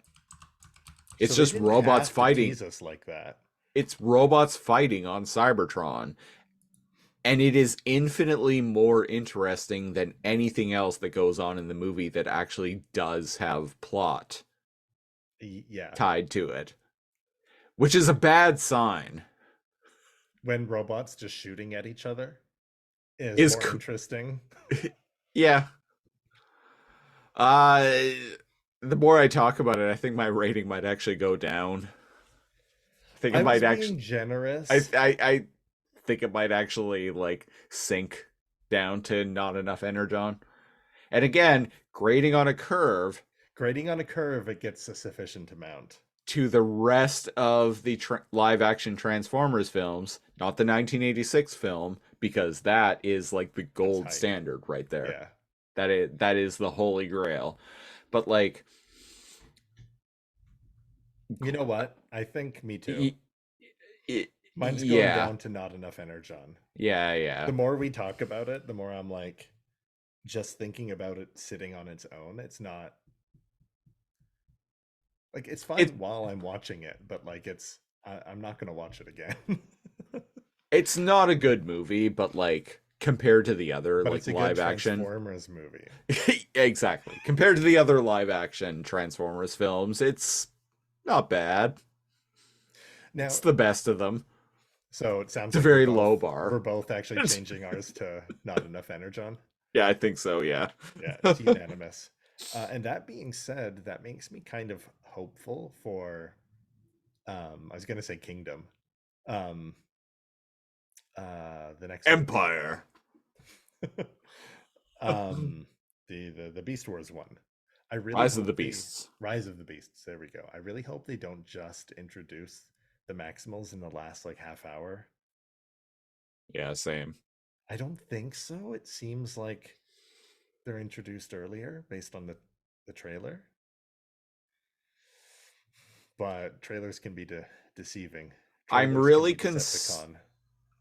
It's So they just didn't robots have to fighting. tease us like that. It's robots fighting on Cybertron. And it is infinitely more interesting than anything else that goes on in the movie that actually does have plot Yeah. tied to it. Which is a bad sign. When robots just shooting at each other Is more interesting. Yeah. The more I talk about it, I think my rating might actually go down. I think it I was might being actually generous. I think it might actually like sink down to not enough Energon. And again, grading on a curve Grading on a curve, it gets a sufficient amount. to the rest of the live action Transformers films, not the 1986 film, because that is like the gold hype. standard right there. Yeah. That is the holy grail. But like, You know what? I think me too. it, Mine's going yeah, down to not enough Energon. yeah. The more we talk about it, the more I'm like, just thinking about it sitting on its own, it's not like it's fine while I'm watching it, but like I'm not gonna watch it again. It's not a good movie, but like compared to the other But like it's a live good action, Transformers movie. exactly. Compared to the other live action Transformers films, it's not bad. Now, It's the best of them. so it sounds It's a like very low bar. We're both actually changing ours to not enough Energon. Yeah, I think so. Yeah. Yeah, it's unanimous. And that being said, that makes me kind of hopeful for I was gonna say Kingdom. The next Empire. the Beast Wars one. I really Rise of hope the they- Beasts. Rise of the Beasts. There we go. I really hope they don't just introduce the Maximals in the last like half hour. Yeah, same. I don't think so. It seems like they're introduced earlier based on the trailer. But trailers can be deceiving. I'm Trailers really can be Decepticon.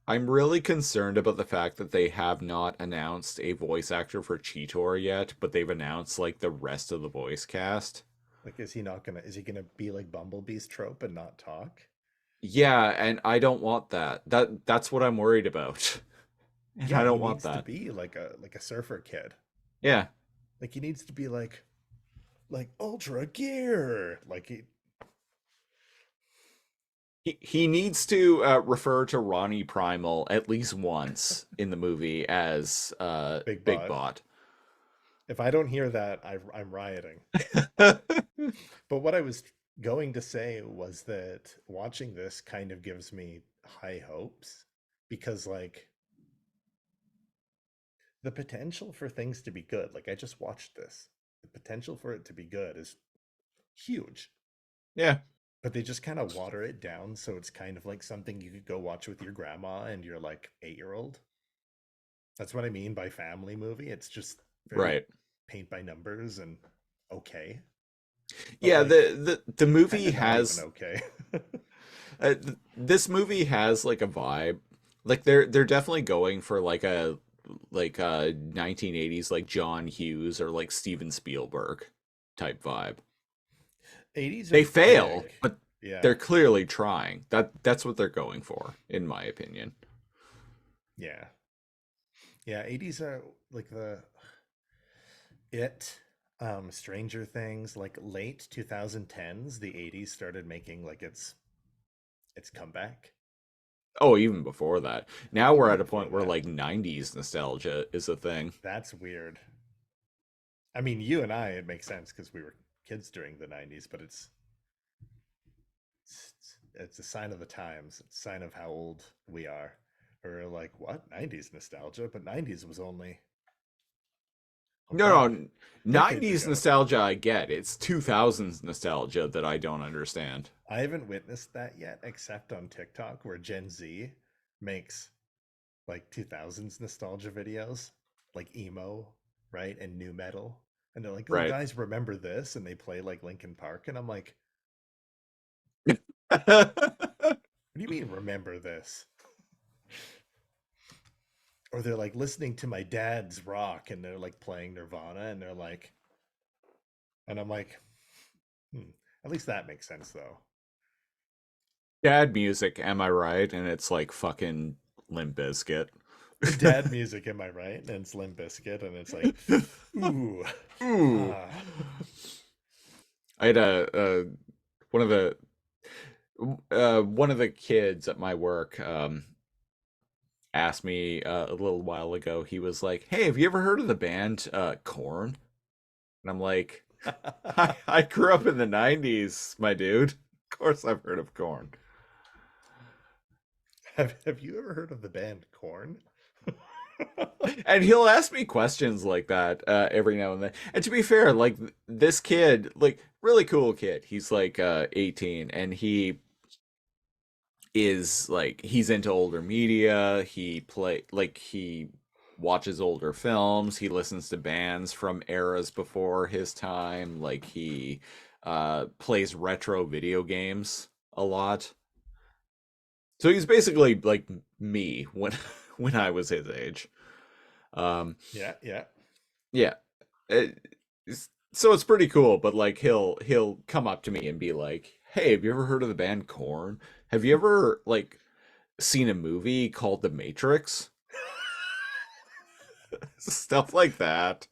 I'm really concerned about the fact that they have not announced a voice actor for Cheetor yet, but they've announced like the rest of the voice cast. Like, is he gonna be like Bumblebee's trope and not talk? Yeah, and I don't want that. That's what I'm worried about. And I don't he want needs that. to be like a surfer kid. Yeah. Like he needs to be like ultra gear. Like He needs to refer to Ronnie Primal at least once in the movie as Big Big Bot. Bot. If I don't hear that, I'm rioting. But what I was going to say was that watching this kind of gives me high hopes because like the potential for things to be good, like I just watched this. The potential for it to be good is huge. Yeah. But they just kind of water it down so it's kind of like something you could go watch with your grandma and your like 8-year-old. That's what I mean by family movie. It's just very Right. paint by numbers and okay. But Yeah, like the movie kind of not even has okay. this movie has like a vibe. Like they're definitely going for like a 1980s like John Hughes or like Steven Spielberg type vibe. 80s are They fail, big. but Yeah. they're clearly trying. That's what they're going for, in my opinion. Yeah. Yeah, 80s are like it Stranger Things, like late 2010s, the 80s started making like its comeback. Oh, even before that. Now we're Even at a before point where that. like 90s nostalgia is a thing. That's weird. I mean, you and I, it makes sense because we were kids during the 90s, but it's a sign of the times. It's a sign of how old we are. We're like, what? 90s nostalgia? But 90s was only No, God, no, decades 90s ago. nostalgia I get. It's 2000s nostalgia that I don't understand. I haven't witnessed that yet, except on TikTok, where Gen Z makes like 2000s nostalgia videos, like emo, right? And new metal. And they're like, oh, Right. guys, remember this? And they play like Linkin Park. And I'm like, what do you mean, remember this? Or they're like listening to my dad's rock and they're like playing Nirvana and they're like, and I'm like, at least that makes sense though. Dad music, am I right? And it's like fucking Limp Bizkit. Dad music, am I right? And it's Limp Bizkit and it's like, ooh, Ooh. ah. I had a one of the one of the kids at my work asked me a little while ago. He was like, "Hey, have you ever heard of the band Korn?" And I'm like, I grew up in the 90s, my dude. Of course I've heard of Korn. Have you ever heard of the band Korn? And he'll ask me questions like that every now and then. And to be fair, like this kid, like really cool kid. He's like 18 and he is like he's into older media. He watches older films. He listens to bands from eras before his time. Like he plays retro video games a lot. So he's basically like me when when I was his age. Um, Yeah, yeah. yeah. So it's pretty cool, but like he'll come up to me and be like, "Hey, have you ever heard of the band Korn? Have you ever like seen a movie called The Matrix?" Stuff like that.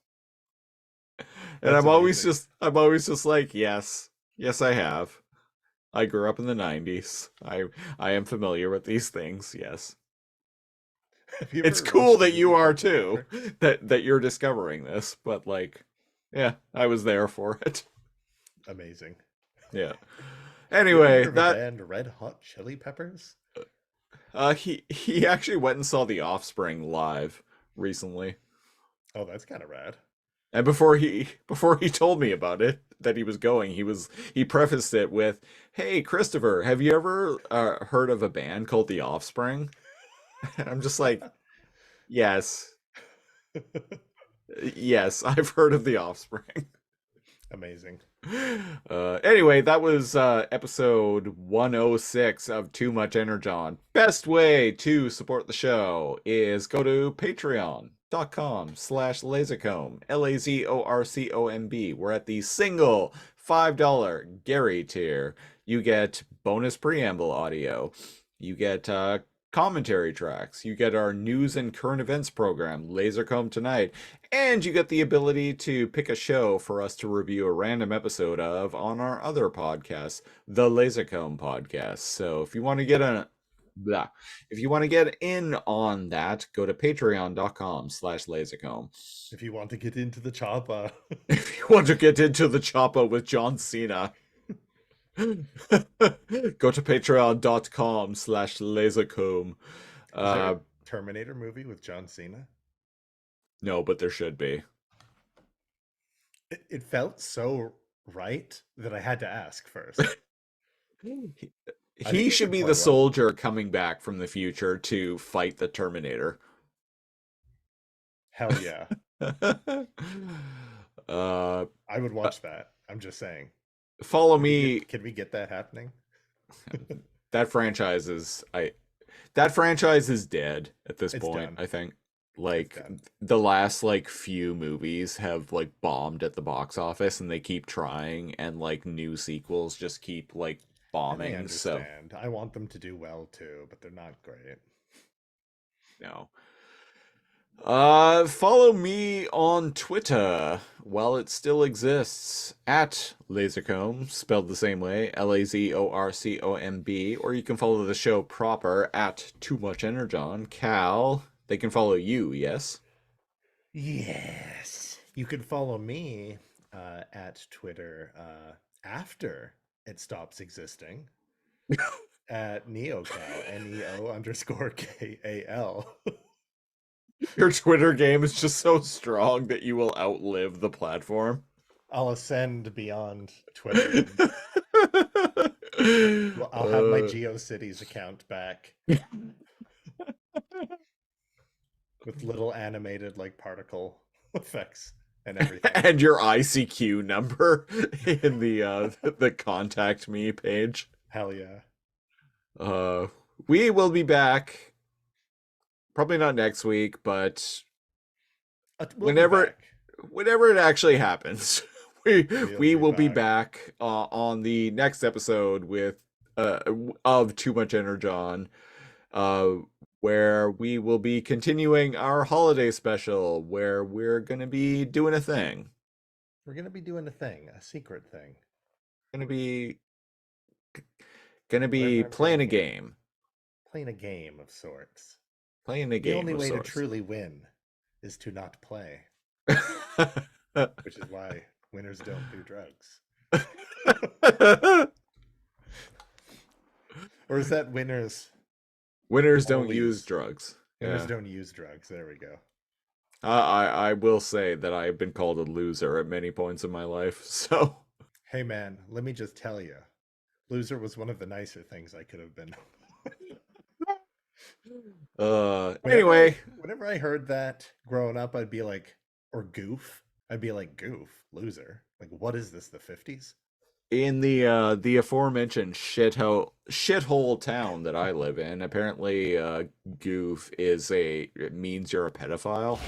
And That's amazing. I'm always just like, "Yes. Yes, I have. I grew up in the 90s. I am familiar with these things. Yes." Have you It's ever cool watched a that you movie are called The too, Matrix? that you're discovering this, but like, yeah, I was there for it. Amazing. Yeah. You ever Anyway, hear of a that band Red Hot Chili Peppers? he actually went and saw The Offspring live recently. Oh, that's kind of rad. And before he told me about it that he was going, he prefaced it with, "Hey, Christopher, have you ever heard of a band called The Offspring?" And I'm just like, "Yes. Yes, I've heard of The Offspring." Amazing. Anyway, that was episode 106 of Too Much Energon. Best way to support the show is go to patreon.com/lazorcomb, LAZORCOMB. We're at the single $5 Gary tier. You get bonus preamble audio. You get commentary tracks. You get our news and current events program, Lasercomb Tonight. And you get the ability to pick a show for us to review a random episode of on our other podcast, the Lasercomb Podcast. So if you want to get if you want to get in on that, go to patreon.com/lasercomb. If you want to get into the chopper. If you want to get into the chopper with John Cena, go to patreon.com/lasercomb. Is there a Terminator movie with John Cena? No, but there should be. It felt so right that I had to ask first. I think He he should could be play the well. soldier coming back from the future to fight the Terminator. Hell yeah. uh, I would watch that. I'm just saying. follow Can we me. can we get that happening? That franchise is that franchise is dead at this It's point. done. I think like done. the last like few movies have like bombed at the box office, and they keep trying, and like new sequels just keep like And I bombing. So understand. I want them to do well too, but they're not great. no. Follow me on Twitter while it still exists at Lasercomb, spelled the same way, LAZORCOMB, or you can follow the show proper at Too Much Energon. Cal, they can follow you, yes? Yes. You can follow me at Twitter after it stops existing at NeoKal, NEO_KAL. Your Twitter game is just so strong that you will outlive the platform. I'll ascend beyond Twitter. I'll have my GeoCities account back with little animated like particle effects and everything. And your ICQ number in the contact me page. Hell yeah. We will be back. Probably not next week, but We'll be back. whenever it actually happens, we be will be back. back on the next episode with of Too Much Energon, where we will be continuing our holiday special, where we're gonna be doing a thing. We're gonna be doing a thing, a secret thing. Gonna be Whatever I'm playing a thinking. game. Playing a game of sorts. Playing a The game only of way sorts. to truly win is to not play, which is why winners don't do drugs. Or is that winners Winners don't always- use drugs. winners Yeah. don't use drugs? There we go. I will say that I have been called a loser at many points in my life. So Hey man, let me just tell you, loser was one of the nicer things I could have been. anyway, Whenever I heard that growing up, I'd be like, or goof. I'd be like, goof, loser. Like, what is this, the 50s? in the aforementioned shithole town that I live in, apparently goof it means you're a pedophile.